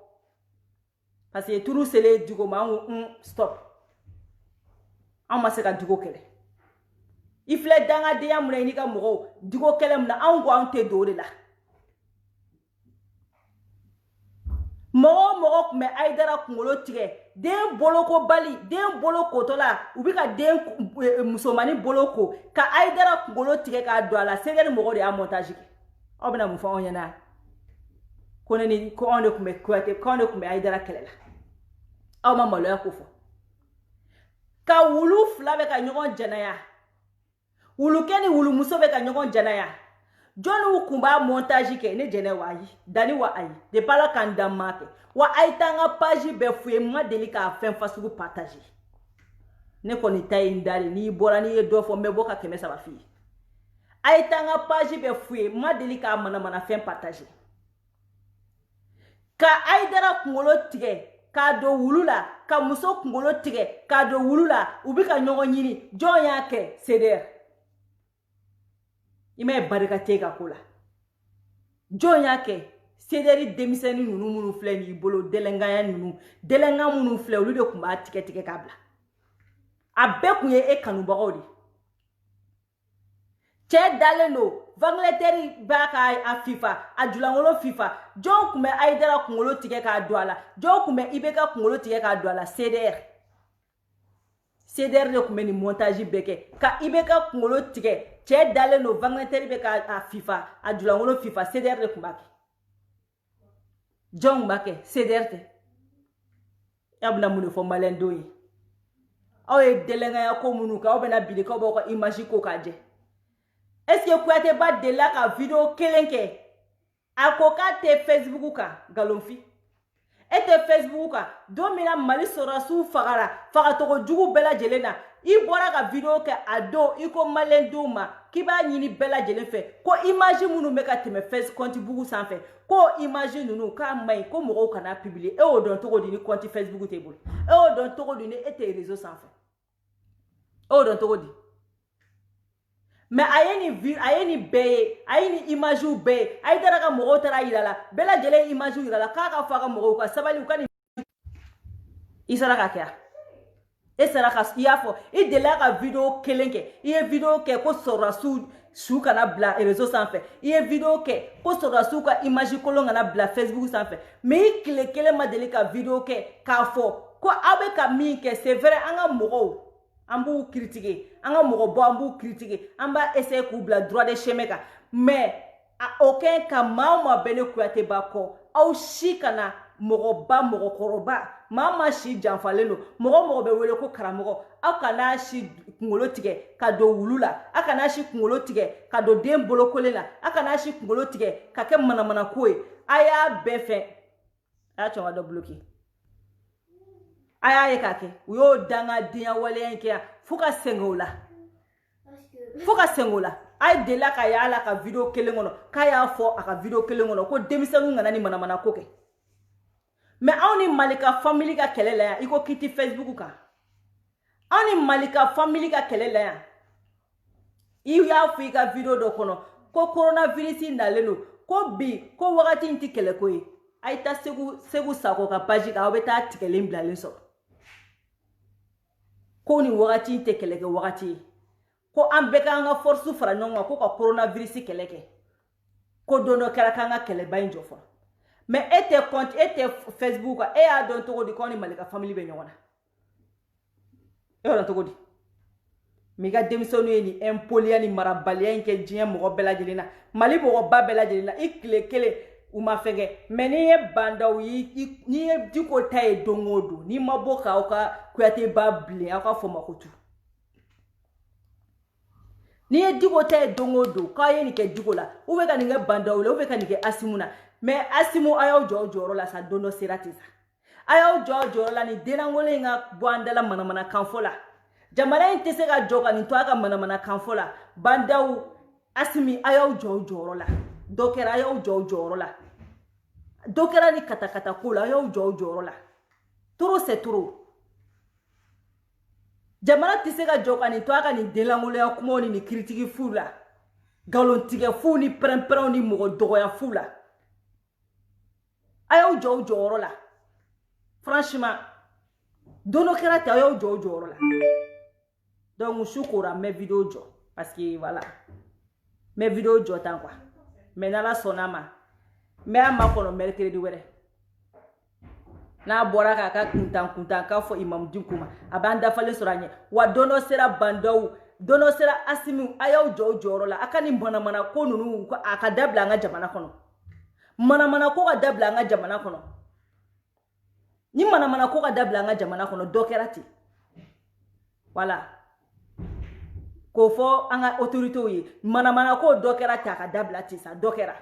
parce que tout c'est du go ma stop on ma se ka dugo kele ifle danga de yamuna ni ka mogo dugo kele mna on go on te do de la mogo me aidara kungolo tige den boloko bali den boloko tola ubika den musomani boloko ka aidara kungolo tige ka do ala segere mogo de a montage obna mu fa on yana kone ni ko on ko me kwate ko on ko me aidara kelela aw ma malo ko fo ka wulu flabe ka nyogon janaya wulu keni wulu muso be ka nyogon janaya jonu kumba montage ke ne jene wayi dani wa ayi de pala kanda make wa aitanga page be fuye ma delika fen fasugu partager ne ko ni tay ndari ni bora ni do fo me boka keme sa ba fi aitanga page be fuye ma delika mana fen partager ka aidara kungolo tige k'a don wulu la ka muso kunkolo tigɛ k'a don wulu la u bɛ ka ɲɔgɔn ɲini jɔn y'a kɛ CDR i ma ye barika tɛ ka ko la jɔn y'a kɛ CDR denmisɛnnin ninnu minnu filɛ nin y'i bolo dɛlɛnganya ninnu dɛlɛngan minnu filɛ olu de tun b'a tigɛ tigɛ k'a bila a bɛɛ kun ye e kanubagaw de cɛ dalen don Vangilatɛri b'a ka fifa a julankolo fifa jɔn kun bɛ Ayidara kunkolo tigɛ k'a don a la jɔn kun bɛ IBK kunkolo tigɛ k'a don a la CDR de kun bɛ nin montage bɛɛ kɛ ka IBK kunkolo tigɛ cɛ dalen don Vangilatɛri bɛ ka fifa a julankolo fifa CDR de kun b'a kɛ jɔn kun b'a kɛ CDR tɛ y'a bɛna mun de fɔ maliyɛndenw ye aw ye dɛlɛnganya ko minnu kɛ aw bɛna bili k'aw b'aw ka image ko k'a jɛ est-ce que Kouyaté ba delila ka vidéo kelen kɛ a ko k'a tɛ Facebook kan galonfi e tɛ Facebook kan don min na Mali sɔrɔdasiw fagara fagatogo jugu bɛɛ lajɛlen na i bɔra ka vidéo kɛ a don i ko maliyɛndenw ma k'i b'a ɲini bɛɛ lajɛlen fɛ ko image minnu bɛ ka tɛmɛ compte bugu sanfɛ ko image ninnu k'a maɲi ko mɔgɔw kana publier e y'o dɔn cogo di ni compte Facebook t'e bolo e y'o dɔn cogo di ni e tɛ réseau sanfɛ e y'o dɔn cogo di mais a ye nin bɛɛ ye a ye nin image bɛɛ ye a ye taara ka mɔgɔw taara yira la bɛɛ lajɛlen image yira la k'a ka fɔ a ka mɔgɔw ka sabali u ka nin i sera ka kɛ a e sera ka i y'a fɔ i delila ka vidéo kelen kɛ i ye vidéo kɛ ko sɔrɔdasiw su kana bila réseau sanfɛ i ye vidéo kɛ ko sɔrɔdasiw ka image kolon kana bila Facebook sanfɛ mais i tile kelen ma deli ka vidéo kɛ k'a fɔ ko aw bɛ ka min kɛ c'est vrai an ka mɔgɔw an b'u critiquer an ka mɔgɔ bɔ an b'u critiquer an b'a essayer k'u bila droit de chemin kan mais o kɛ ka maa o maa bɛ ne Kouyaté ba kɔ aw si kana mɔgɔba mɔgɔkɔrɔba maa si janfalen don mɔgɔ mɔgɔ bɛ wele ko karamɔgɔ aw kana si kunkolo tigɛ ka don wulu la aw kana si kunkolo tigɛ ka don den bolokolen la aw kana si kunkolo tigɛ ka kɛ manamana ko ye a y'a bɛɛ fɛ a y'a cɔn ka dɔ bloquer a y'a ye k'a kɛ u y'o dangadenya waleya in kɛ yan fo ka sɛgɛn o la a ye delila ka y'a la ka vidéo kelen kɔnɔ k'a y'a fɔ a ka vidéo kelen kɔnɔ ko denmisɛnninw kana ni manamana ko kɛ mais anw ni Malika famille ka kɛlɛ la yan i ko k'i tɛ Facebook kan anw ni Malika famille ka kɛlɛ la yan i y'a fɔ i ka vidéo dɔ kɔnɔ ko coronavirus nalen don ko bi ko wagati in tɛ kɛlɛko ye a ye taa Segu Sako ka page kan aw bɛ taa tigɛlen bilalen sɔrɔ ko ni wagati in tɛ kɛlɛkɛ wagati ye ko an bɛɛ k'an ka force fara ɲɔgɔn kan ko ka coronavirus kɛlɛ kɛ ko don dɔ kɛra k'an ka kɛlɛba in jɔ fɔlɔ mais e tɛ Facebook kan e y'a dɔn cogo di ko ni Malika famille bɛ ɲɔgɔn na e y'o dɔn cogo di mais i ka denmisɛnninw ye nin impoliya ni marabaliya in kɛ diɲɛ mɔgɔ bɛɛ lajɛlen na Mali mɔgɔba bɛɛ lajɛlen na i tile kelen u ma fɛn kɛ mais n'i ye bandaw ye n'i ye Diko ta ye don o don n'i ma bɔ k'aw ka Kouyaté ba bilen aw ka fɔ ma ko tu n'i ye Diko ta ye don o don k'aw ye nin kɛ Diko la ou bɛ ka nin kɛ bandaw la ou bɛ ka nin kɛ Asimu na mais Asimu a y'aw jɔ o jɔyɔrɔ la sa don dɔ sera ten sa a y'aw jɔ o jɔyɔrɔ la nin denlankolon in ka bɔ an dala manamanakan fɔ la jamana in tɛ se ka jɔ ka nin to a ka manamanakan fɔ la bandaw Asimi a y'aw jɔ o jɔyɔrɔ la dɔ kɛra a y'aw jɔ o jɔyɔrɔ la dɔ kɛra ni katakata ko la a y'aw jɔ o jɔyɔrɔ la trop c'est trop jamana tɛ se ka jɔ ka nin to a ka nin denlankolonya kumaw ni nin kiritigi fu la galontigɛ fu ni pɛrɛn-pɛrɛnw ni mɔgɔ dɔgɔya fu la a y'aw jɔ o jɔyɔrɔ la franchement don dɔ kɛra ten a y'aw jɔ o jɔyɔrɔ la donc su kora n bɛ vidéo jɔ parce que voilà n bɛ vidéo jɔ tan quoi mais n'Ala sɔnna ma n bɛ a makɔnɔ mercredi wɛrɛ n'a bɔra k'a ka kuntan k'a fɔ Imam Diko ma a b'an dafalen sɔrɔ a ɲɛ wa don dɔ sera bandaw don dɔ sera Asimi a y'aw jɔ o jɔyɔrɔ la a ka nin manamana ko ninnu a ka dabila an ka jamana kɔnɔ manamana ko ka dabila an ka jamana kɔnɔ ni manamana ko ka dabila an ka jamana kɔnɔ dɔ kɛra ten voilà k'o fɔ an ka autorités ye manamana ko dɔ kɛra ten a ka dabila ten sa dɔ kɛra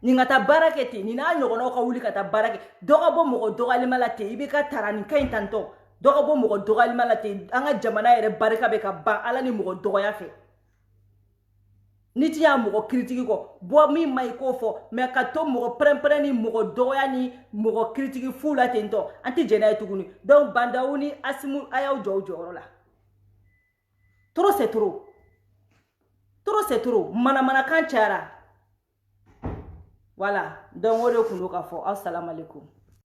nin ka taa baara kɛ ten nin n'a ɲɔgɔnnaw ka wuli ka taa baara kɛ dɔ ka bɔ mɔgɔ dɔgɔyalima la ten i bɛ ka tara nin ka ɲi tantɔ dɔ ka bɔ mɔgɔ dɔgɔyalima la ten an ka jamana yɛrɛ barika bɛ ka ban ala ni mɔgɔ dɔgɔya fɛ ni ti ya mɔgɔ critique ko bo mi mai ko fo mais ka to mɔgɔ prempren ni mɔgɔ doya ni mɔgɔ critique fu la tento anti jena tuguni donc bandawu ni asimu ayaw jɔw la trop c'est trop c'est trop mana kan cara voilà donc o de kunu ka fo assalamu alaikum